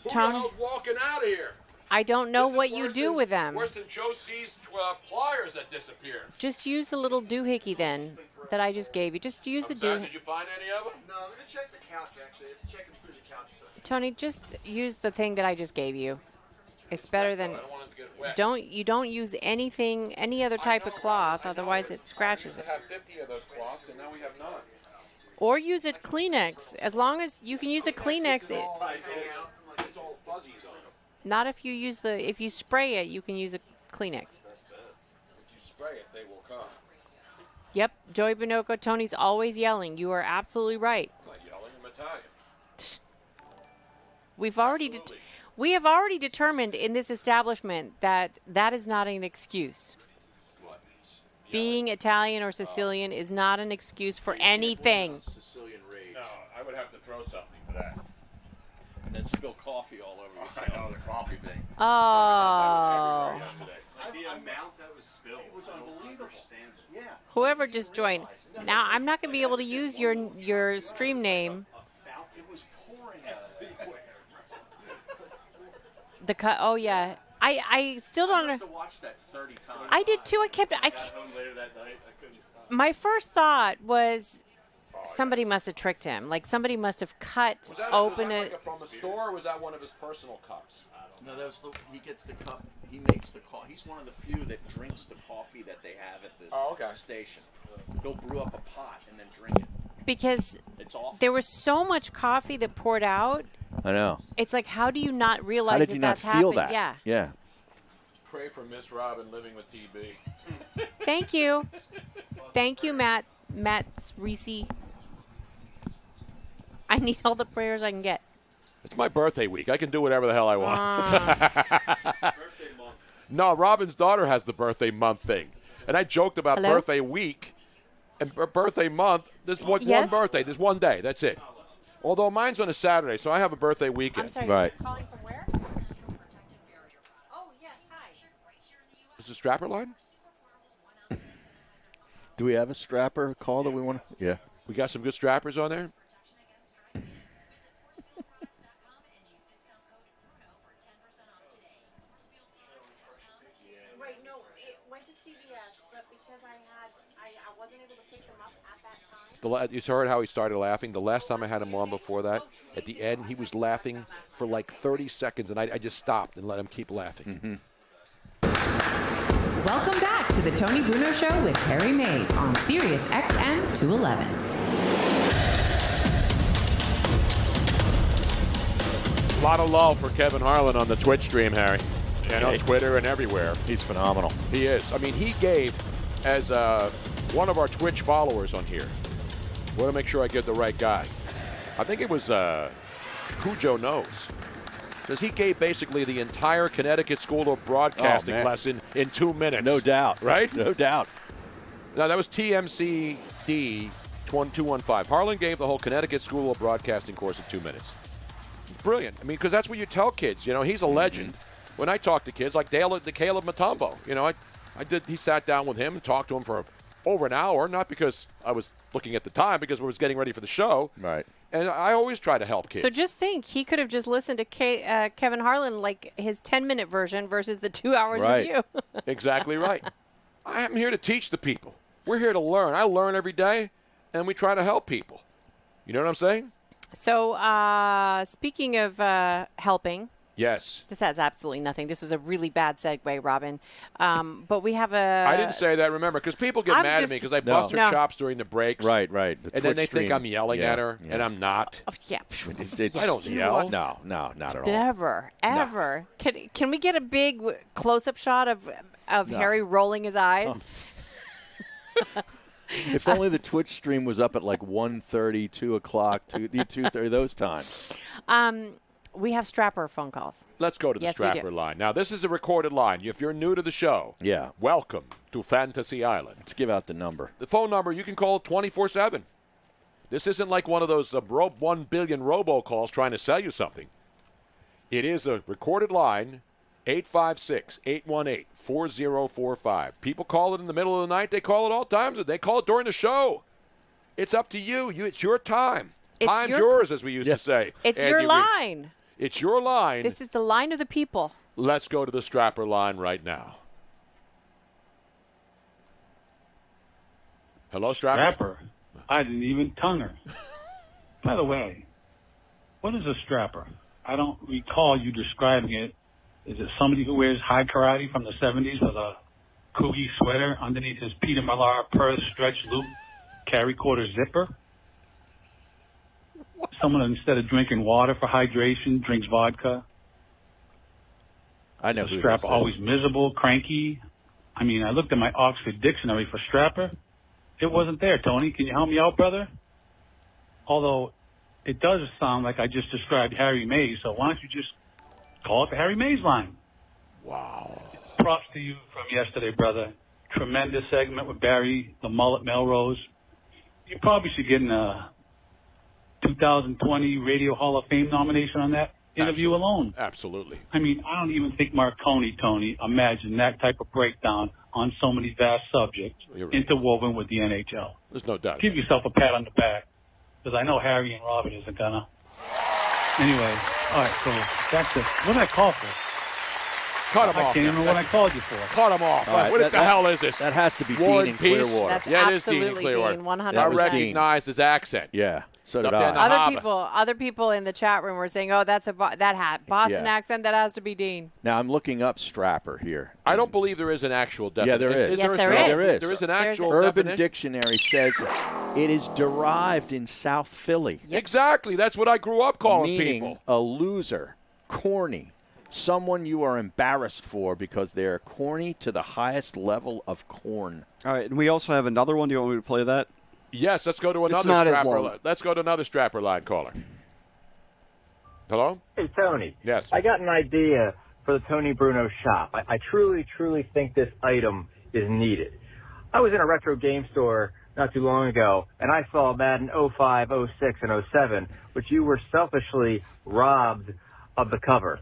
S20: Who
S22: Tom,
S20: the hell's walking out of here?
S22: I don't know what you do with them.
S20: Worse than Joe C's pliers that disappeared.
S22: Just use the little doohickey then that I just gave you. Just use the doohickey.
S20: Did you find any of them?
S23: No, I'm going to check the couch, actually. I have to check them through the couch.
S22: Tony, just use the thing that I just gave you. It's better than...
S20: I don't want it to get wet.
S22: You don't use anything, any other type of cloth, otherwise it scratches it.
S20: We have 50 of those cloths, and now we have none.
S22: Or use a Kleenex. As long as you can use a Kleenex.
S20: It's all fuzzies on them.
S22: Not if you use if you spray it, you can use a Kleenex.
S20: If you spray it, they will come.
S22: Yep, Joey Binoco, Tony's always yelling. You are absolutely right.
S20: I'm not yelling, I'm Italian.
S22: We have already determined in this establishment that is not an excuse.
S20: What?
S22: Being Italian or Sicilian is not an excuse for anything.
S21: Sicilian rage.
S20: No, I would have to throw something for that.
S21: And then spill coffee all over yourself.
S20: I know, the coffee thing.
S22: Oh.
S21: The amount that was spilled was unbelievable. Yeah.
S22: Whoever just joined. Now, I'm not going to be able to use your stream name.
S21: It was pouring everywhere.
S22: Oh, yeah. I still don't know.
S21: I watched that 30 times.
S22: I did too. I got home
S21: later that night. I couldn't stop.
S22: My first thought was somebody must have tricked him. Like somebody must have cut open
S20: was that from the store, or was that one of his personal cups?
S21: No, he gets the cup. He makes the coffee. He's one of the few that drinks the coffee that they have at the station. He'll brew up a pot and then drink it.
S22: Because
S21: it's awful.
S22: There was so much coffee that poured out.
S21: I know.
S22: It's like, how do you not realize
S21: how did you not
S22: that's
S21: feel
S22: happened?
S21: that?
S22: Yeah.
S20: Pray for Miss Robin living with TB.
S22: Thank you. Thank you, Matt. Matt's Reese. I need all the prayers I can get.
S20: It's my birthday week. I can do whatever the hell I want. No, Robin's daughter has the birthday month thing. And I joked about birthday week and birthday month. There's one birthday. There's one day. That's it. Although mine's on a Saturday, so I have a birthday weekend.
S22: I'm sorry,
S21: right.
S22: You're calling from where? Oh, yes, hi.
S20: Is the strapper line?
S21: Do we have a strapper call that we want to? Yeah.
S20: We got some good strappers on there?
S22: Right, no, it went to CBS, but because I wasn't able to pick them up at that time.
S20: You heard how he started laughing? The last time I had him on before that, at the end, he was laughing for like 30 seconds, and I just stopped and let him keep laughing.
S2: Mm-hmm. Welcome back to the Tony Bruno Show with Harry Mays on SiriusXM 211.
S20: A lot of love for Kevin Harlan on the Twitch stream, Harry. And on Twitter and everywhere.
S21: He's phenomenal.
S20: He is. I mean, he gave, as one of our Twitch followers on here, I want to make sure I get the right guy. I think it was Cujo Knows. Because he gave basically the entire Connecticut School of Broadcasting lesson in 2 minutes.
S21: No doubt.
S20: Right?
S21: No doubt.
S20: Now, that was TMCD 215. Harlan gave the whole Connecticut School of Broadcasting course in 2 minutes. Brilliant. I mean, because that's what you tell kids. You know, he's a legend. When I talk to kids like Caleb Mutombo, you know, he sat down with him and talked to him for over an hour, not because I was looking at the time, because we was getting ready for the show.
S21: Right.
S20: And I always try to help kids.
S22: So just think, he could have just listened to Kevin Harlan, like his 10-minute version versus the 2 hours with you.
S20: Exactly right. I am here to teach the people. We're here to learn. I learn every day, and we try to help people. You know what I'm saying?
S22: So speaking of helping,
S20: Yes.
S22: This has absolutely nothing. This was a really bad segue, Robin. But we have a...
S20: I didn't say that, remember, because people get mad at me because I bust her chops during the breaks.
S21: Right.
S20: And then they think I'm yelling at her, and I'm not.
S22: Oh, yeah.
S20: I don't yell.
S21: No, not at all.
S22: Never, ever. No. Can we get a big close-up shot of Harry rolling his eyes?
S21: If only the Twitch stream was up at like 1:30, 2 o'clock, 2:30, those times.
S22: We have Strapper phone calls.
S20: Let's go to the Strapper line. Now, this is a recorded line. If you're new to the show, welcome to Fantasy Island.
S21: Let's give out the number.
S20: The phone number, you can call 24/7. This isn't like one of those 1 billion robocalls trying to sell you something. It is a recorded line, 856-818-4045. People call it in the middle of the night. They call it all times. They call it during the show. It's up to you. It's your time. Time's yours, as we used to say.
S22: It's your line.
S20: It's your line.
S22: This is the line of the people.
S20: Let's go to the Strapper line right now. Hello, Strapper?
S9: Strapper? I didn't even tongue her. By the way, what is a strapper? I don't recall you describing it. Is it somebody who wears high karate from the 70s with a Coogie sweater underneath his Peter Millar purse stretch loop carry quarter zipper? Someone, instead of drinking water for hydration, drinks vodka.
S21: I know who
S9: Strapper
S21: this is.
S9: always miserable, cranky. I mean, I looked at my Oxford Dictionary for strapper. It wasn't there, Tony. Can you help me out, brother? Although it does sound like I just described Harry Mays, so why don't you just call it the Harry Mays line?
S20: Wow.
S9: Props to you from yesterday, brother. Tremendous segment with Barry, the Mullet Melrose. You probably should get a 2020 Radio Hall of Fame nomination on that interview alone.
S20: Absolutely.
S9: I mean, I don't even think Marconi, Tony, imagined that type of breakdown on so many vast subjects interwoven with the NHL.
S20: There's no doubt.
S9: Give yourself a pat on the back, because I know Harry and Robin isn't gonna. Anyway, all right, so that's it. What did I call for?
S20: Cut him
S9: I
S20: off.
S9: can't even know what I called you for.
S20: Cut him off.
S21: Right,
S20: what the hell is this?
S21: That has to be
S20: War
S21: Dean in
S20: and Peace?
S21: Clearwater.
S22: That's
S20: Yeah, it is Dean in
S22: absolutely
S20: Clearwater.
S22: Dean, 100%.
S20: I recognized his accent.
S21: Yeah, so
S20: It's
S21: did
S20: up there in the
S21: I.
S20: Hobbit.
S22: Other people in the chat room were saying, "Oh, that's that Boston
S21: Yeah.
S22: accent. That has to be Dean."
S21: Now I'm looking up Strapper here.
S20: I don't believe there is an actual
S21: Yeah,
S20: definition.
S21: there is.
S22: Yes,
S20: there
S22: there
S20: a-
S22: is.
S21: There is.
S20: There is an actual
S21: Urban
S20: definition.
S21: Dictionary says it is derived in South Philly.
S20: Exactly. That's what I grew up calling
S21: meaning
S20: people.
S21: a loser, corny, someone you are embarrassed for because they are corny to the highest level of corn.
S23: All right, and we also have another one. Do you want me to play that?
S20: Yes, let's go to
S23: It's
S20: another
S23: not as
S20: Strapper
S23: long.
S20: line. Let's go to another Strapper line caller. Hello?
S10: Hey, Tony.
S20: Yes.
S10: I got an idea for the Tony Bruno shop. I truly think this item is needed. I was in a retro game store not too long ago, and I saw Madden 05, 06, and 07, which you were selfishly robbed of the cover.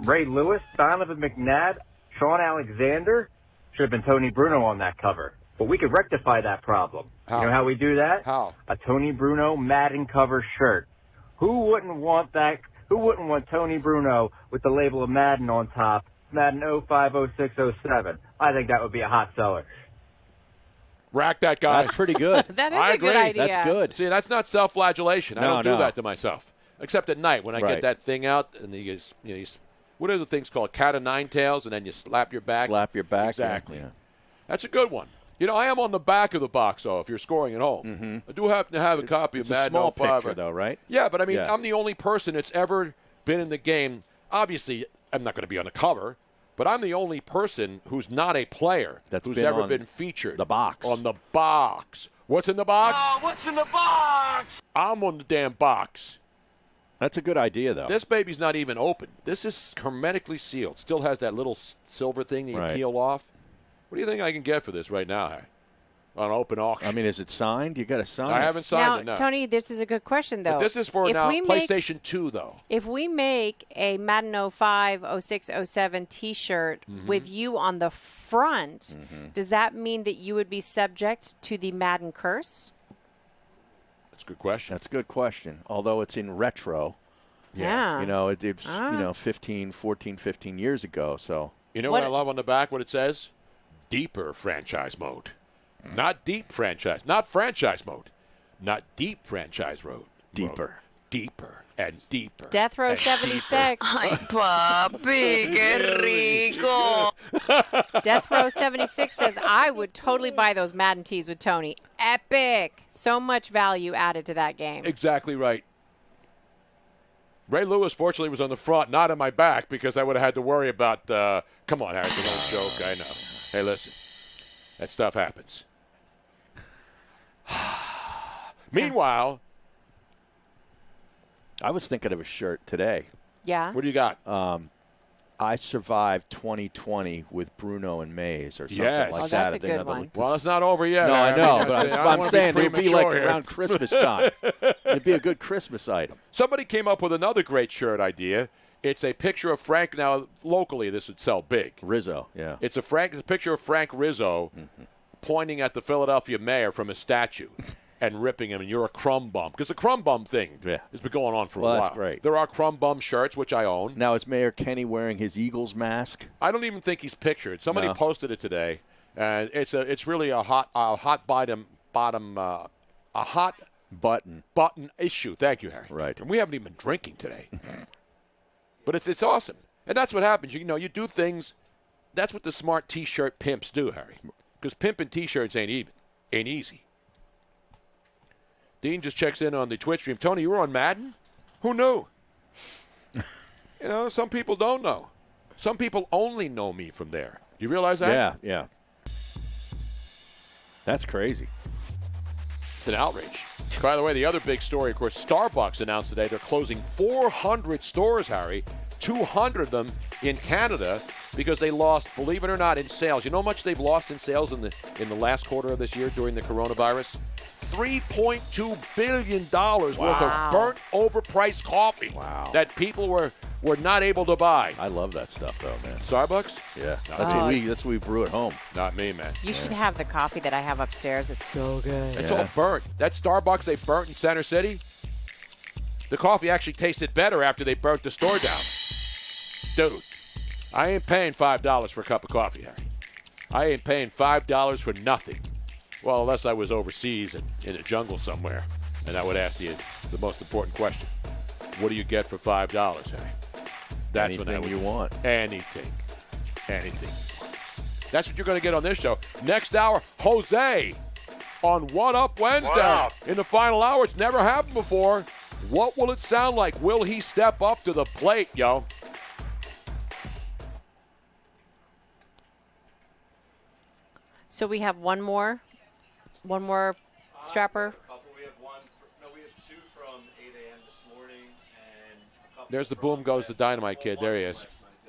S10: Ray Lewis, Donovan McNabb, Sean Alexander should have been Tony Bruno on that cover. But we could rectify that problem.
S20: How?
S10: You know how we do that?
S20: How?
S10: A Tony Bruno Madden cover shirt. Who wouldn't want that? Who wouldn't want Tony Bruno with the label of Madden on top? Madden 05, 06, 07. I think that would be a hot seller.
S20: Rack that guy.
S21: That's pretty good.
S22: That is
S20: I
S22: a
S20: agree.
S22: good idea.
S21: That's good.
S20: See, that's not self-flagellation. I
S21: No,
S20: don't do
S21: no.
S20: that to myself. Except at night when I
S21: Right.
S20: get that thing out and what are the things called? Cat of nine tails, and then you slap your back.
S21: Slap your back.
S20: Exactly.
S21: Yeah.
S20: That's a good one. You know, I am on the back of the box, though, if you're scoring at home. I do happen to have a copy
S21: It's
S20: of
S21: a
S20: Madden
S21: small
S20: 05.
S21: picture, though, right?
S20: Yeah, but I mean,
S21: Yeah.
S20: I'm the only person that's ever been in the game. Obviously, I'm not going to be on the cover, but I'm the only person who's not a player who's
S21: been
S20: ever
S21: on
S20: been featured.
S21: the box.
S20: On the box. What's in the box?
S17: What's in the box?
S20: I'm on the damn box.
S21: That's a good idea, though.
S20: This baby's not even open. This is hermetically sealed. Still has that little silver thing that you
S21: Right.
S20: peel off. What do you think I can get for this right now, Harry? On open auction.
S21: I mean, is it signed? You got to sign
S20: I
S21: it.
S20: haven't signed
S22: Now,
S20: it, no.
S22: Tony, this is a good question, though.
S20: But this is for
S22: If
S20: now
S22: we make-
S20: PlayStation 2, though.
S22: If we make a Madden 05, 06, 07 T-shirt with you on the front, does that mean that you would be subject to the Madden curse?
S20: That's a good question.
S21: That's a good question. Although it's in retro.
S22: Yeah.
S21: You know, it's 15 years ago. So
S20: You know what I love on the back, what it says? Deeper franchise mode. Not deep franchise. Not franchise mode. Not deep franchise mode.
S21: Deeper.
S20: deeper and deeper.
S22: Death Row
S20: and
S22: 76.
S11: Ay, papi, qué rico.
S22: Death Row 76 says, I would totally buy those Madden tees with Tony. Epic. So much value added to that game.
S20: Exactly right. Ray Lewis, fortunately, was on the front, not on my back, because I would have had to worry about, come on, Harry, it's an old joke, I know. Hey, listen, that stuff happens. Meanwhile,
S21: I was thinking of a shirt today.
S22: Yeah.
S20: What do you got?
S21: I survived 2020 with Bruno and Mays or something
S20: Yes.
S21: like
S22: Oh,
S21: that.
S22: that's a good one.
S20: Well, it's not over yet.
S21: No, I
S20: Harry.
S21: know, but
S20: I
S21: I'm saying it would be like
S20: here.
S21: around Christmas time. It'd be a good Christmas item.
S20: Somebody came up with another great shirt idea. It's a picture of Frank. Now, locally, this would sell big.
S21: Rizzo, yeah.
S20: It's a picture of Frank Rizzo pointing at the Philadelphia mayor from a statue and ripping him, and you're a crumb bum. Because the crumb bum thing has been going on for a while.
S21: That's great.
S20: There are crumb bum shirts, which I own.
S21: Now, is Mayor Kenny wearing his Eagles mask?
S20: I don't even think he's pictured. Somebody
S21: No.
S20: posted it today, and it's really a hot bottom button issue. Thank you, Harry.
S21: Right.
S20: And we haven't even been drinking today. But it's awesome. And that's what happens. You know, you do things. That's what the smart T-shirt pimps do, Harry. Because pimping T-shirts ain't easy. Dean just checks in on the Twitch stream. Tony, you were on Madden? Who knew? You know, some people don't know. Some people only know me from there. Do you realize that?
S21: Yeah. That's crazy.
S20: It's an outrage. By the way, the other big story, of course, Starbucks announced today they're closing 400 stores, Harry, 200 of them in Canada because they lost, believe it or not, in sales. You know how much they've lost in sales in the last quarter of this year during the coronavirus? $3.2 billion worth of burnt, overpriced coffee that people were not able to buy.
S21: I love that stuff, though, man.
S20: Starbucks?
S21: Yeah. That's what we brew at home.
S20: Not me, man.
S22: You should have the coffee that I have upstairs. It's so good.
S20: It's all burnt. That Starbucks they burnt in Center City, the coffee actually tasted better after they burnt the store down. Dude, I ain't paying $5 for a cup of coffee, Harry. I ain't paying $5 for nothing. Well, unless I was overseas and in a jungle somewhere, and I would ask you the most important question. What do you get for $5, Harry? That's
S21: Anything
S20: what I would
S21: you want.
S20: Anything. That's what you're going to get on this show. Next hour, Jose on What Up Wednesday.
S13: What up?
S20: In the final hour, it's never happened before. What will it sound like? Will he step up to the plate, yo?
S22: So we have one more strapper.
S13: We have two from 8 a.m. this morning, and
S20: There's the boom goes the dynamite kid. There he is.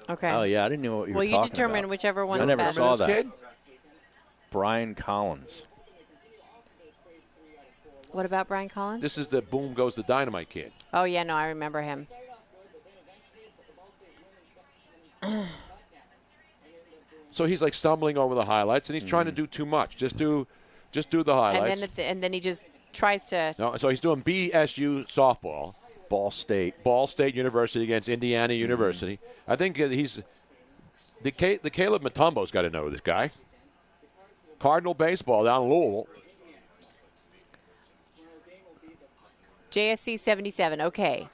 S22: Okay.
S21: Oh, yeah, I didn't know what you were talking about.
S22: Well, you determine whichever one's
S21: I never
S22: best.
S21: saw that.
S20: Kid?
S21: Brian Collins.
S22: What about Brian Collins?
S20: This is the boom goes the dynamite kid.
S22: Oh, yeah, no, I remember him.
S20: So he's like stumbling over the highlights, and he's trying to do too much. Just do the highlights.
S22: And then he just tries to.
S20: No, so he's doing BSU softball.
S21: Ball State
S20: University against Indiana University. I think he's the Caleb Mutombo's got to know this guy. Cardinal baseball down in Louisville.
S22: JSC 77. Okay.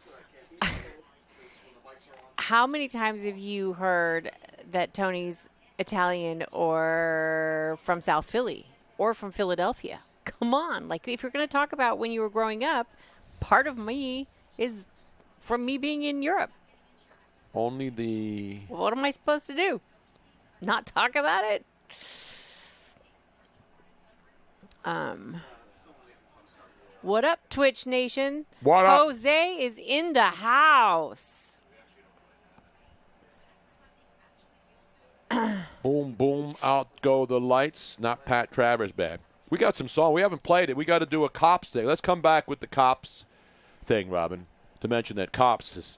S22: How many times have you heard that Tony's Italian or from South Philly or from Philadelphia? Come on. Like, if you're going to talk about when you were growing up, part of me is from me being in Europe.
S20: Only the...
S22: What am I supposed to do? Not talk about it? What up, Twitch Nation?
S20: What up?
S22: Jose is in the house.
S20: Boom, boom, out go the lights. Not Pat Travers bad. We got some song. We haven't played it. We got to do a Cops thing. Let's come back with the Cops thing, Robin, to mention that Cops is...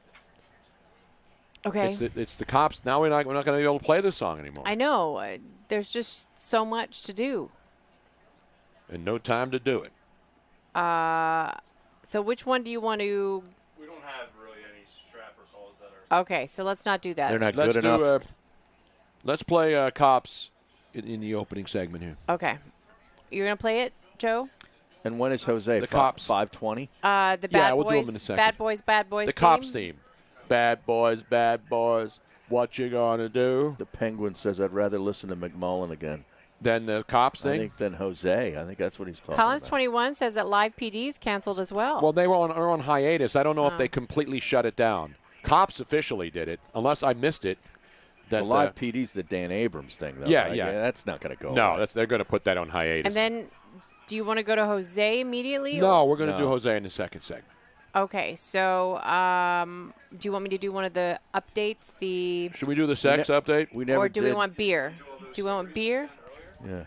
S22: Okay.
S20: It's the Cops. Now we're not going to be able to play this song anymore.
S22: I know. There's just so much to do.
S20: And no time to do it.
S22: So which one do you want to...
S13: we don't have really any strapper calls that are...
S22: Okay, so let's not do that.
S21: They're not good enough.
S20: Let's play Cops in the opening segment here.
S22: Okay. You're going to play it, Joe?
S21: And when is Jose?
S20: The Cops.
S21: 5:20?
S22: The Bad
S20: Yeah, we'll
S22: Boys.
S20: do them in a second.
S22: Bad Boys.
S20: The Cops theme. Bad boys, what you gonna do?
S21: The Penguin says, I'd rather listen to McMullen again.
S20: Then the Cops thing?
S21: I think than Jose. I think that's what he's talking
S22: Collins
S21: about.
S22: 21 says that Live PD is canceled as well.
S20: Well, they were on hiatus. I don't know if they completely shut it down. Cops officially did it, unless I missed it. That
S21: The Live PD's the Dan Abrams thing, though.
S20: Yeah,
S21: right?
S20: yeah.
S21: That's not going to go
S20: No,
S21: away.
S20: they're going to put that on hiatus.
S22: And then, do you want to go to Jose immediately?
S20: No, we're going to do Jose in the second segment.
S22: Okay, so do you want me to do one of the updates?
S20: Should we do the sex update?
S22: Or do we want beer? Do we want beer?
S21: Yeah.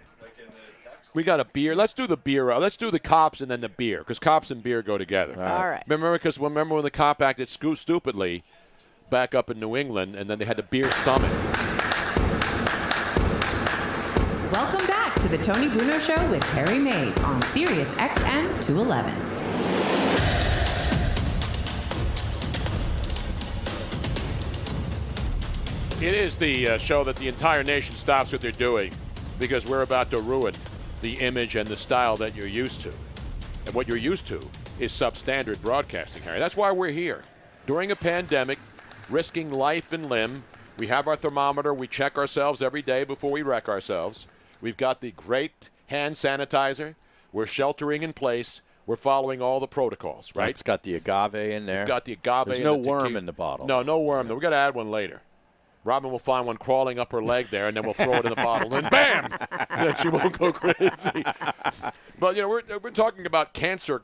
S20: We got a beer. Let's do the beer. Let's do the Cops and then the beer, because Cops and beer go together.
S22: All right.
S20: Remember when the cop acted stupidly back up in New England, and then they had the beer summit.
S2: Welcome back to the Tony Bruno Show with Harry Mays on SiriusXM 211.
S20: It is the show that the entire nation stops what they're doing, because we're about to ruin the image and the style that you're used to. And what you're used to is substandard broadcasting, Harry. That's why we're here. During a pandemic, risking life and limb, we have our thermometer. We check ourselves every day before we wreck ourselves. We've got the great hand sanitizer. We're sheltering in place. We're following all the protocols, right?
S21: It's got the agave in there.
S20: We've got the agave.
S21: There's
S20: and
S21: no
S20: the
S21: worm
S20: tequila.
S21: in the bottle.
S20: No worm. We've got to add one later. Robin will find one crawling up her leg there, and then we'll throw it in the bottle, and bam! Then she won't go crazy. But, we're talking about cancel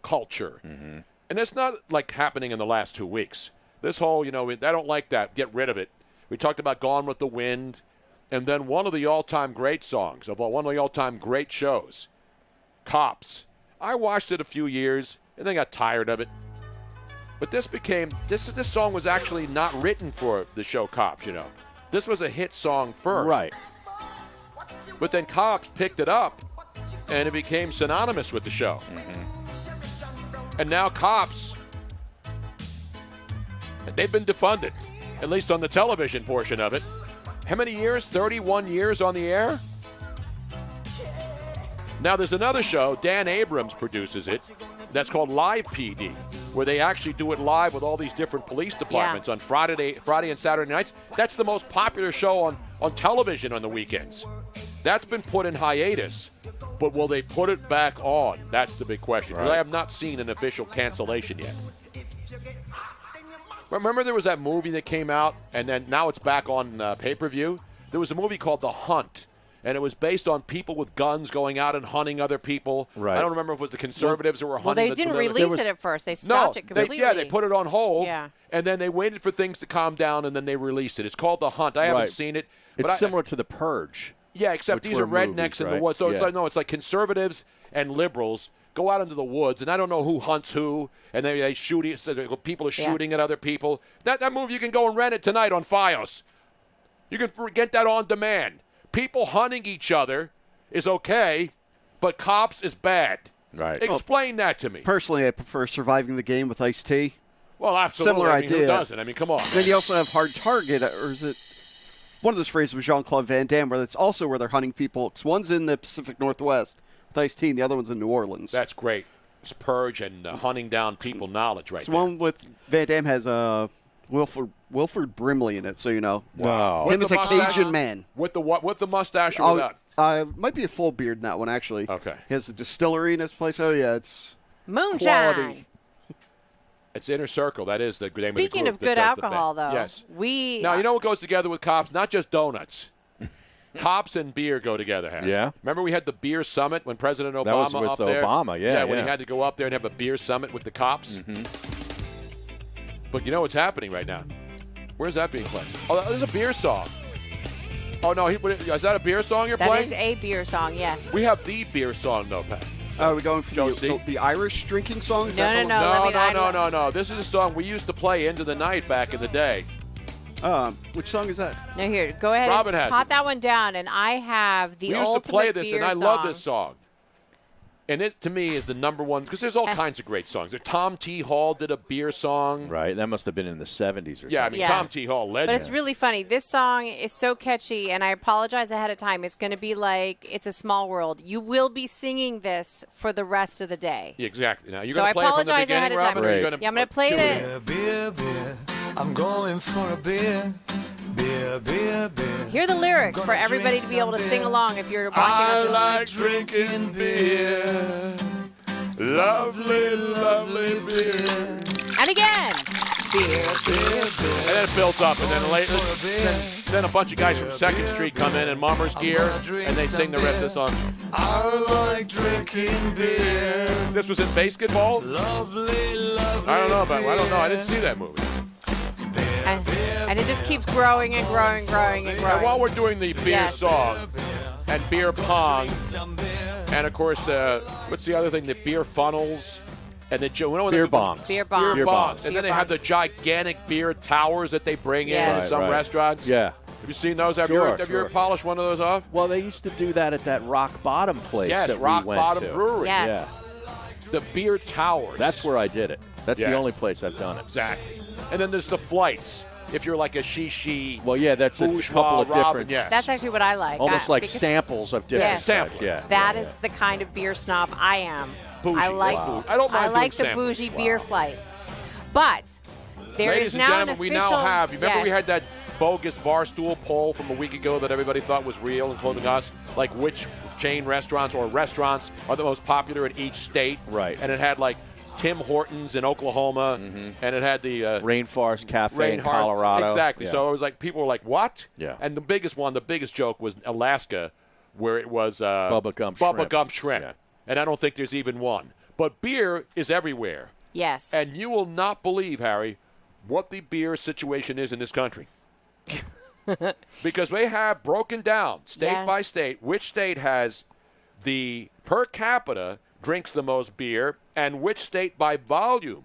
S20: culture.
S21: Mm-hmm.
S20: And it's not, like, happening in the last 2 weeks. This whole, I don't like that. Get rid of it. We talked about Gone with the Wind, and then one of the all-time great songs of one of the all-time great shows, Cops. I watched it a few years, and then got tired of it. But this song was actually not written for the show Cops, This was a hit song first.
S21: Right.
S20: But then Cops picked it up, and it became synonymous with the show.
S21: Mm-hmm.
S20: And now Cops, they've been defunded, at least on the television portion of it. How many years? 31 years on the air? Now there's another show, Dan Abrams produces it, that's called Live PD, where they actually do it live with all these different police departments on Friday and Saturday nights. That's the most popular show on television on the weekends. That's been put in hiatus, but will they put it back on? That's the big question. Because I have not seen an official cancellation yet. Remember there was that movie that came out, and then now it's back on pay-per-view? There was a movie called The Hunt. And it was based on people with guns going out and hunting other people.
S21: Right.
S20: I don't remember if it was the conservatives who were hunting.
S22: Well, they didn't release it at first. They stopped it completely.
S20: They put it on hold.
S22: Yeah.
S20: And then they waited for things to calm down, and then they released it. It's called The Hunt. I haven't seen it.
S21: It's similar to The Purge.
S20: Yeah, except these are rednecks in the woods. So it's like conservatives and liberals go out into the woods, and I don't know who hunts who, and they shoot. People are shooting at other people. That movie, you can go and rent it tonight on Fios. You can get that on demand. People hunting each other is okay, but Cops is bad.
S21: Right.
S20: Explain that to me.
S23: Personally, I prefer Surviving the Game with Ice-T.
S20: Well, absolutely.
S23: Similar idea.
S20: Who doesn't? I mean, come on.
S23: Then you also have Hard Target, or is it one of those phrases with Jean-Claude Van Damme, where it's also where they're hunting people. Because one's in the Pacific Northwest with Ice-T, and the other one's in New Orleans.
S20: That's great. It's Purge and hunting down people knowledge right
S23: there. One with Van Damme has Wilford Brimley in it, so you know.
S21: Wow.
S23: Him as a Cajun man.
S20: With the what? With the mustache or without?
S23: Might be a full beard in that one, actually.
S20: Okay.
S23: He has a distillery in his place. Oh, yeah, it's
S22: moonshine.
S23: Quality.
S20: It's Inner Circle. That is the name of the group.
S22: Speaking of good alcohol, though.
S20: Yes. Now, you know what goes together with Cops? Not just donuts. Cops and beer go together, Harry.
S21: Yeah.
S20: Remember we had the beer summit when President Obama
S21: that was with
S20: up there?
S21: Obama, yeah.
S20: When he had to go up there and have a beer summit with the cops.
S21: Mm-hmm.
S20: But you know what's happening right now? Where's that being played? Oh, there's a beer song. Oh, no. Is that a beer song you're playing?
S22: That is a beer song, yes.
S20: We have the beer song, though, Pat.
S23: Are we going for the Irish drinking song? Is
S20: No. This is a song we used to play into the night back in the day.
S23: Which song is that?
S22: No, here, go ahead and pop that one down, and I have the ultimate beer song.
S20: We used to play this, and I love this song. And it, to me, is the number one, because there's all kinds of great songs. Tom T. Hall did a beer song.
S21: Right, that must have been in the 70s or something.
S20: Yeah, I mean, Tom T. Hall, legend.
S22: But it's really funny. This song is so catchy, and I apologize ahead of time. It's going to be like It's a Small World. You will be singing this for the rest of the day.
S20: Yeah, exactly. Now, you're
S22: So
S20: going
S22: I
S20: to play it from the
S22: apologize
S20: beginning,
S22: ahead of time.
S20: Robert? Or are you gonna,
S22: Yeah, I'm going to play it.
S12: Beer, beer, I'm going for a beer. Beer, beer, beer.
S22: Hear the lyrics for everybody to be able to sing along if you're watching on TV.
S20: like drinking beer. Lovely, lovely beer.
S22: And again.
S12: Beer, beer, beer.
S20: And then it builds up, and then a bunch of guys from 2nd Street come in Mummers gear, and they sing the rest of the song.
S12: I like drinking beer.
S20: This was in basketball?
S12: Lovely, lovely
S20: I don't know about. I don't know. I didn't see that movie.
S22: And it just keeps growing and growing, growing and growing.
S20: And while we're doing the beer song and beer pong, and of course, what's the other thing? The beer funnels and the
S21: beer bongs.
S22: Beer bongs.
S20: Beer bongs. And then they have the gigantic beer towers that they bring in some restaurants.
S21: Yeah.
S20: Have you seen those? Have you ever polished one of those off?
S21: Well, they used to do that at that Rock Bottom place that
S20: Rock
S21: we went
S20: Bottom
S21: to.
S20: Brewery.
S22: Yes.
S20: Yeah. The beer towers.
S21: That's where I did it. That's the only place I've done it.
S20: Exactly. And then there's the flights. If you're like a she.
S21: Well, yeah, that's a couple of different.
S20: Yes.
S22: That's actually what I like.
S21: Almost like samples of different
S22: Yes.
S21: Yeah.
S22: That is the kind of beer snob I am.
S20: Bougie.
S22: I like.
S20: Wow. I don't mind
S22: I like
S20: doing
S22: the
S20: samples.
S22: bougie beer flights, but there
S20: Ladies
S22: is
S20: and
S22: now
S20: gentlemen,
S22: an official.
S20: we now have. You remember we
S22: Yes.
S20: had that bogus Barstool poll from a week ago that everybody thought was real, including us, like which chain restaurants or restaurants are the most popular in each state.
S21: Right.
S20: And it had like Tim Hortons in Oklahoma, and it had the
S21: Rainforest Cafe in Colorado.
S20: Exactly.
S21: Yeah.
S20: So it was like people were like, "What?"
S21: Yeah.
S20: And the biggest joke was Alaska, where it was
S21: Bubba Gump
S20: Shrimp.
S21: Yeah.
S20: And I don't think there's even one. But beer is everywhere.
S22: Yes.
S20: And you will not believe, Harry, what the beer situation is in this country. Because they have broken down state by state which state has the per capita drinks the most beer and which state by volume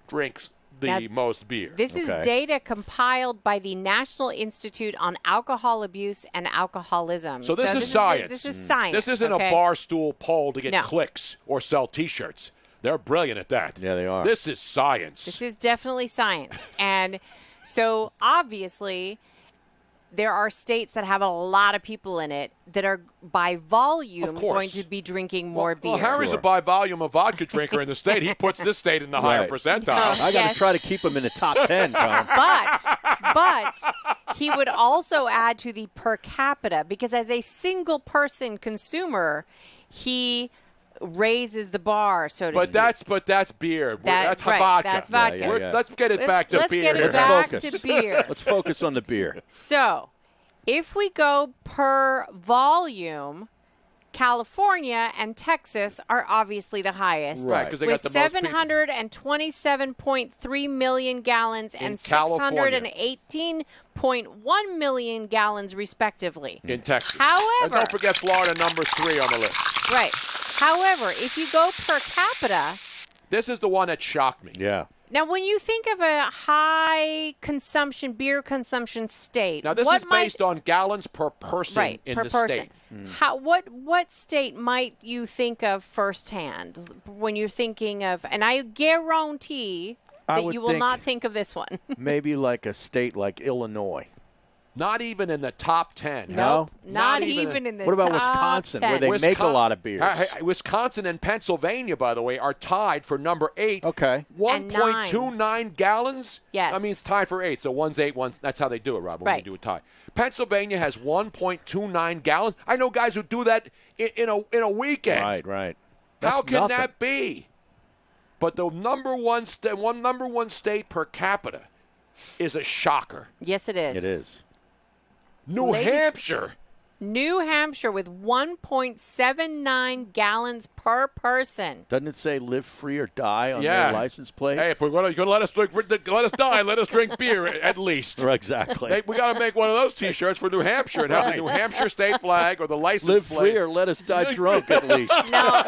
S20: drinks the most beer.
S22: This is data compiled by the National Institute on Alcohol Abuse and Alcoholism.
S20: So this is science.
S22: This is science.
S20: This isn't a barstool poll to get clicks or sell T-shirts. They're brilliant at that.
S21: Yeah, they are.
S20: This is science.
S22: This is definitely science. And so obviously there are states that have a lot of people in it that are by volume going to be drinking more beer.
S20: Well, Harry's a by volume of vodka drinker in the state. He puts this state in the higher percentile.
S21: I got to try to keep him in the top 10, Tom.
S22: But he would also add to the per capita because as a single person consumer, he raises the bar, so to speak.
S20: But that's beer. That's
S22: right,
S20: vodka.
S22: that's vodka.
S20: Yeah. Let's get it back to beer.
S22: Get it back to beer.
S21: Let's focus on the beer.
S22: So, if we go per volume, California and Texas are obviously the highest.
S20: Right, because they
S22: with
S20: got the most people.
S22: 727.3 million gallons and
S20: California.
S22: 618.1 million gallons, respectively.
S20: In Texas.
S22: However,
S20: and don't forget Florida, number 3 on the list.
S22: Right. However, if you go per capita,
S20: this is the one that shocked me.
S21: Yeah.
S22: now when you think of a high consumption, beer consumption state,
S20: Now, this is based on gallons per person in
S22: per
S20: the
S22: person.
S20: state.
S22: What state might you think of firsthand when you're thinking of? And I guarantee
S21: I
S22: that
S21: would
S22: you will
S21: think
S22: not think of this one.
S21: Maybe like a state like Illinois.
S20: Not even in the top 10.
S21: No?
S22: Not even in the
S21: What about
S22: top
S21: Wisconsin,
S22: 10.
S21: where they make a lot of beers?
S20: Wisconsin and Pennsylvania, by the way, are tied for number 8.
S21: Okay.
S20: 1.29 gallons?
S22: Yes.
S20: I mean, it's tied for 8. So one's 8, one's. That's how they do it, Rob, when
S22: Right.
S20: we do a tie. Pennsylvania has 1.29 gallons. I know guys who do that in a weekend.
S21: Right.
S20: How
S21: That's
S20: can
S21: nothing.
S20: that be? But the number one state per capita is a shocker.
S22: Yes, it is.
S21: It is.
S20: New Hampshire.
S22: New Hampshire with 1.79 gallons per person.
S21: Doesn't it say live free or die on
S20: Yeah.
S21: their license plate?
S20: Hey, if you're going to let us die, let us drink beer at least.
S21: Exactly.
S20: Hey, we got to make one of those T-shirts for New Hampshire and have the New Hampshire state flag or the license
S21: Live
S20: plate.
S21: free or let us die drunk at least.
S22: No.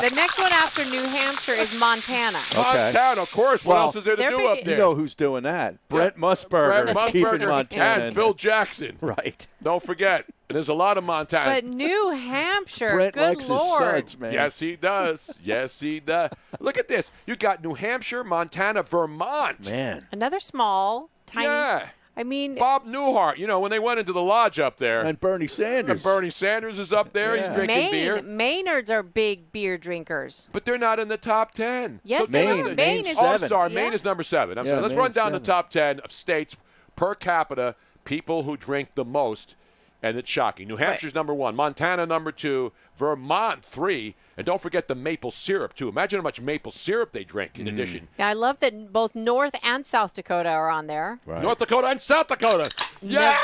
S22: The next one after New Hampshire is Montana.
S21: Okay.
S20: Montana, of course. What else is there to
S22: they're
S20: do
S22: big-
S20: up there?
S21: You know who's doing that? Brent Musburger is keeping Montana.
S20: and Phil Jackson.
S21: Right.
S20: Don't forget. And there's a lot of Montana.
S22: But New Hampshire,
S21: Brent
S22: good
S21: likes
S22: Lord.
S21: his suds, man.
S20: Yes, he does. Yes, he does. Look at this. You got New Hampshire, Montana, Vermont.
S21: Man.
S22: Another small, tiny.
S20: Yeah.
S22: I mean,
S20: Bob Newhart, when they went into the lodge up there.
S21: And Bernie Sanders.
S20: And Bernie Sanders is up there. He's drinking beer.
S22: Maynards are big beer drinkers.
S20: But they're not in the top 10.
S22: Yes, they are. Maine is
S20: Oh, I'm sorry. Maine is number 7. I'm sorry. Let's run down the
S21: Maine's
S20: top 10 of states per capita, people who drink the most. And it's shocking. New Hampshire's number 1. Montana, number 2. Vermont, 3. And don't forget the maple syrup, too. Imagine how much maple syrup they drink in addition.
S22: Now, I love that both North and South Dakota are on there.
S20: Right. North Dakota and South Dakota. Yeah!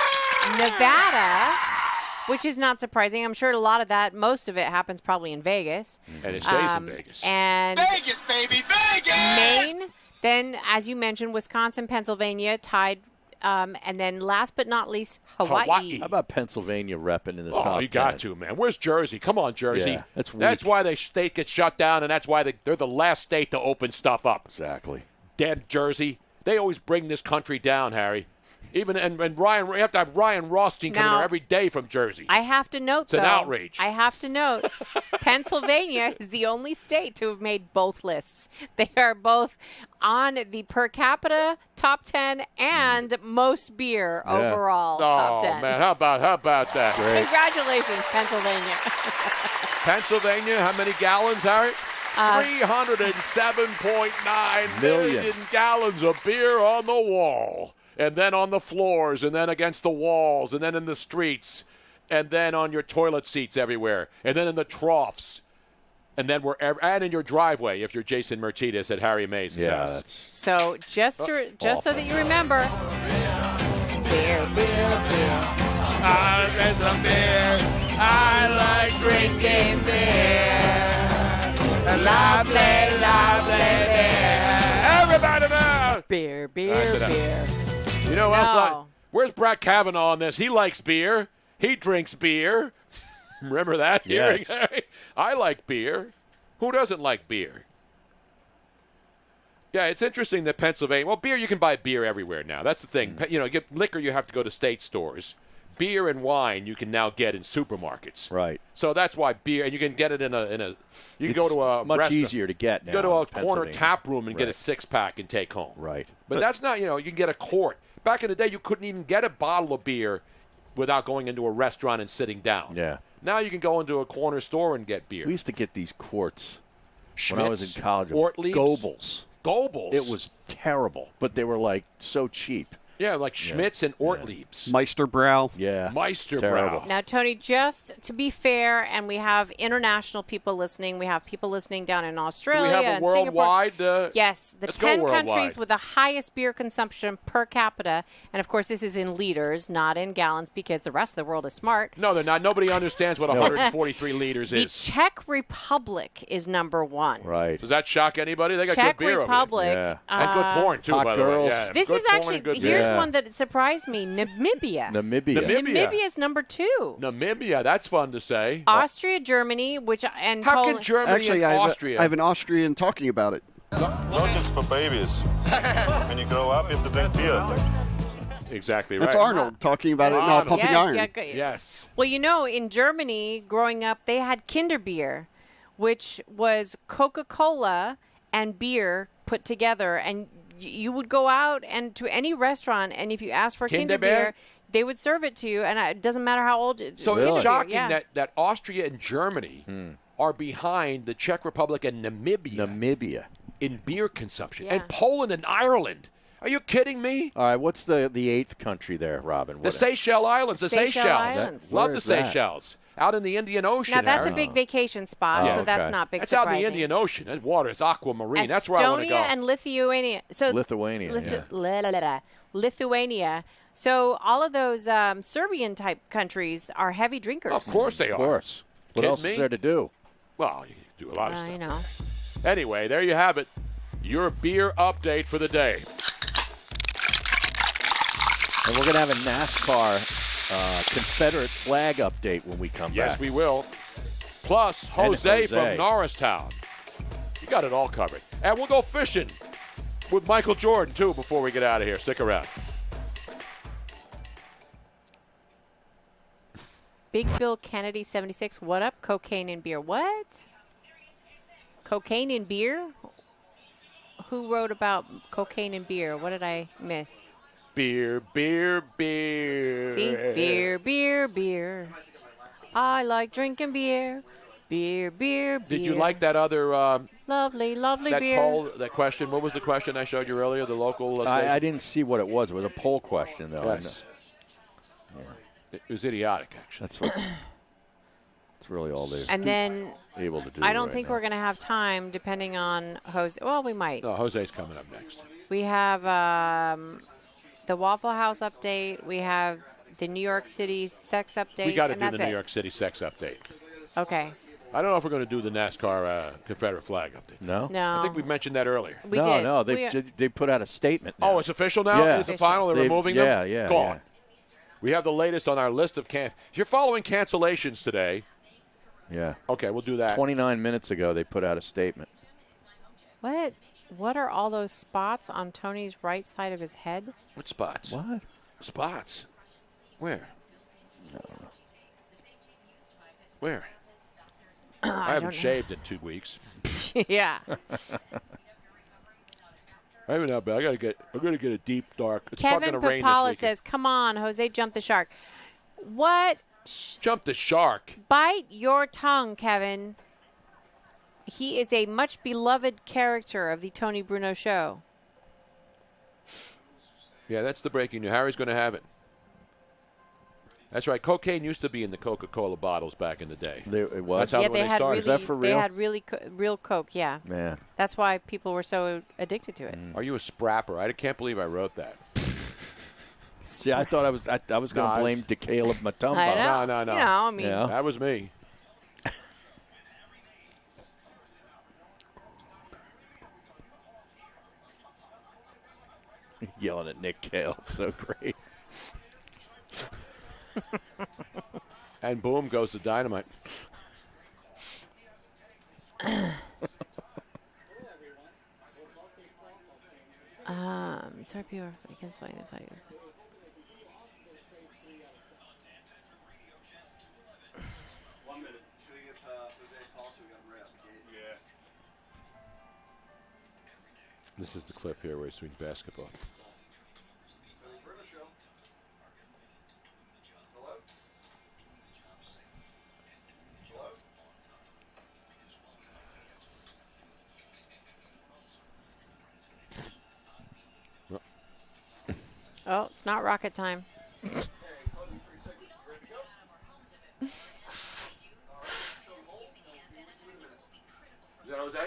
S22: Nevada, which is not surprising. I'm sure a lot of that, most of it happens probably in Vegas.
S20: And it stays in Vegas.
S22: And
S15: Vegas, baby, Vegas!
S22: Maine, then, as you mentioned, Wisconsin, Pennsylvania tied. And then last but not least, Hawaii.
S21: How about Pennsylvania repping in the top 10?
S20: Oh, you got to, man. Where's Jersey? Come on, Jersey.
S21: Yeah, that's weak.
S20: That's why the state gets shut down, and that's why they're the last state to open stuff up.
S21: Exactly.
S20: Damn Jersey. They always bring this country down, Harry. Even and Ryan, you have to have Ryan Rothstein coming here every day from Jersey.
S22: I have to note,
S20: It's an outrage.
S22: I have to note, Pennsylvania is the only state to have made both lists. They are both on the per capita top 10 and most beer overall top 10.
S20: Oh, man, how about that?
S21: Great.
S22: Congratulations, Pennsylvania.
S20: Pennsylvania, how many gallons, Harry? 307.9 million gallons of beer on the wall. And then on the floors, and then against the walls, and then in the streets, and then on your toilet seats everywhere, and then in the troughs, and then wherever, and in your driveway if you're Jason Murtitas at Harry Mays' house.
S22: So just so that you remember, beer.
S15: I drink some beer. I like drinking beer. Lovely, lovely beer.
S20: Everybody now!
S22: Beer.
S20: You know what else? Where's Brett Kavanaugh on this? He likes beer. He drinks beer. Remember that?
S21: Yes.
S20: I like beer. Who doesn't like beer? Yeah, it's interesting that Pennsylvania. Well, beer, you can buy beer everywhere now. That's the thing. Get liquor, you have to go to state stores. Beer and wine you can now get in supermarkets.
S21: Right.
S20: So that's why beer, and you can get it in a. You can go to a
S21: much
S20: restaurant.
S21: easier to get now.
S20: Go to a
S21: in
S20: corner
S21: Pennsylvania.
S20: tap room and get a 6-pack and take home.
S21: Right.
S20: But that's not. You can get a quart. Back in the day, you couldn't even get a bottle of beer without going into a restaurant and sitting down.
S21: Yeah.
S20: Now you can go into a corner store and get beer.
S21: We used to get these quarts
S20: Schmitz,
S21: when I was in college.
S20: Ortlieb's.
S21: Goebbels. It was terrible, but they were like so cheap.
S20: Yeah, like Schmitz and Ortlieb's.
S23: Meisterbrow.
S21: Yeah.
S20: Meisterbrow.
S22: Now, Tony, just to be fair, and we have international people listening. We have people listening down in Australia.
S20: Do we have a
S22: and Singapore.
S20: worldwide?
S22: Yes, the
S20: let's go
S22: 10
S20: worldwide.
S22: countries with the highest beer consumption per capita. And, of course, this is in liters, not in gallons, because the rest of the world is smart.
S20: No, they're not. Nobody understands what 143 liters
S22: The
S20: is.
S22: Czech Republic is number 1.
S21: Right.
S20: Does that shock anybody? They got
S22: Czech
S20: good beer
S22: Republic,
S20: over there. And good porn, too,
S21: hot
S20: by
S21: girls.
S20: the way. Yeah,
S22: This
S20: good
S22: is
S20: porn
S22: actually,
S20: and good
S22: here's
S20: beer.
S22: one that surprised me, Namibia. Namibia is number 2.
S20: Namibia, that's fun to say.
S22: Austria, Germany, and
S20: How
S22: Poland.
S20: can Germany
S23: Actually,
S20: and
S23: I
S20: Austria?
S23: have an Austrian talking about it.
S8: Milk is for babies. When you grow up, you have to drink beer.
S20: Exactly right.
S23: That's Arnold talking about it in all Pumping Iron.
S20: Yes.
S22: Well, in Germany, growing up, they had Kinderbier, which was Coca-Cola and beer put together, and you would go out and to any restaurant, and if you asked for Kinderbier, they would serve it to you, and it doesn't matter how old.
S20: So
S22: Kinderbier,
S20: it's shocking
S22: yeah.
S20: that Austria and Germany are behind the Czech Republic and Namibia in beer consumption, and Poland and Ireland. Are you kidding me?
S21: All right, what's the 8th country there, Robin?
S20: The Seychelles Islands. The
S22: Seychelles Islands.
S20: Love
S21: Where
S20: the
S21: is that?
S20: Seychelles. Out in the Indian Ocean.
S22: Now, that's a
S20: Aaron.
S22: big vacation spot, so that's not big
S20: That's
S22: surprising.
S20: out in the Indian Ocean. That water is aquamarine. That's where I want to go.
S22: Estonia and Lithuania. So Lithuania. So all of those Serbian-type countries are heavy drinkers.
S20: Of course they are.
S21: Of course. What else is there to do?
S20: Well, you can do a lot of stuff.
S22: I know.
S20: Anyway, there you have it. Your beer update for the day.
S21: And we're going to have a NASCAR Confederate flag update when we come back.
S20: Yes, we will. Plus, Jose from Norristown. You got it all covered. And we'll go fishing with Michael Jordan, too, before we get out of here. Stick around.
S22: Big Bill Kennedy 76. What up? Cocaine and beer. What? Cocaine and beer? Who wrote about cocaine and beer? What did I miss?
S20: Beer, beer, beer.
S22: See? Beer, beer, beer. I like drinking beer. Beer, beer, beer.
S20: Did you like that other
S22: lovely, lovely
S20: that
S22: beer?
S20: poll, that question? What was the question I showed you earlier? The local station?
S21: I didn't see what it was. It was a poll question, though.
S20: Yes. It was idiotic, actually.
S21: That's really all they're
S22: And then
S21: able to do.
S22: I don't
S21: right
S22: think
S21: now.
S22: we're going to have time, depending on Jose. Well, we might.
S20: No, Jose's coming up next.
S22: We have the Waffle House update. We have the New York City sex update.
S20: We got to
S22: and
S20: do
S22: that's
S20: the New
S22: it.
S20: York City sex update.
S22: Okay.
S20: I don't know if we're going to do the NASCAR Confederate flag update.
S21: No?
S22: No.
S20: I think we mentioned that earlier.
S22: We did.
S21: No,
S22: We-
S21: they put out a statement now.
S20: Oh, it's official now?
S21: Yeah.
S20: It's the final? They're removing them?
S21: Yeah.
S20: Gone. We have the latest on our list of If you're following cancellations today.
S21: Yeah.
S20: Okay, we'll do that.
S21: 29 minutes ago, they put out a statement.
S22: What? What are all those spots on Tony's right side of his head?
S20: What spots?
S21: What?
S20: Spots? Where? Where? I haven't shaved in 2 weeks.
S22: Yeah.
S20: I haven't had bad. I'm gonna get a deep dark. It's
S22: Kevin
S20: fucking rain this
S22: Papala
S20: weekend.
S22: says, "Come on, Jose, jump the shark." What?
S20: Jump the shark.
S22: Bite your tongue, Kevin. He is a much beloved character of the Tony Bruno Show.
S20: Yeah, that's the breaking news. Harry's going to have it. That's right. Cocaine used to be in the Coca-Cola bottles back in the day.
S21: It was?
S20: That's how when they started.
S22: Really,
S21: Is that for real?
S22: They had real Coke, yeah.
S21: Man.
S22: That's why people were so addicted to it.
S20: Are you a sprapper? I can't believe I wrote that.
S21: See, I thought I was going to blame DeCaleb Mutombo.
S22: I know.
S20: No.
S22: You know, I mean,
S21: Yeah.
S20: That was me.
S21: Yelling at Nick Cale. So great.
S20: And boom goes the dynamite.
S22: it's RPO against fighting the fight.
S20: This is the clip here where he's doing basketball.
S22: Oh, it's not rocket time.
S20: Is that Jose?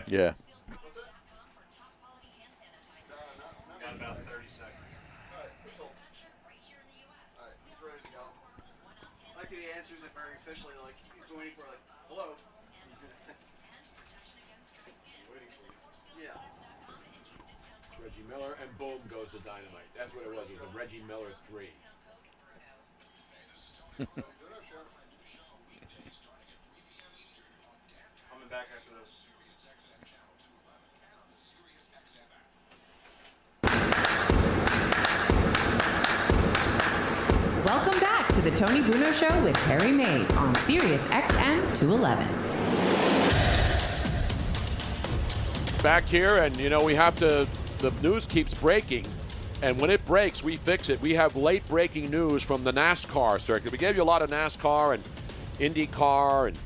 S21: Yeah.
S13: Got about 30 seconds.
S14: I like that he answers it very officially, like he's waiting for, like, hello. Yeah.
S20: Reggie Miller, and boom goes the dynamite. That's what it was. It was a Reggie Miller 3.
S13: Coming back after this.
S2: Welcome back to the Tony Bruno Show with Harry Mays on SiriusXM 211.
S20: Back here, and we have to. The news keeps breaking, and when it breaks, we fix it. We have late breaking news from the NASCAR circuit. We gave you a lot of NASCAR and IndyCar and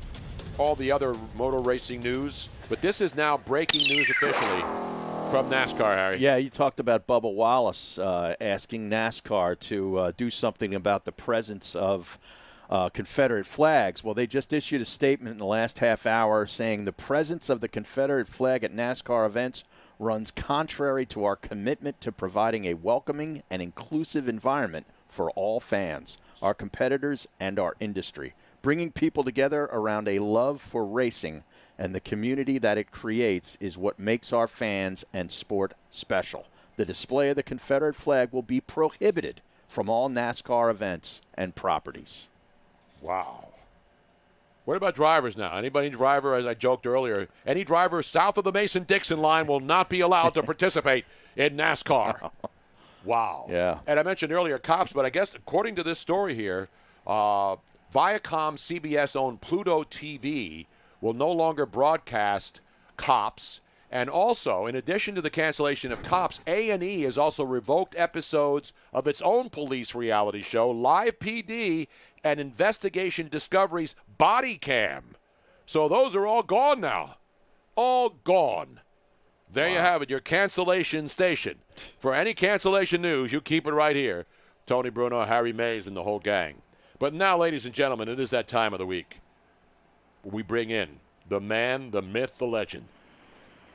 S20: all the other motor racing news, but this is now breaking news officially from NASCAR, Harry.
S21: Yeah, you talked about Bubba Wallace asking NASCAR to do something about the presence of Confederate flags. Well, they just issued a statement in the last half hour saying the presence of the Confederate flag at NASCAR events runs contrary to our commitment to providing a welcoming and inclusive environment for all fans, our competitors, and our industry. Bringing people together around a love for racing and the community that it creates is what makes our fans and sport special. The display of the Confederate flag will be prohibited from all NASCAR events and properties.
S20: Wow. What about drivers now? Anybody driver, as I joked earlier, any driver south of the Mason-Dixon line will not be allowed to participate in NASCAR. Wow.
S21: Yeah.
S20: And I mentioned earlier cops, but I guess according to this story here, Viacom CBS-owned Pluto TV will no longer broadcast Cops. And also, in addition to the cancellation of Cops, A&E has also revoked episodes of its own police reality show, Live PD, and Investigation Discovery's Body Cam. So those are all gone now. All gone. There you have it, your cancellation station. For any cancellation news, you keep it right here. Tony Bruno, Harry Mays, and the whole gang. But now, ladies and gentlemen, it is that time of the week. We bring in the man, the myth, the legend.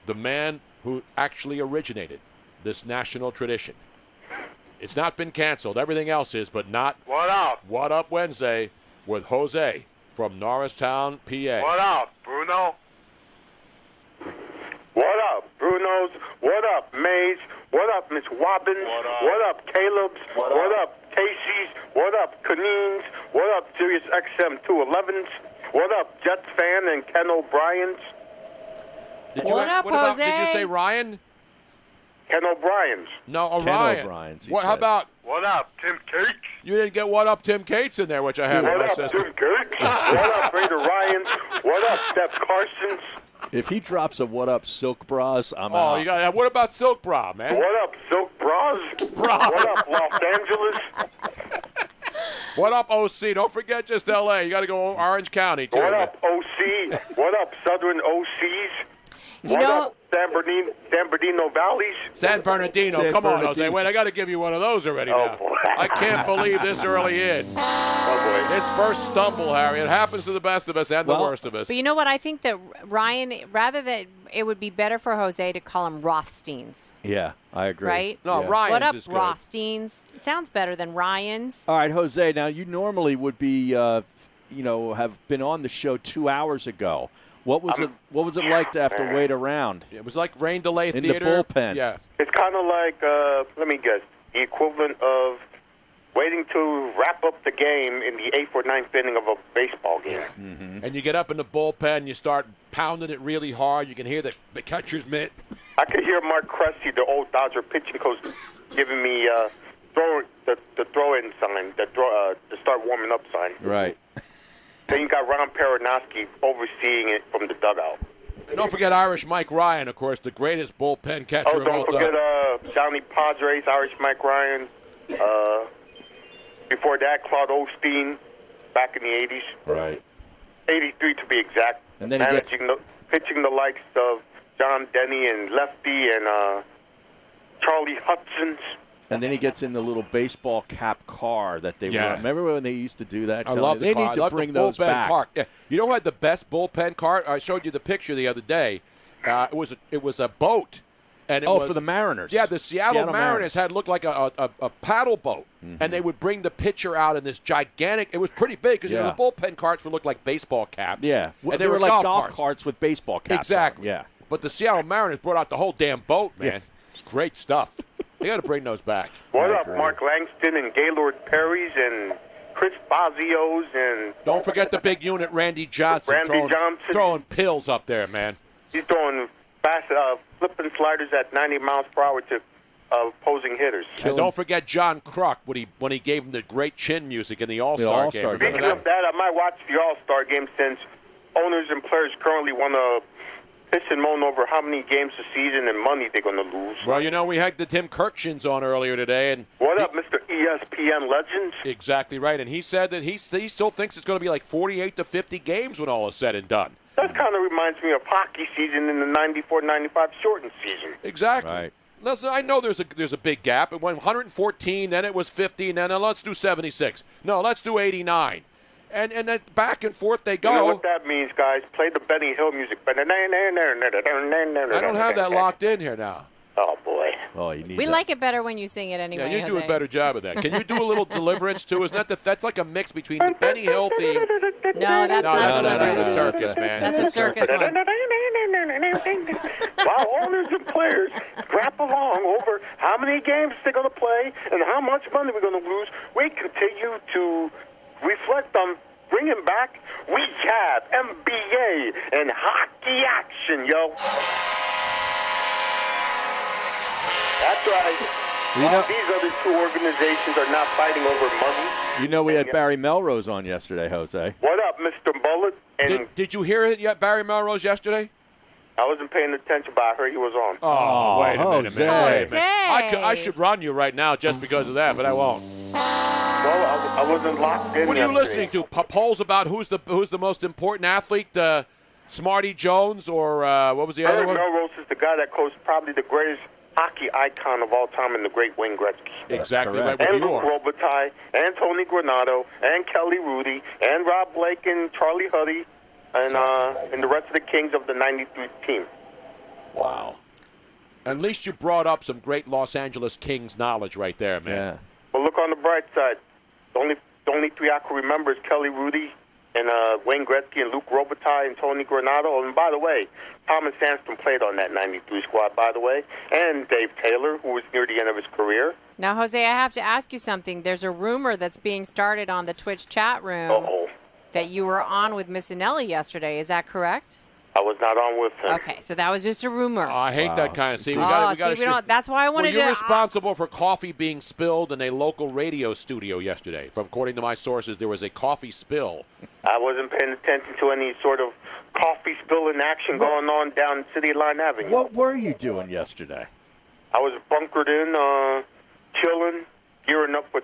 S20: The man who actually originated this national tradition. It's not been canceled. Everything else is, but not
S3: What up?
S20: What Up Wednesday with Jose from Norristown, PA.
S3: What up, Bruno? What up, Bruno's? What up, Mays? What up, Miss Wobbins? What up, Caleb's? What up, Casey's? What up, Canines? What up, SiriusXM 211's? What up, Jets fan and Ken O'Brien's?
S20: Did you,
S22: What up, Jose?
S20: Did you say Ryan?
S3: Ken O'Brien's.
S20: No,
S21: Ken
S20: Orion.
S21: O'Brien's, he
S20: What, how
S21: said.
S20: about?
S3: What up, Tim Cates?
S20: You didn't get What Up Tim Cates in there, which I have in
S3: What
S20: my
S3: up,
S20: system.
S3: Tim Cates? What up, Raider Ryan's? What up, Steph Carson's?
S21: If he drops a what up silk bras, I'm out.
S20: Oh, you got. What about Silk Bra, man?
S3: What up, Silk Bras? What up, Los Angeles?
S20: What up, OC? Don't forget just L.A. You got to go Orange County, too.
S3: What up, OC? What up, Southern OCs?
S22: You
S3: What
S22: know-
S3: up, San Bernardino Valleys?
S20: San Bernardino.
S21: San
S20: Come on,
S21: Bernardino.
S20: Jose. Wait, I got to give you one of those already now.
S3: boy.
S20: I can't believe this early in.
S3: Oh, boy.
S20: His first stumble, Harry. It happens to the best of us and the worst of us.
S22: But you know what? I think that Ryan, rather than it would be better for Jose to call him Rothsteins,
S21: Yeah, I agree.
S22: right?
S20: No,
S21: Yeah.
S20: Ryan's
S22: What up,
S20: is good.
S22: Rothsteins? It sounds better than Ryan's.
S21: All right, Jose. Now you normally would be, have been on the show 2 hours ago. What was it? What was it like to have to wait around
S20: It was like rain delay
S21: in
S20: theater.
S21: the bullpen?
S20: Yeah.
S3: It's kind of like, let me guess, the equivalent of waiting to wrap up the game in the 8th or 9th inning of a baseball game.
S21: Mm-hmm.
S20: And you get up in the bullpen, you start pounding it really hard. You can hear the catcher's mitt.
S3: I could hear Mark Cressy, the old Dodger pitching coach, giving me the throw-in sign, the start warming up sign.
S21: Right.
S3: Then you got Ron Peronowski overseeing it from the dugout.
S20: And don't forget Irish Mike Ryan, of course, the greatest bullpen catcher
S3: Oh,
S20: of all
S3: don't
S20: time.
S3: forget Johnny Padres, Irish Mike Ryan. Before that, Claude Osteen, back in the 80s.
S21: Right.
S3: 83 to be exact.
S21: And then he gets-
S3: pitching the likes of John Denny and Lefty and Charlie Hudson's.
S21: And then he gets in the little baseball cap car that they
S20: Yeah.
S21: run. Remember when they used to do that?
S20: I
S21: Tony?
S20: love the
S21: They
S20: car.
S21: need
S20: I
S21: to
S20: love
S21: bring
S20: the
S21: those
S20: bullpen
S21: back.
S20: cart. Yeah. You know who had the best bullpen cart? I showed you the picture the other day. It was a boat. And it was,
S21: for the Mariners.
S20: Yeah, the Seattle Mariners had looked like a paddle boat, and they would bring the pitcher out in this gigantic. It was pretty big because
S21: Yeah.
S20: the bullpen carts would look like baseball caps.
S21: Yeah.
S20: and
S21: they were like golf carts with baseball caps.
S20: Exactly.
S21: On. Yeah.
S20: But the Seattle Mariners brought out the whole damn boat, man. It's great stuff. They got to bring those back.
S3: What up, Mark Langston and Gaylord Perry's and Chris Fazio's and
S20: Don't forget the big unit, Randy Johnson. Throwing pills up there, man.
S3: he's throwing fast, flipping sliders at 90 miles per hour to opposing hitters.
S20: And don't forget John Kruk when he gave him the great chin music in the All-Star game. Remember
S3: Speaking of that, I might watch the All-Star game since owners and players currently want to piss and moan over how many games a season and money they're going to lose.
S20: Well, we had the Tim Kirkshins on earlier today, and
S3: What up, Mr. ESPN Legends?
S20: exactly right. And he said that he still thinks it's going to be like 48 to 50 games when all is said and done.
S3: That kind of reminds me of hockey season in the 94-95 shortened season.
S20: Exactly.
S21: Right.
S20: Listen, I know there's a big gap. It went 114, then it was 50, and then let's do 76. No, let's do 89. And then back and forth they go.
S3: You know what that means, guys? Play the Benny Hill music. I
S20: don't have that locked in here now.
S3: Oh, boy.
S21: Oh, you need
S22: We
S21: that.
S22: like it better when you sing it anyway.
S20: Yeah, you do
S22: Jose.
S20: a better job of that. Can you do a little Deliverance too? Isn't that's like a mix between the Benny Hill theme?
S22: No, that's not
S20: that's a
S22: Deliverance.
S20: circus, man.
S22: That's a circus one.
S3: While owners and players scrap along over how many games they're going to play and how much money we're going to lose, we continue to reflect on bringing back We Have NBA and hockey action, yo. That's right.
S21: You know-
S3: these other two organizations are not fighting over money.
S21: You know, we had Barry Melrose on yesterday, Jose.
S3: What up, Mr. Bullet? And
S20: Did you hear it yet, Barry Melrose, yesterday?
S3: I wasn't paying attention, but I heard he was on.
S20: Oh, wait a minute,
S21: Jose.
S20: man. Wait a minute. I should run you right now just because of that, but I won't.
S3: Well, I wasn't locked in.
S20: What are you
S3: yesterday.
S20: listening to? Polls about who's the most important athlete? Smarty Jones or what was the other one?
S3: Melrose is the guy that coached probably the greatest hockey icon of all time in the great Wayne Gretzky.
S20: Exactly right with
S3: And
S20: you
S3: Luke
S20: are.
S3: Robitaille, and Tony Granato, and Kelly Rudy, and Rob Blake, and Charlie Huddy, and the rest of the Kings of the '93 team.
S20: Wow. At least you brought up some great Los Angeles Kings knowledge right there, man.
S21: Yeah.
S3: But look on the bright side. The only three I can remember is Kelly Rudy, and Wayne Gretzky, and Luke Robitaille, and Tony Granato. And by the way, Thomas Sandstrom played on that '93 squad, by the way, and Dave Taylor, who was near the end of his career.
S22: Now, Jose, I have to ask you something. There's a rumor that's being started on the Twitch chat room that you were on with Missinelli yesterday. Is that correct?
S3: I was not on with him.
S22: Okay, so that was just a rumor.
S20: I hate that kind of. See, we
S22: Oh,
S20: got.
S22: see, we don't- that's why I wanted
S20: Were you
S22: to-
S20: responsible for coffee being spilled in a local radio studio yesterday? From according to my sources, there was a coffee spill.
S3: I wasn't paying attention to any sort of coffee spilling action going on down City Line Avenue.
S21: What were you doing yesterday?
S3: I was bunkered in, chilling, gearing up for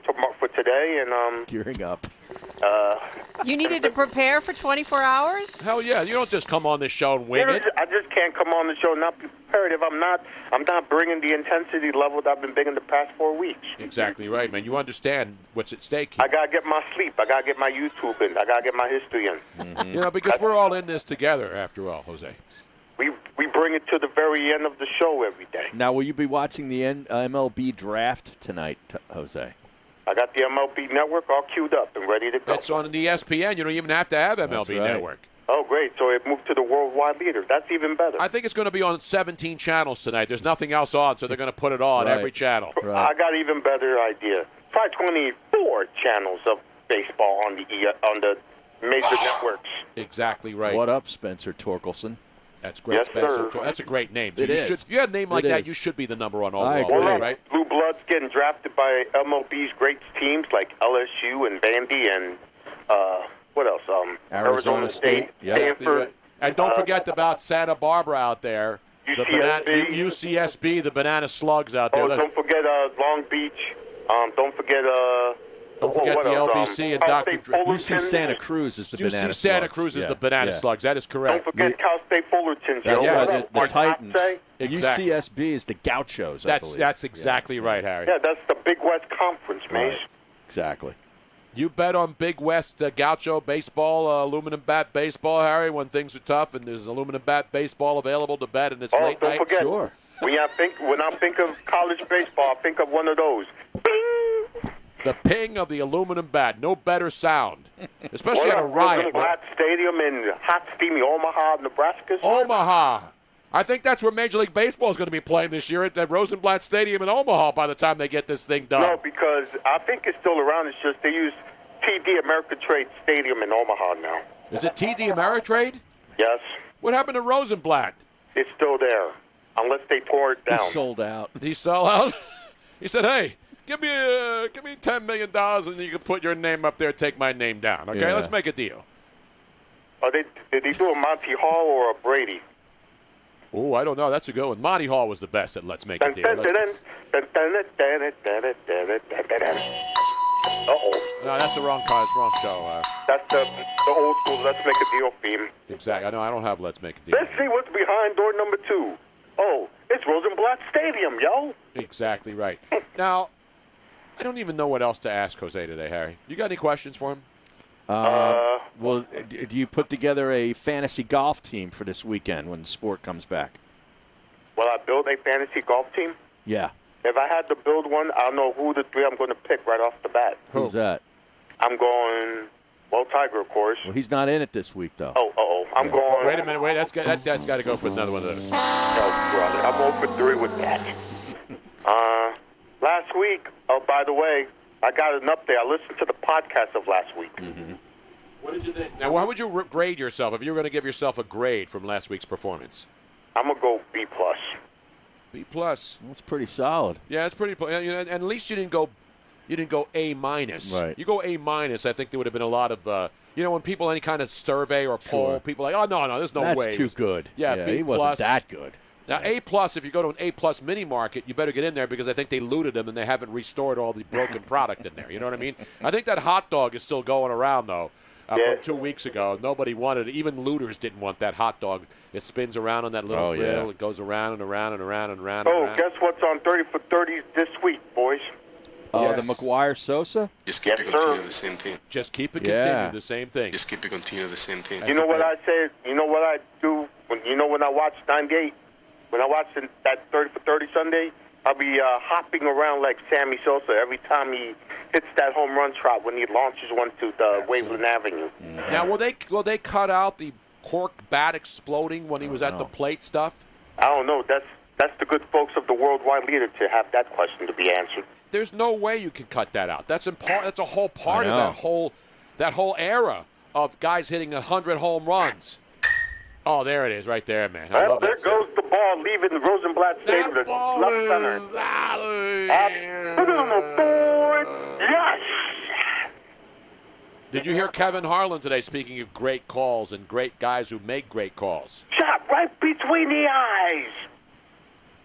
S3: today, and
S21: Gearing up.
S22: You needed to prepare for 24 hours?
S20: Hell yeah! You don't just come on this show and wing it.
S3: I just can't come on the show and not be prepared if I'm not bringing the intensity level that I've been bringing the past 4 weeks.
S20: Exactly right, man. You understand what's at stake here.
S3: I gotta get my sleep. I gotta get my YouTube in. I gotta get my history in.
S20: You know, because we're all in this together, after all, Jose.
S3: We bring it to the very end of the show every day.
S21: Now, will you be watching the MLB draft tonight, Jose?
S3: I got the MLB Network all queued up and ready to go.
S20: It's on the ESPN. You don't even have to have MLB
S21: right.
S20: Network.
S3: Oh, great. So it moved to the worldwide leader. That's even better.
S20: I think it's going to be on 17 channels tonight. There's nothing else on, so they're going to put it on
S21: Right.
S20: every channel.
S3: I got an even better idea. Try 24 channels of baseball on the major networks.
S20: Exactly right.
S21: What up, Spencer Torkelson?
S20: That's great,
S3: Yes,
S20: Spencer.
S3: sir.
S20: That's a great name.
S21: It is.
S20: If you had a name like
S21: It
S20: that,
S21: is.
S20: you should be the number one
S21: I
S20: overall
S21: agree.
S20: pick, right?
S3: Blue Bloods getting drafted by MLB's great teams like LSU and Vandy and what else?
S21: Arizona State. Yeah.
S3: Stanford.
S20: And don't forget about Santa Barbara out there.
S3: UCSB.
S20: UCSB, the Banana Slugs out there.
S3: Oh, don't forget Long Beach. Don't forget
S20: Don't forget the LBC and
S3: Cal
S20: Dr.
S3: State
S20: Dre.
S21: UC Santa Cruz is the
S20: UC
S21: Banana
S20: Santa
S21: Slugs.
S20: Cruz is
S21: Yeah.
S20: the Banana
S21: Yeah.
S20: Slugs. That is
S3: Don't
S20: correct.
S3: forget Cal State Fullerton.
S21: That's
S3: Joe.
S21: right.
S3: What
S21: The,
S3: up,
S21: the
S3: Mark
S21: Titans.
S3: Say?
S20: Exactly.
S21: UCSB is the Gauchos, I believe.
S20: That's exactly right, Harry.
S3: Yeah, that's the Big West Conference, man.
S21: Right. Exactly.
S20: You bet on Big West Gaucho baseball, aluminum bat baseball, Harry, when things are tough, and there's aluminum bat baseball available to bet, and it's
S3: Oh,
S20: late
S3: don't
S20: night.
S3: forget.
S21: Sure.
S3: When I think of college baseball, I think of one of those. Bing!
S20: The ping of the aluminum bat, no better sound, especially
S3: What
S20: at a
S3: up,
S20: riot.
S3: Rosenblatt Stadium in hot, steamy Omaha, Nebraska.
S20: Omaha. I think that's where Major League Baseball is going to be playing this year at the Rosenblatt Stadium in Omaha by the time they get this thing done.
S3: No, because I think it's still around. It's just they use TD Ameritrade Stadium in Omaha now.
S20: Is it TD Ameritrade?
S3: Yes,
S20: What happened to Rosenblatt?
S3: it's still there, unless they tore it down.
S21: He's sold out.
S20: Did he sell out? He said, "Hey, give me $10 million, and you can put your name up there. Take my name down. Okay,
S21: Yeah.
S20: let's make a deal."
S3: Did they do a Monty Hall or a Brady?
S20: Oh, I don't know. That's a good one. Monty Hall was the best at Let's Make a Deal.
S3: Uh-oh.
S20: No, that's the wrong card. It's the wrong show.
S3: That's the old school Let's Make a Deal theme.
S20: Exactly. I know. I don't have Let's Make a Deal.
S3: Let's see what's behind door number 2. Oh, it's Rosenblatt Stadium, yo.
S20: Exactly right. Now, I don't even know what else to ask Jose today, Harry. You got any questions for him?
S21: Well, do you put together a fantasy golf team for this weekend when the sport comes back?
S3: Will I build a fantasy golf team?
S21: Yeah.
S3: If I had to build one, I know who the 3 I'm going to pick right off the bat.
S21: Who's that?
S3: I'm going, well, Tiger, of course.
S21: Well, he's not in it this week, though.
S3: I'm going.
S20: Wait a minute. Wait, that's got to go for another one of those.
S3: No, brother. I'm 0 for 3 with that. Last week, oh, by the way, I got an update. I listened to the podcast of last week.
S20: Mm-hmm. What did you think? Now, how would you grade yourself if you were going to give yourself a grade from last week's performance?
S3: I'm going to go B+.
S20: B plus.
S21: That's pretty solid.
S20: Yeah, it's pretty. And at least you didn't go A minus.
S21: Right.
S20: You go A minus. I think there would have been a lot of when people any kind of survey or poll,
S21: Sure.
S20: people are like, oh no, there's no way.
S21: That's too good.
S20: Yeah, B
S21: he wasn't
S20: plus.
S21: that good.
S20: Now A plus, if you go to an A plus mini market, you better get in there because I think they looted them and they haven't restored all the broken product in there. You know what I mean? I think that hot dog is still going around though. From 2 weeks ago, nobody wanted it. Even looters didn't want that hot dog. It spins around on that little grill.
S21: Yeah.
S20: It goes around and around and around and around.
S3: Oh,
S20: and around.
S3: guess what's on 30 for 30s this week, boys?
S21: Oh, the McGuire Sosa?
S13: Just keep it continue the same thing.
S20: Just keep it continue the same thing.
S13: Just keep it continue the same thing.
S3: You know what I say? You know what I do? When I watch 98, when I watch that 30 for 30 Sunday, I'll be hopping around like Sammy Sosa every time he hits that home run trot when he launches one to the Waveland Avenue.
S20: Now, will they cut out the cork bat exploding when he was at the plate stuff?
S3: I don't know. That's the good folks of the worldwide leader to have that question to be answered.
S20: There's no way you can cut that out. That's a whole part of that whole era of guys hitting 100 home runs. Oh, there it is, right there, man. I love
S3: There
S20: that
S3: goes the ball leaving the Rosenblatt Stadium to left center. Yes!
S20: Did you hear Kevin Harlan today speaking of great calls and great guys who make great calls?
S3: Shot right between the eyes.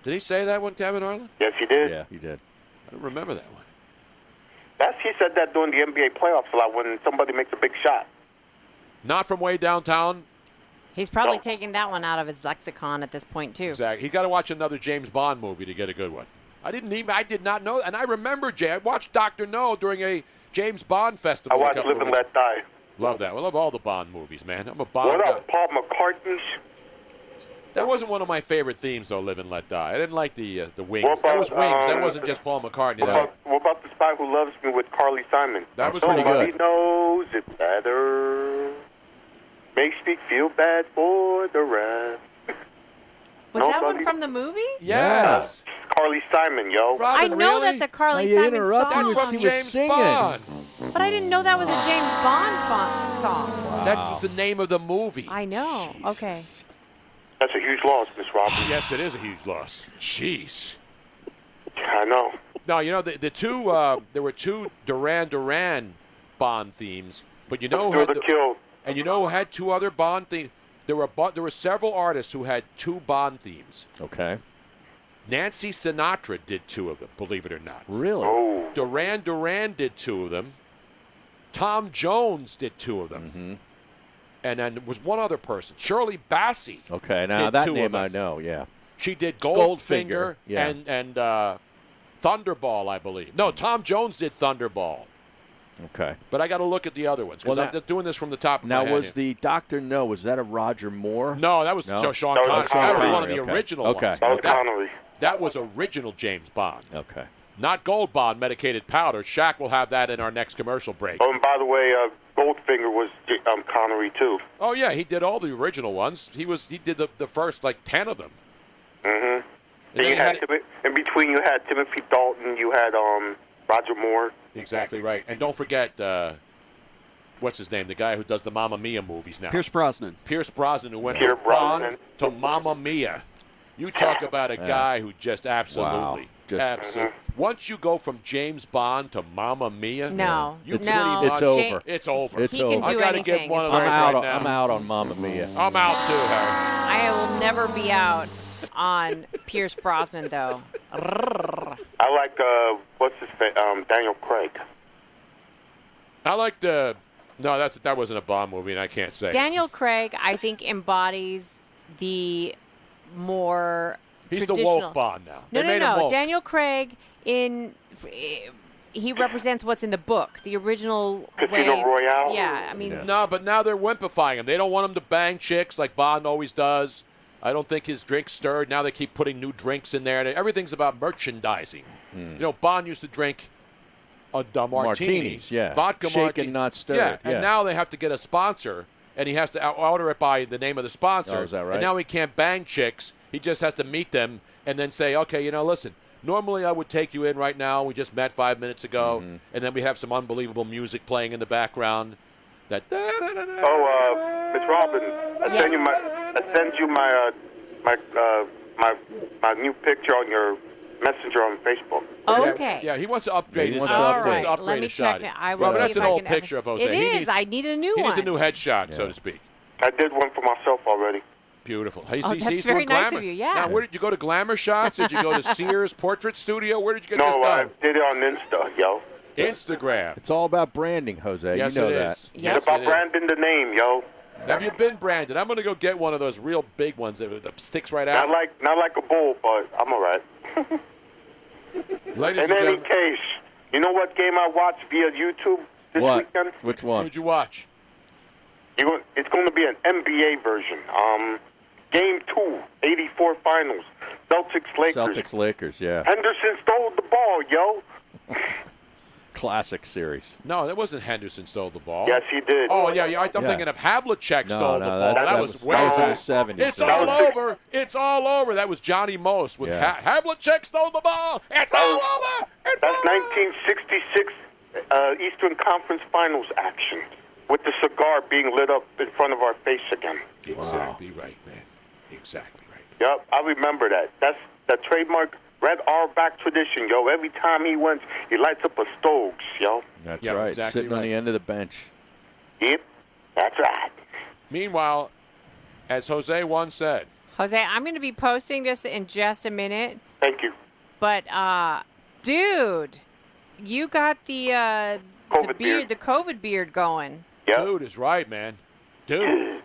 S20: Did he say that one, Kevin Harlan?
S3: Yes, he did.
S21: Yeah, he did.
S20: I don't remember that one.
S3: He said that during the NBA playoffs a lot when somebody makes a big shot.
S20: Not from way downtown.
S22: He's probably taking that one out of his lexicon at this point, too.
S20: Exactly. He's got to watch another James Bond movie to get a good one. I did not know. And I remember, Jay, I watched Dr. No during a James Bond festival.
S3: I watched Live and Let Die.
S20: Love that. I love all the Bond movies, man. I'm a Bond
S3: What
S20: guy.
S3: about Paul McCartney's?
S20: That wasn't one of my favorite themes, though, Live and Let Die. I didn't like the Wings.
S3: What about,
S20: That was Wings. That wasn't just Paul McCartney.
S3: What about The Spy Who Loves Me with Carly Simon?
S20: That was pretty good.
S3: Somebody knows it better. Makes me feel bad for the rest.
S22: Was that one from the movie?
S20: Yes.
S3: Carly Simon, yo.
S22: I know that's a Carly Simon song.
S20: That's from James Bond.
S22: But I didn't know that was a James Bond song.
S20: Wow. That's the name of the movie.
S22: I know. Okay.
S3: That's a huge loss, Miss Robin.
S20: Yes, it is a huge loss. Jeez.
S3: I know.
S20: No, you know, the two, there were two Duran Bond themes, but you know who had two other Bond themes? There were several artists who had two Bond themes.
S21: Okay.
S20: Nancy Sinatra did two of them, believe it or not.
S21: Really?
S3: Oh.
S20: Duran did two of them. Tom Jones did two of them.
S21: Mm-hmm.
S20: And then there was one other person, Shirley Bassey.
S21: Okay, now
S20: did
S21: that
S20: two
S21: name
S20: of them.
S21: I know, yeah.
S20: She did Goldfinger,
S21: yeah.
S20: and Thunderball, I believe. No, Tom Jones did Thunderball.
S21: Okay.
S20: But I got to look at the other ones because I'm doing this from the top of my
S21: Now,
S20: head.
S21: was the Dr. No, was that a Roger Moore?
S20: No, that was Sean Connery. That was one of the original ones.
S3: That was Connery.
S20: That was original James Bond.
S21: Okay.
S20: Not Gold Bond, medicated powder. Shaq will have that in our next commercial break.
S3: Oh, and by the way, Goldfinger was Connery, too.
S20: Oh, yeah, he did all the original ones. He did the first, 10 of them.
S3: Mm-hmm. In between, you had Timothy Dalton, you had Roger Moore.
S20: Exactly right. And don't forget, what's his name? The guy who does the Mamma Mia movies now.
S23: Pierce Brosnan.
S20: Pierce Brosnan, who went from Bond to Mamma Mia. You talk about a guy who just absolutely. Absolutely. Once you go from James Bond to Mamma Mia,
S21: it's over.
S20: It's over.
S21: It's over.
S20: I gotta get one of those
S21: I'm out on Mamma Mia.
S20: I'm out too, Harry.
S22: I will never be out on Pierce Brosnan, though.
S3: I like, what's his name? Daniel Craig.
S20: I like that wasn't a Bond movie, and I can't say.
S22: Daniel Craig, I think, embodies the more
S20: He's
S22: traditional.
S20: the woke Bond now.
S22: No. Daniel Craig, he represents what's in the book, the original
S3: Casino
S22: way.
S3: Royale?
S22: Yeah, I mean.
S20: No, but now they're wimpifying him. They don't want him to bang chicks like Bond always does. I don't think his drink's stirred. Now they keep putting new drinks in there. Everything's about merchandising. You know, Bond used to drink martinis,
S21: yeah.
S20: vodka
S21: shaken, not stirred.
S20: Yeah, and now they have to get a sponsor, and he has to order it by the name of the sponsor.
S21: Oh, is that right?
S20: And now he can't bang chicks. He just has to meet them and then say, okay, listen, normally I would take you in right now. We just met 5 minutes ago.
S21: Mm-hmm.
S20: And then we have some unbelievable music playing in the background. That.
S3: Oh, Miss Robin, I send you my my new picture on your messenger on Facebook.
S22: Okay.
S20: Yeah, he wants to upgrade.
S21: He wants
S20: his
S21: to
S20: shot.
S21: upgrade.
S20: He wants to upgrade
S22: Let me
S20: his shot.
S22: check it. I will
S20: Well,
S22: see
S20: that's
S22: if
S20: an
S22: I
S20: old
S22: can-
S20: picture of Jose.
S22: It
S20: He
S22: is.
S20: needs-
S22: I need a new
S20: He
S22: one.
S20: needs a new headshot, so to speak.
S3: I did one for myself already.
S20: Beautiful. Hey,
S22: Oh,
S20: see,
S22: that's
S20: he's
S22: very
S20: doing
S22: nice
S20: glamour.
S22: of you, yeah.
S20: Now, where did you go to Glamour Shots? Did you go to Sears Portrait Studio? Where did you get
S3: No,
S20: this
S3: I
S20: done?
S3: did it on Insta, yo.
S20: Instagram.
S21: It's all about branding, Jose.
S20: Yes,
S21: you know
S20: it
S21: that.
S20: is.
S22: Yes.
S3: It's about
S20: it is.
S3: branding the name, yo.
S20: Have you been branded? I'm going to go get one of those real big ones that sticks right out.
S3: Not like a bull, but I'm all right.
S20: Ladies
S3: In
S20: and
S3: any
S20: gentlemen,
S3: case, you know what game I watched via YouTube this
S21: What?
S3: weekend?
S21: Which
S20: what
S21: one?
S20: did you watch?
S3: It's going to be an NBA version. Game 2, 84 finals. Celtics-Lakers.
S21: Celtics-Lakers, yeah.
S3: Henderson stole the ball, yo.
S21: Classic series.
S20: No, that wasn't Henderson stole the ball.
S3: Yes, he did.
S20: Oh, yeah, I'm
S21: Yeah.
S20: thinking of Havlicek
S21: No,
S20: stole
S21: no,
S20: the ball.
S21: that
S20: That
S21: was-
S20: was way
S21: that was in the
S20: back.
S21: 70s.
S20: It's all over. It's all over. That was Johnny Most with
S21: Yeah.
S20: Havlicek stole the ball. It's all over. It's
S3: That's
S20: all over.
S3: 1966 Eastern Conference Finals action, with the cigar being lit up in front of our face again.
S20: Exactly right, man. Exactly right.
S3: Yep, I remember that. That's the trademark Red Auerbach tradition, yo. Every time he wins, he lights up a Stokes, yo.
S21: That's
S20: Yeah,
S21: right.
S20: exactly
S21: Sitting on
S20: right.
S21: the end of the bench.
S3: Yep, that's right.
S20: Meanwhile, as Jose once said,
S22: Jose, I'm going to be posting this in just a minute.
S3: Thank you.
S22: But, dude, you got the
S3: COVID
S22: beard, the COVID beard going.
S20: dude is right, man. Dude.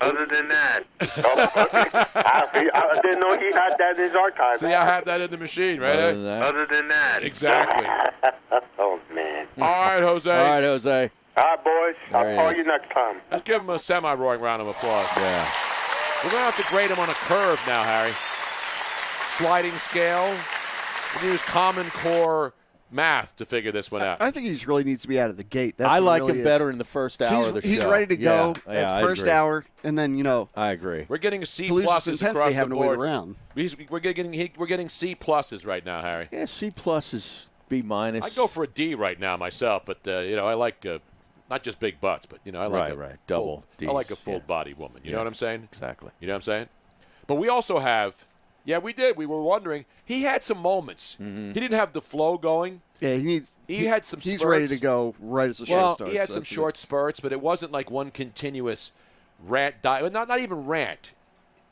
S3: Other than that, I didn't know he had that in his archive.
S20: See, I have that in the machine, right?
S21: Other than that.
S3: Other than that.
S20: Exactly.
S3: Oh, man.
S20: All right, Jose.
S21: All right, Jose.
S3: All right, boys. I'll
S21: There he
S3: call
S21: is.
S3: you next time.
S20: Let's give him a semi-roaring round of applause.
S21: Yeah.
S20: We're going to have to grade him on a curve now, Harry. Sliding scale. We use Common Core math to figure this one out.
S23: I think he just really needs to be out of the gate. That's
S21: I
S23: what
S21: like
S23: really
S21: him
S23: is.
S21: better in the first hour
S23: he's,
S21: of the show.
S23: He's ready to go
S21: Yeah,
S23: at
S21: I
S23: first
S21: agree.
S23: hour, and then,
S21: I agree.
S20: We're getting a C
S23: He loses
S20: pluses
S23: intensity
S20: across the
S23: having to wait
S20: board.
S23: around.
S20: We're getting C pluses right now, Harry.
S21: Yeah, C plus is B minus.
S20: I'd go for a D right now myself, but I like not just big butts, but I like
S21: Right, double
S20: full, I like a
S21: Ds,
S20: full body woman. You know what I'm saying?
S21: Exactly.
S20: You know what I'm saying? But we also have, we did. We were wondering. He had some moments.
S21: Mm-hmm.
S20: He didn't have the flow going.
S23: Yeah,
S20: He had some.
S23: He's
S20: spurts.
S23: ready to go right as the show starts.
S20: He had some
S23: That's
S20: short spurts, but it wasn't like one continuous rant. Not even rant,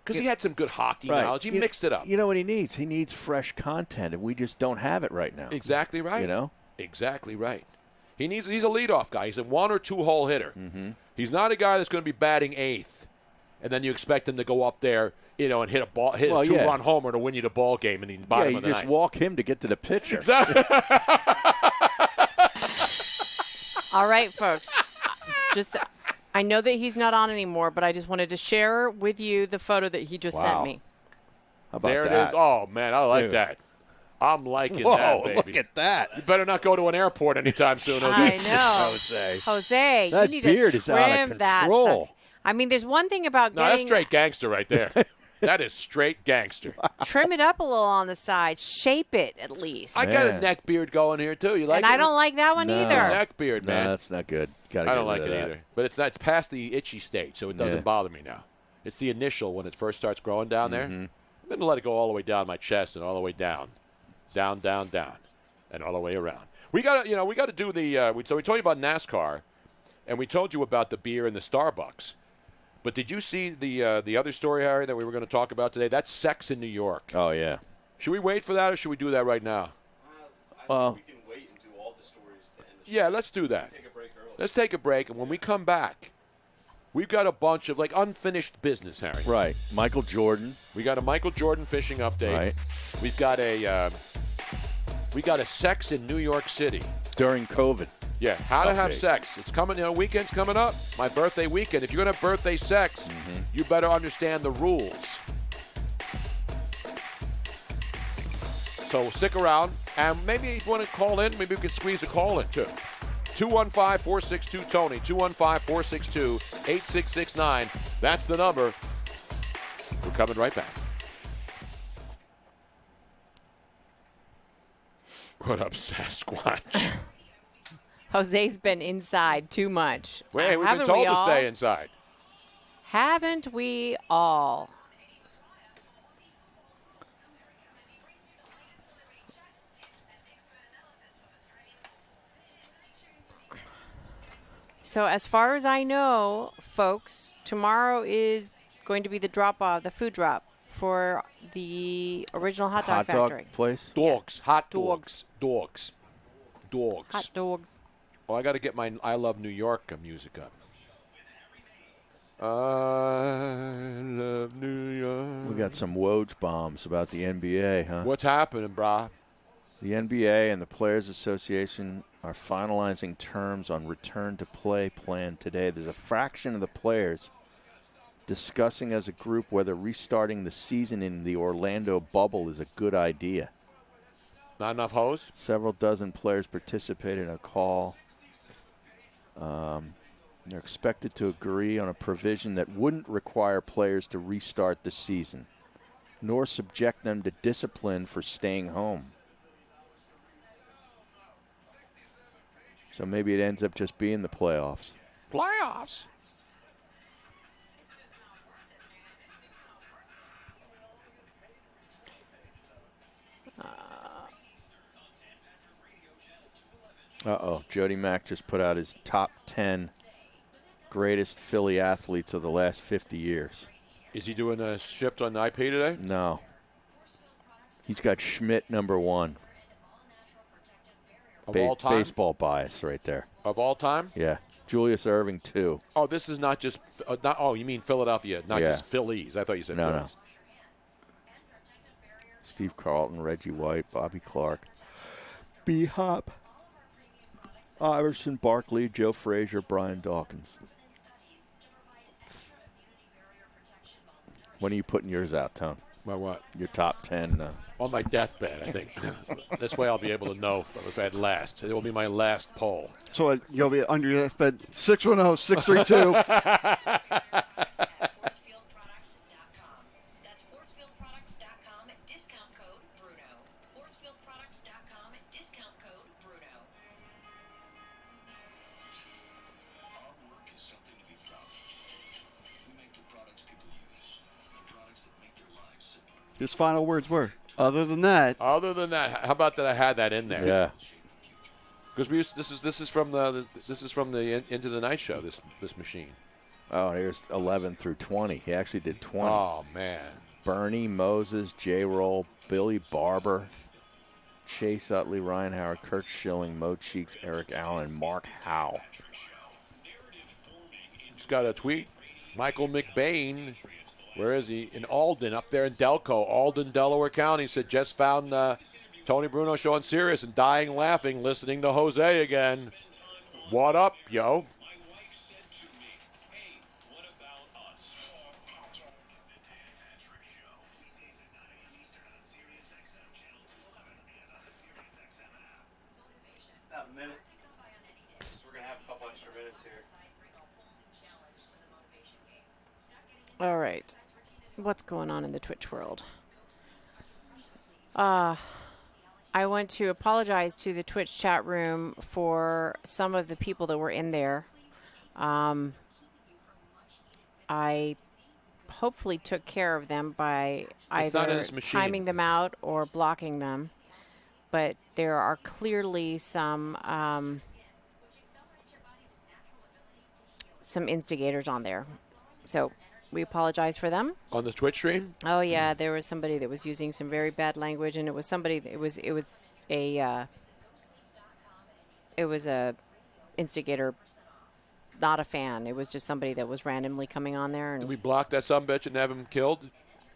S20: because he had some good hockey
S21: Right.
S20: knowledge. He mixed it up.
S21: You know what he needs? He needs fresh content, and we just don't have it right now.
S20: Exactly right.
S21: You know?
S20: Exactly right. He's a leadoff guy. He's a 1 or 2 hole hitter.
S21: Mm-hmm.
S20: He's not a guy that's going to be batting 8th, and then you expect him to go up there, and hit a 2-run homer to win you the ball game in the bottom
S21: you
S20: of the
S21: just
S20: ninth.
S21: walk him to get to the pitcher.
S20: Exactly.
S22: All right, folks. I know that he's not on anymore, but I just wanted to share with you the photo that he just sent me.
S21: How about
S20: there
S21: that?
S20: it is. Oh, man, I like
S21: Dude.
S20: that. I'm liking
S21: Whoa,
S20: that, baby.
S21: look at that.
S20: You better not go to an airport anytime soon, Jose.
S22: I know. Jose,
S21: That
S22: you need
S21: beard
S22: to
S21: is out of
S22: trim that.
S21: control.
S22: I mean, there's one thing about
S20: No, that's
S22: getting
S20: straight gangster right there. That is straight gangster.
S22: trim it up a little on the side, shape it at least.
S20: I got a neck beard going here, too. You like
S22: and
S20: it?
S22: I don't like that one either.
S20: Neck beard, man.
S21: No, that's not good. Gotta
S20: I
S21: get
S20: don't like
S21: rid
S20: it
S21: of that.
S20: either. But it's past the itchy stage, so it doesn't
S21: Yeah.
S20: bother me now. It's the initial when it first starts growing down there.
S21: Mm-hmm.
S20: I'm going to let it go all the way down my chest and all the way down. Down, down, down. And all the way around. We got to do the so we told you about NASCAR, and we told you about the beer and the Starbucks. But did you see the other story, Harry, that we were going to talk about today? That's sex in New York.
S21: Oh, yeah.
S20: Should we wait for that, or should we do that right now?
S13: I think we can wait and do all the stories to end the show.
S20: Yeah, let's do that.
S13: Take a break early.
S20: Let's take a break, and when we come back, we've got a bunch of unfinished business, Harry.
S21: Right. Michael Jordan.
S20: We got a Michael Jordan fishing update.
S21: Right.
S20: We've got a sex in New York City
S21: During COVID.
S20: Yeah, how to have
S21: Update.
S20: sex. It's coming. Weekend's coming up. My birthday weekend. If you're gonna have birthday sex, you better understand the rules. So stick around, and maybe if you want to call in, maybe we can squeeze a call in too. 215-462-TONY, 215-462-8669. That's the number. We're coming right back. What up, Sasquatch?
S22: Jose's been inside too much.
S20: Wait, we've been
S22: Haven't
S20: told
S22: we
S20: to
S22: all?
S20: stay inside.
S22: Haven't we all? So as far as I know, folks, tomorrow is going to be the drop-off, the food drop for the original hot dog factory.
S21: Place?
S20: Dogs. Hot dogs. Dogs.
S22: Hot dogs.
S20: Oh, I got to get my I Love New York music up. I love New York.
S21: We got some Woj bombs about the NBA, huh?
S20: What's happening, brah?
S21: The NBA and the Players Association are finalizing terms on return to play plan today. There's a fraction of the players discussing as a group whether restarting the season in the Orlando bubble is a good idea.
S20: Not enough hoes?
S21: Several dozen players participated in a call. They're expected to agree on a provision that wouldn't require players to restart the season, nor subject them to discipline for staying home. So maybe it ends up just being the playoffs.
S20: Playoffs?
S21: Uh-oh. Jody Mack just put out his top 10 greatest Philly athletes of the last 50 years.
S20: Is he doing a shift on IP today?
S21: No. He's got Schmidt number 1.
S20: Of all time?
S21: Baseball bias right there.
S20: Of all time?
S21: Yeah. Julius Erving 2.
S20: Oh, this is not just you mean Philadelphia, not just Phillies. I thought you said
S21: No.
S20: Phillies.
S21: Steve Carlton, Reggie White, Bobby Clark, B-Hop, Iverson, Barkley, Joe Frazier, Brian Dawkins. When are you putting yours out, Tone?
S20: My what?
S21: Your top 10.
S20: On my deathbed, I think. This way I'll be able to know if I had last. It will be my last poll.
S23: So you'll be under your deathbed, 610-632. His final words were, other than that.
S20: How about that I had that in there?
S21: Yeah.
S20: Because this is from the Into the Night show, this machine.
S21: Oh, here's 11 through 20. He actually did 20.
S20: Oh, man.
S21: Bernie, Moses, J-Roll, Billy Barber, Chase Utley, Ryan Howard, Kurt Schilling, Mo Cheeks, Eric Allen, and Mark Howe.
S20: Just got a tweet. Michael McBain, where is he? In Alden, up there in Delco, Alden, Delaware County, said just found Tony Bruno show on Sirius and dying laughing, listening to Jose again. What up, yo?
S13: About a minute. So we're going to have a couple extra minutes here.
S22: All right. What's going on in the Twitch world? I want to apologize to the Twitch chat room for some of the people that were in there. I hopefully took care of them by either timing them out or blocking them. But there are clearly some instigators on there. So we apologize for them.
S20: On the Twitch stream?
S22: Oh yeah, there was somebody that was using some very bad language, and it was somebody. It was a instigator, not a fan. It was just somebody that was randomly coming on there. And
S20: Did we block that sumbitch and have him killed,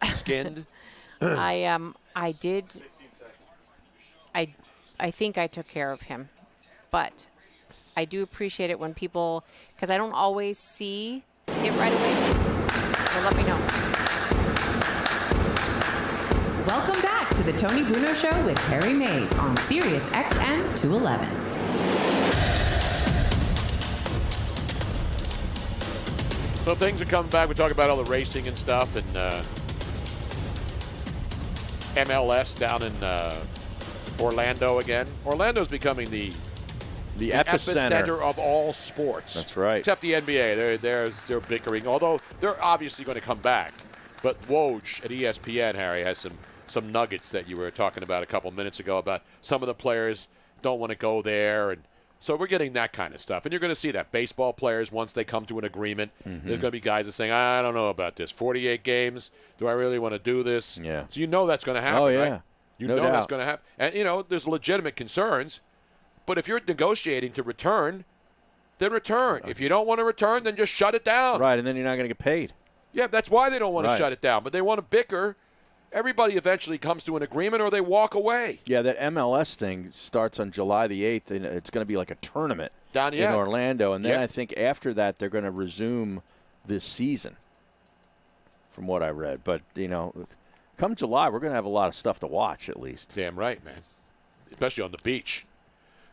S20: skinned?
S22: I did. I think I took care of him, but I do appreciate it when people, because I don't always see it right away. So let me know.
S2: Welcome back to the Tony Bruno Show with Harry Mays on SiriusXM 211.
S20: So things are coming back. We talk about all the racing and stuff, and MLS down in Orlando again. Orlando's becoming the epicenter of all sports.
S21: That's right.
S20: Except the NBA. They're bickering, although they're obviously going to come back. But Woj at ESPN, Harry, has some nuggets that you were talking about a couple minutes ago about some of the players don't want to go there, and So we're getting that kind of stuff. And you're going to see that. Baseball players, once they come to an agreement, there's going to be guys that saying, I don't know about this. 48 games, do I really want to do this?
S21: Yeah.
S20: So you know that's going to happen,
S21: Oh, yeah.
S20: right? You
S21: No
S20: know
S21: doubt.
S20: that's going to happen. And, there's legitimate concerns. But if you're negotiating to return, then return. If you don't want to return, then just shut it down.
S21: Right, and then you're not going to get paid.
S20: Yeah, that's why they don't want to
S21: Right.
S20: shut it down. But they want to bicker. Everybody eventually comes to an agreement or they walk away.
S21: Yeah, that MLS thing starts on July the 8th, and it's going to be like a tournament in Orlando. And then I think after that they're going to resume this season, from what I read. But, come July, we're going to have a lot of stuff to watch at least.
S20: Damn right, man, especially on the beach.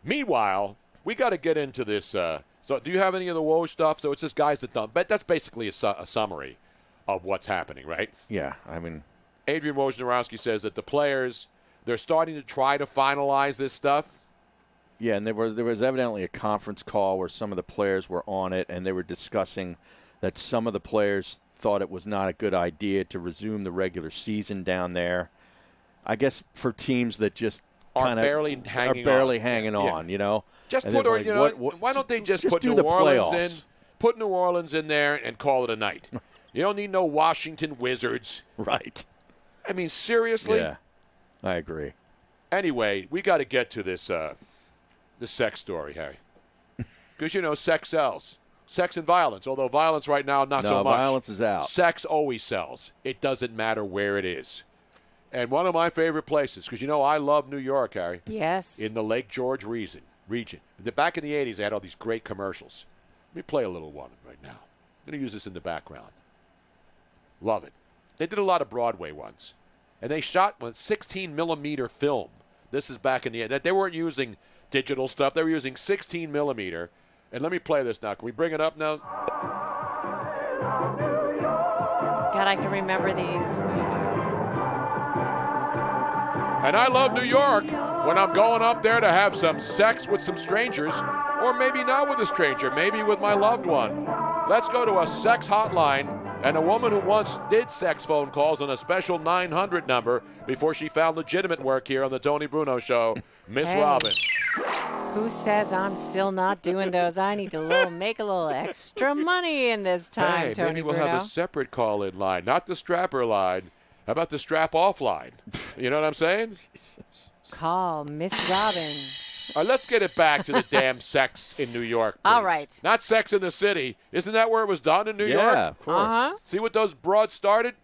S20: Meanwhile, we got to get into this. So do you have any of the Woj stuff? So it's this guys that dump. But that's basically a summary of what's happening, right?
S21: Yeah, I mean.
S20: Adrian Wojnarowski says that the players, they're starting to try to finalize this stuff.
S21: Yeah, and there was evidently a conference call where some of the players were on it, and they were discussing that some of the players thought it was not a good idea to resume the regular season down there. I guess for teams that just
S20: Are barely
S21: hanging on,
S20: Just
S21: And
S20: put,
S21: they're like,
S20: why don't they just put
S21: do
S20: New
S21: the
S20: Orleans
S21: playoffs.
S20: in? Put New Orleans in there and call it a night. You don't need no Washington Wizards.
S21: Right.
S20: I mean, seriously?
S21: Yeah, I agree.
S20: Anyway, we got to get to this sex story, Harry. Because, sex sells. Sex and violence, although violence right now, not so much.
S21: Violence is out.
S20: Sex always sells. It doesn't matter where it is. And one of my favorite places, because, I love New York, Harry.
S22: Yes.
S20: In the Lake George region. Back in the 80s, they had all these great commercials. Let me play a little one right now. I'm going to use this in the background. Love it. They did a lot of Broadway ones. And they shot with 16-millimeter film. This is back in the day. They weren't using digital stuff. They were using 16-millimeter. And let me play this now. Can we bring it up now?
S22: God, I can remember these.
S20: And I love New York when I'm going up there to have some sex with some strangers, or maybe not with a stranger, maybe with my loved one. Let's go to a sex hotline and a woman who once did sex phone calls on a special 900 number before she found legitimate work here on the Tony Bruno Show, Miss
S22: Hey.
S20: Robin.
S22: Who says I'm still not doing those? I need to make a little extra money in this time,
S20: Hey,
S22: Tony
S20: maybe we'll
S22: Bruno.
S20: have a separate call-in line, not the strapper line. How about the strap-off line? You know what I'm saying?
S22: Call Miss Robin.
S20: All right, let's get it back to the damn sex in New York, please.
S22: All right.
S20: Not Sex in the City. Isn't that where it was done in New York?
S21: Yeah, of course.
S22: Uh-huh.
S20: See what those broads started?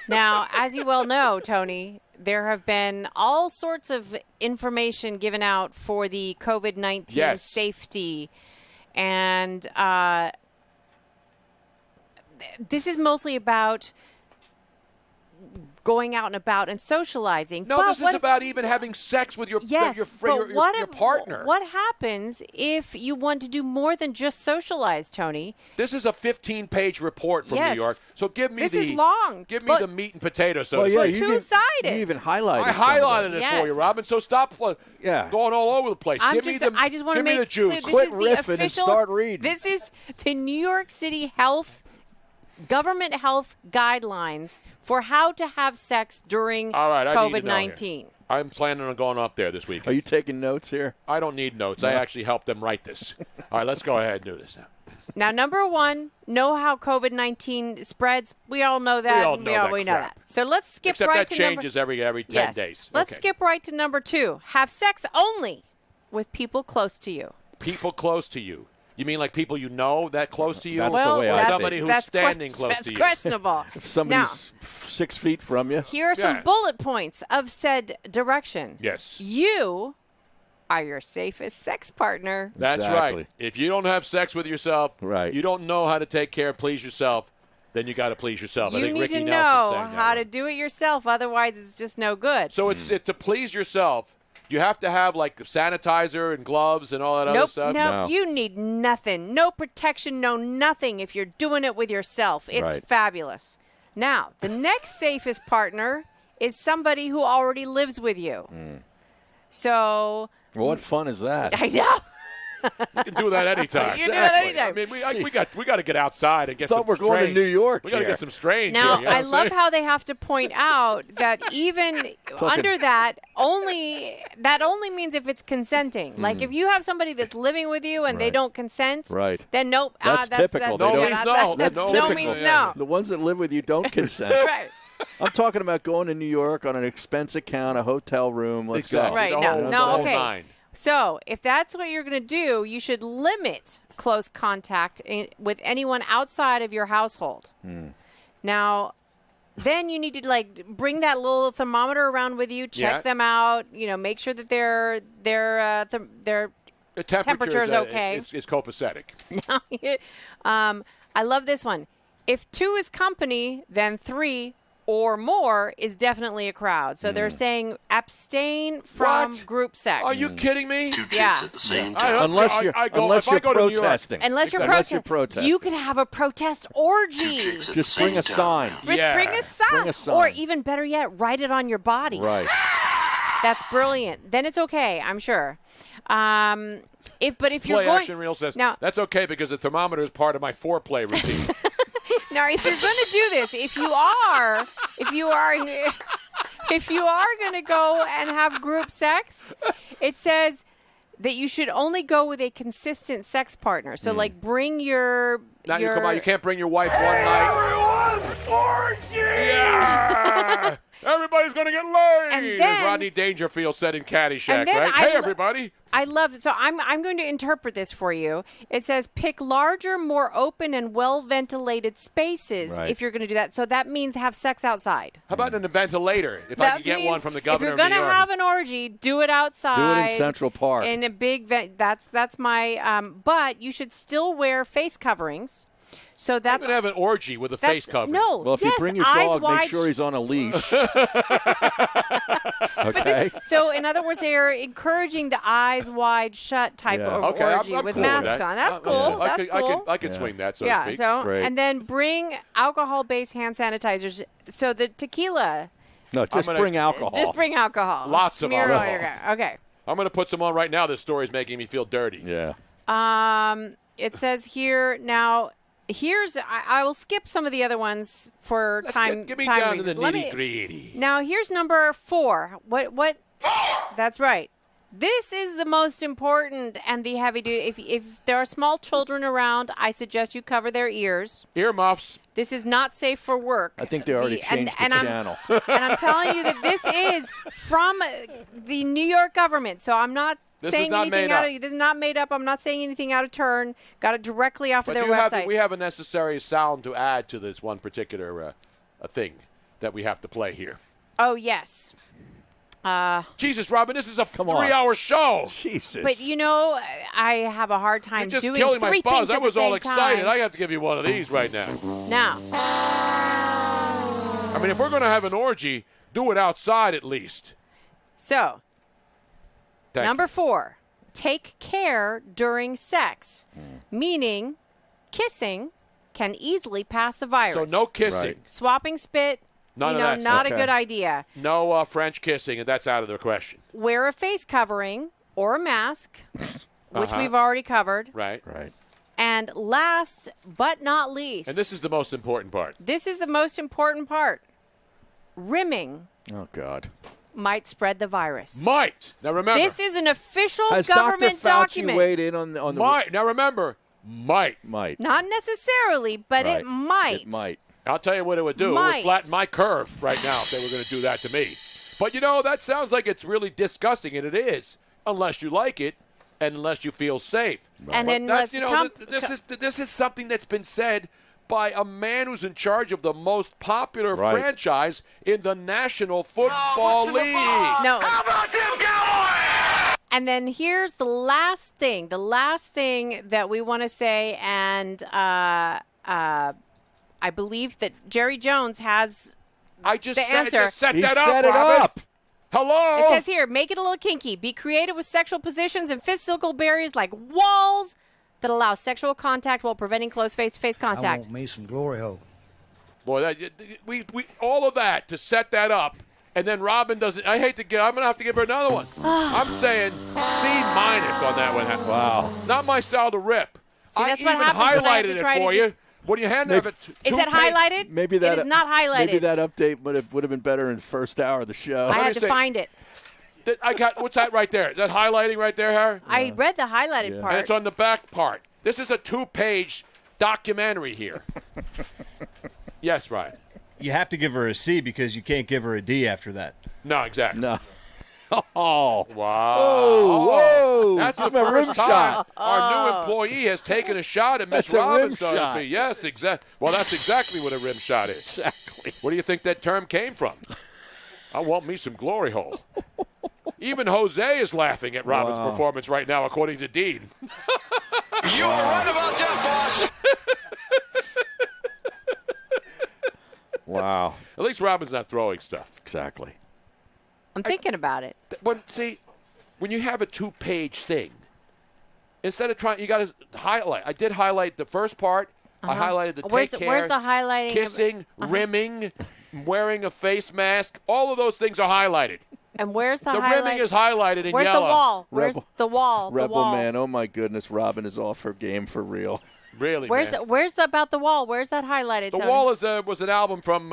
S22: Now, as you well know, Tony, there have been all sorts of information given out for the COVID-19 safety. And this is mostly about going out and about and socializing.
S20: No,
S22: but
S20: this is about even having sex with your your partner.
S22: What happens if you want to do more than just socialize, Tony?
S20: This is a 15-page report from
S22: Yes.
S20: New York. So give me
S22: This is long,
S20: Give me
S22: but-
S20: the meat and potatoes. So
S21: Well,
S20: to
S21: yeah,
S20: speak.
S21: you
S22: two-sided.
S21: You even highlighted.
S20: I
S21: some of
S20: highlighted
S21: them.
S20: it
S22: Yes.
S20: for you, Robin. So stop going all over the place.
S22: I
S20: Give
S22: just
S20: me the
S22: want to
S20: give me
S22: make
S20: the juice.
S22: clear, this is the
S21: riffing and
S22: official,
S21: start reading.
S22: This is the New York City government health guidelines for how to have sex during
S20: All right, I need to know
S22: COVID-19.
S20: here. I'm planning on going up there this weekend.
S21: Are you taking notes here?
S20: I don't need notes. I actually helped them write this. All right, let's go ahead and do this now.
S22: Now, number one, know how COVID-19 spreads. We all know that.
S20: We all know that crap.
S22: So let's skip
S20: Except
S22: right
S20: that
S22: to
S20: changes every 10
S22: Yes.
S20: days.
S22: Let's
S20: Okay.
S22: skip right to number two. Have sex only with people close to you.
S20: People close to you. You mean like people you know that close to you?
S21: That's
S22: Well,
S21: the way
S20: or
S21: I see it.
S20: somebody who's standing close
S22: that's
S20: to you?
S22: questionable.
S21: If somebody's 6 feet from you.
S22: Here are some
S20: Yeah.
S22: bullet points of said direction.
S20: Yes.
S22: You are your safest sex partner.
S20: That's
S21: Exactly.
S20: right. If you don't have sex with yourself,
S21: Right.
S20: you don't know how to take care and please yourself, then you got to please yourself. I
S22: You
S20: think
S22: need
S20: Ricky
S22: to
S20: Nelson
S22: know
S20: sang that
S22: how
S20: one.
S22: to do it yourself. Otherwise, it's just no good.
S20: So it's to please yourself. You have to have like sanitizer and gloves and all that other
S22: Nope,
S20: stuff.
S22: nope. You need nothing. No protection, no nothing if you're doing it with yourself. It's
S21: Right.
S22: fabulous. Now, the next safest partner is somebody who already lives with you. So,
S21: Well, what fun is that?
S22: I know.
S20: You can do that anytime.
S22: You can do that anytime.
S20: I mean, we got to get outside and get
S21: Thought
S20: some
S21: we're going to
S20: strange.
S21: New York
S20: We got to
S21: here.
S20: get some strange
S22: Now,
S20: here. You know
S22: I
S20: what I'm
S22: love
S20: saying?
S22: how they have to point out that even under that only means if it's consenting. Like if you have somebody that's living with you and they
S21: Right.
S22: don't consent,
S21: Right.
S22: then nope.
S21: That's typical. They
S20: No
S21: don't-
S20: means no.
S21: That's
S20: No
S21: typical.
S22: means no.
S21: The ones that live with you don't consent.
S22: Right.
S21: I'm talking about going to New York on an expense account, a hotel room. Let's
S20: Exactly.
S21: go.
S22: Right.
S20: The
S22: No,
S20: whole-
S22: no,
S20: the whole
S22: okay.
S20: nine.
S22: So if that's what you're going to do, you should limit close contact with anyone outside of your household. Now, then you need to bring that little thermometer around with you, check
S20: Yeah.
S22: them out, make sure that their
S20: The
S22: temperature is okay.
S20: Is copacetic.
S22: I love this one. If 2 is company, then 3 or more is definitely a crowd. So they're saying abstain from
S20: What?
S22: group sex.
S20: Are you kidding me?
S11: Two chicks
S22: Yeah.
S11: at the same
S20: I-
S11: time.
S21: Unless you're,
S20: I go-
S21: unless
S20: if I
S21: you're
S20: go to New York-
S21: protesting.
S22: Unless you're
S21: protesting.
S22: you could have a protest orgy.
S11: chicks at
S21: Just
S11: the
S21: bring
S11: same
S21: a sign.
S11: time.
S22: Just
S20: Yeah.
S22: bring a sign.
S21: Bring a sign.
S22: Or even better yet, write it on your body.
S21: Right.
S22: That's brilliant. Then it's okay, I'm sure. If you're
S20: Play
S22: going
S20: Action Reel says
S22: now,
S20: that's okay because the thermometer is part of my foreplay routine.
S22: now if you're going to do this, if you are going to go and have group sex, it says that you should only go with a consistent sex partner. So bring your
S20: Now you come on, you can't bring your wife one night.
S6: Orgy!
S20: Yeah! Everybody's gonna get laid.
S22: And
S20: As
S22: then-
S20: Rodney Dangerfield said in Caddyshack,
S22: And then
S20: right?
S22: I
S20: Hey,
S22: lo-
S20: everybody!
S22: I love so I'm going to interpret this for you. It says pick larger, more open and well ventilated spaces
S21: Right.
S22: if you're going to do that. So that means have sex outside.
S20: How about an ventilator? If I
S22: That
S20: could get
S22: means
S20: one from the governor
S22: if you're
S20: of New
S22: gonna
S20: York.
S22: have an orgy, do it outside.
S21: Do it in Central Park.
S22: In a big vent. That's my. But you should still wear face coverings. So
S20: I'm
S22: that's
S20: gonna have an orgy with a
S22: that's-
S20: face covering.
S22: No.
S21: Well, if
S22: yes,
S21: you bring your
S22: eyes
S21: dog,
S22: wide
S21: make sure he's on a leash.
S22: But
S21: Okay.
S22: so, in other words, they are encouraging the eyes wide shut type
S21: Yeah.
S22: of
S20: Okay, I'm
S22: orgy with
S20: cool
S22: mask
S20: with that.
S22: on. That's cool.
S20: I
S22: That's
S20: could,
S22: cool.
S20: I could
S21: Yeah.
S20: swing that, so to
S22: Yeah.
S20: speak.
S22: So,
S21: Great.
S22: and then bring alcohol-based hand sanitizers. So the tequila,
S21: No, just
S20: gonna-
S21: bring alcohol.
S22: just bring alcohol.
S20: Lots of
S22: Smear it all
S20: alcohol.
S22: your guy. Okay.
S20: I'm gonna put some on right now. This story's making me feel dirty.
S21: Yeah.
S22: It says here now. Here's I will skip some of the other ones for time.
S20: Give me
S22: time
S20: down
S22: reasons.
S20: to the
S22: Let me-
S20: nitty-gritty.
S22: Now here's number 4. What? That's right. This is the most important and the heavy duty. If there are small children around, I suggest you cover their ears.
S20: Earmuffs.
S22: This is not safe for work.
S21: I think they already changed the channel.
S22: And I'm telling you that this is from the New York government. So I'm not
S20: This
S22: saying
S20: is not
S22: anything
S20: made
S22: out
S20: up.
S22: of this is not made up. I'm not saying anything out of turn. Got it directly off of
S20: But
S22: their
S20: you have
S22: website.
S20: we have a necessary sound to add to this one particular thing that we have to play here.
S22: Oh yes.
S20: Jesus, Robin, this is a
S21: on.
S20: 3-hour show.
S21: Jesus.
S22: But I have a hard time
S20: You're just
S22: doing
S20: killing
S22: 3
S20: my buzz.
S22: things
S20: I
S22: at
S20: was
S22: the
S20: all
S22: same
S20: excited.
S22: time.
S20: I have to give you one of these right now.
S22: Now,
S20: I mean, if we're going to have an orgy, do it outside at least.
S22: so
S20: Thank
S22: number 4, take care during sex, meaning kissing can easily pass the
S20: you.
S22: virus.
S20: So no kissing.
S21: Right.
S22: Swapping spit,
S20: None of that stuff.
S22: not a
S21: Okay.
S22: good idea.
S20: No French kissing, and that's out of the question.
S22: Wear a face covering or a mask, which
S20: Uh-huh.
S22: we've already covered.
S20: Right.
S21: Right.
S22: And last but not least,
S20: And this is the most important part.
S22: this is the most important part. Rimming
S21: Oh, God.
S22: might spread the virus.
S20: Might. Now remember.
S22: This is an official
S21: Has
S22: government
S21: Dr. Fauci
S22: document.
S21: weighed in on the
S20: might. Now remember. Might.
S21: Might.
S22: Not necessarily, but
S21: Right.
S22: it might.
S21: It might.
S20: I'll tell you what it would do. It
S22: Might.
S20: would flatten my curve right now if they were going to do that to me. But, that sounds like it's really disgusting, and it is, unless you like it and unless you feel safe.
S22: And
S20: But
S22: then
S20: that's,
S22: let's
S20: this is something that's been said by a man who's in charge of the most popular
S21: Right.
S20: franchise in the National Football League.
S22: No. And then here's the last thing that we want to say, and I believe that Jerry Jones has
S20: I just
S22: the
S20: said,
S22: answer.
S20: just set
S21: He
S20: that up,
S21: set it
S20: Robin.
S21: up.
S20: Hello?
S22: It says here, make it a little kinky. Be creative with sexual positions and physical barriers like walls that allow sexual contact while preventing close face-to-face contact.
S1: I want me some glory hole.
S20: Boy, we all of that to set that up and then Robin doesn't. I'm going to have to give her another one. I'm saying C- on that one.
S21: Wow.
S20: Not my style to rip.
S22: See, that's
S20: I
S22: what
S20: even
S22: happens when I have
S20: highlighted
S22: to
S20: it
S22: try
S20: for
S22: to
S20: you. When you hand it,
S22: Is it highlighted?
S21: Maybe that
S22: It is not highlighted.
S21: Maybe that update would have been better in the first hour of the show.
S22: I had to find it.
S20: I got what's that right there? Is that highlighting right there, Harry?
S22: I read the highlighted part.
S20: And it's on the back part. This is a 2-page documentary here. Yes, Ryan.
S24: You have to give her a C because you can't give her a D after that.
S20: No, exactly.
S21: No. Oh.
S20: Wow.
S21: Whoa.
S20: That's the
S21: I'm a rim
S20: first time
S21: shot.
S20: our new employee has taken a shot at Miss
S21: That's a rim
S20: Robinson.
S21: shot.
S20: Yes, exactly. Well, that's exactly what a rim shot is.
S21: Exactly.
S20: Where do you think that term came from? I want me some glory hole. Even Jose is laughing at Robin's performance right now, according to Dean.
S15: You are right about that, boss.
S21: Wow.
S20: At least Robin's not throwing stuff.
S21: Exactly.
S22: I'm thinking about it.
S20: When you have a 2-page thing, instead of trying, you got to highlight. I did highlight the first part. I highlighted the
S22: Where's
S20: take
S22: the-
S20: care,
S22: where's the highlighting of-
S20: kissing, rimming, wearing a face mask. All of those things are highlighted.
S22: And where's the
S20: The
S22: highlight?
S20: rimming is highlighted in
S22: Where's
S20: yellow.
S22: the wall? Where's the wall? The
S21: Rebel
S22: wall.
S21: man, oh my goodness, Robin is off her game for real.
S20: Really,
S22: Where's
S20: man.
S22: where's the about the wall? Where's that highlighted?
S20: The
S22: Tony?
S20: Wall was an album from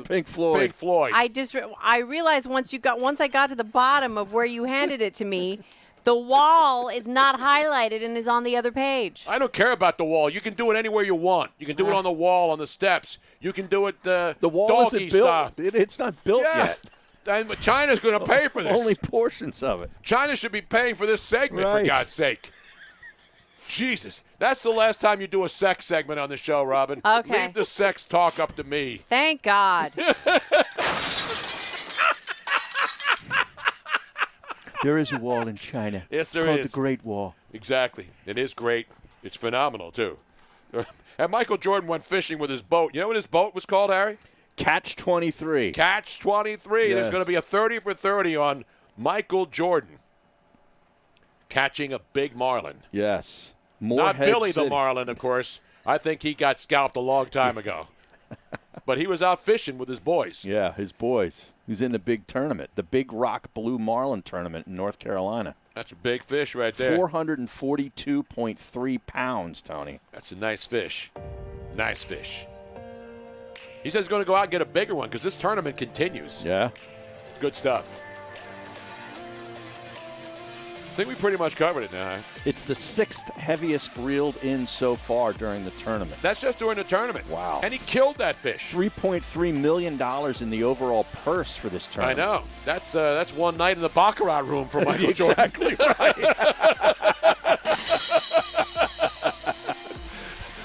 S21: Pink Floyd.
S20: Pink Floyd.
S22: I realized once I got to the bottom of where you handed it to me, the wall is not highlighted and is on the other page.
S20: I don't care about the wall. You can do it anywhere you want. You can do it on the wall, on the steps. You can do it
S21: The wall
S20: doggy
S21: isn't built.
S20: style.
S21: It's not built yet.
S20: And China's going to pay for this.
S21: Only portions of it.
S20: China should be paying for this segment,
S21: Right.
S20: for God's sake. Jesus. That's the last time you do a sex segment on the show, Robin.
S22: Okay.
S20: Leave the sex talk up to me.
S22: Thank God.
S21: There is a wall in China.
S20: Yes, there
S21: it's called
S20: is.
S21: the Great Wall.
S20: Exactly. It is great. It's phenomenal, too. And Michael Jordan went fishing with his boat. You know what his boat was called, Harry?
S21: Catch 23.
S20: Catch 23. There's
S21: Yes.
S20: going to be a 30 for 30 on Michael Jordan catching a big marlin.
S21: Yes.
S20: Not
S21: Morehead
S20: Billy
S21: City.
S20: the marlin, of course. I think he got scalped a long time ago. But he was out fishing with his boys.
S21: Yeah, his boys. He's in the big tournament, the Big Rock Blue Marlin tournament in North Carolina.
S20: That's a big fish right there.
S21: 442.3 pounds, Tony.
S20: That's a nice fish. Nice fish. He says he's going to go out and get a bigger one because this tournament continues.
S21: Yeah.
S20: Good stuff. I think we pretty much covered it now.
S21: It's the 6th heaviest reeled in so far during the tournament.
S20: That's just during the tournament.
S21: Wow.
S20: And he killed that fish.
S21: $3.3 million in the overall purse for this
S20: I
S21: tournament.
S20: know. That's one night in the Baccarat room for Michael Jordan.
S21: Exactly right.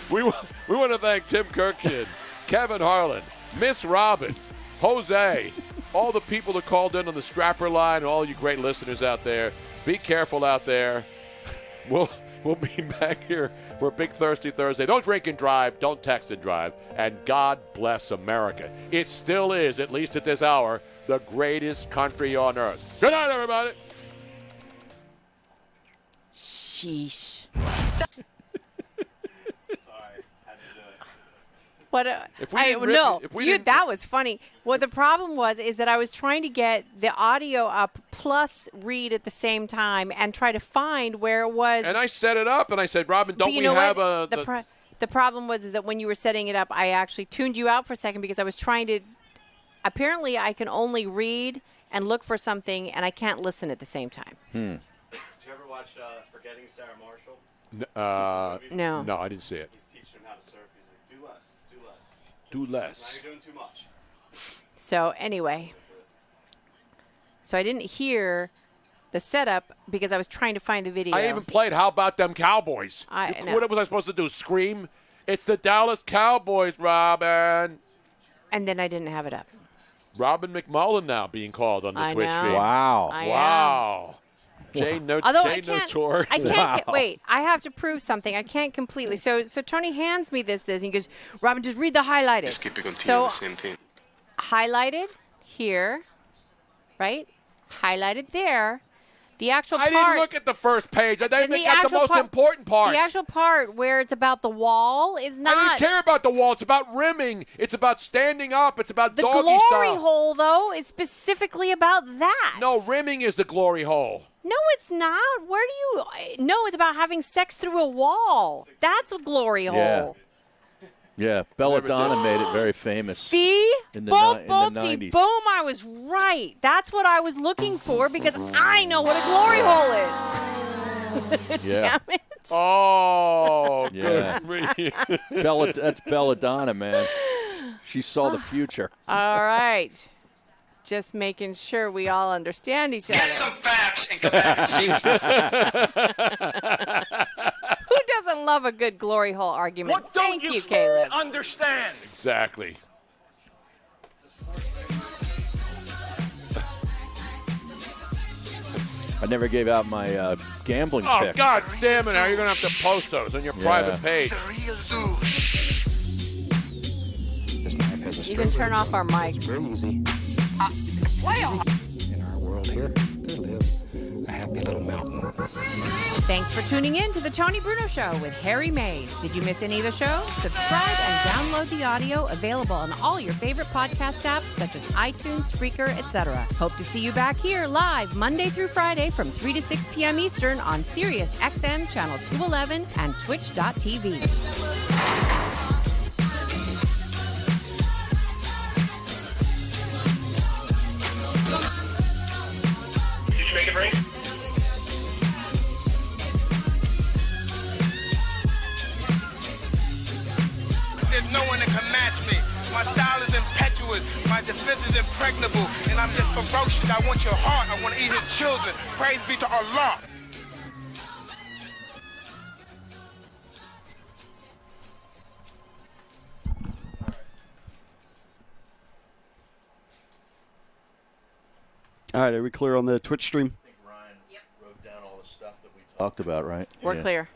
S20: We want to thank Tim Kirkshin, Kevin Harlan, Miss Robin, Jose, all the people that called in on the Strapper line, and all you great listeners out there. Be careful out there. We'll be back here for a big Thirsty Thursday. Don't drink and drive. Don't text and drive. And God bless America. It still is, at least at this hour, the greatest country on earth. Good night, everybody.
S22: Sheesh.
S20: But
S22: that was funny. What the problem is that I was trying to get the audio up plus read at the same time and try to find where it was.
S20: And I set it up, and I said, Robin, don't we have a...
S22: The problem was that when you were setting it up, I actually tuned you out for a second because I was trying to... Apparently, I can only read and look for something, and I can't listen at the same time.
S13: Did you ever watch Forgetting Sarah Marshall?
S22: No.
S20: No, I didn't see it.
S13: He's teaching him how to surf. He's like, do less.
S20: Do less.
S13: Now you're doing too much.
S22: So anyway, I didn't hear the setup because I was trying to find the video.
S20: I even played How About Them Cowboys.
S22: know.
S20: What was I supposed to do, scream? It's the Dallas Cowboys, Robin.
S22: And then I didn't have it up.
S20: Robin McMullen now being called on the
S22: I
S20: Twitch
S22: know.
S20: stream.
S21: Wow.
S20: Wow. Jay
S22: Although I
S20: Notor.
S22: can't wait. I have to prove something. I can't completely. So Tony hands me this, and he goes, Robin, just read the highlighted.
S13: Just keep it continuing
S22: So
S13: the same thing.
S22: highlighted here, right? Highlighted there. The actual
S20: I
S22: part.
S20: didn't look at the first page. I didn't
S22: the
S20: got the most important parts.
S22: The actual part where it's about the wall is not.
S20: I didn't care about the wall. It's about rimming. It's about standing up. It's about
S22: The
S20: doggy
S22: glory
S20: style.
S22: hole, though, is specifically about that.
S20: No, rimming is the glory hole.
S22: No, it's not. Where do you? No, it's about having sex through a wall. That's a glory hole.
S21: Yeah, Belladonna made it very famous.
S22: See?
S21: In the,
S22: boom,
S21: in
S22: boom,
S21: the 90s.
S22: boom. I was right. That's what I was looking for because I know what a glory hole is.
S21: Yeah.
S22: Damn it.
S20: Oh,
S21: Yeah.
S20: good.
S21: That's Belladonna, man. She saw the future.
S22: All right. Just making sure we all understand each other.
S15: Get some facts and come back and see me.
S22: Who doesn't love a good glory hole argument?
S15: What don't
S22: Thank
S15: you
S22: you, Caleb.
S15: understand?
S20: Exactly.
S21: I never gave out my gambling
S20: Oh,
S21: picks.
S20: God damn it. Now you're going to have to post those on your private page.
S1: This knife has a
S22: You can turn off our mics.
S1: very easy. In our world here, there live a happy little mountain.
S2: Thanks for tuning in to the Tony Bruno Show with Harry Mays. Did you miss any of the show? Subscribe and download the audio available on all your favorite podcast apps such as iTunes, Spreaker, etc. Hope to see you back here live Monday through Friday from 3 to 6 p.m. Eastern on SiriusXM Channel 211 and Twitch.tv.
S15: Did you make it break? There's no one that can match me. My style is impetuous. My defense is impregnable. And I'm just ferocious. I want your heart. I want to eat his children. Praise be to Allah.
S23: All right, are we clear on the Twitch stream?
S21: Wrote down all the stuff that we talked about, right?
S22: We're clear.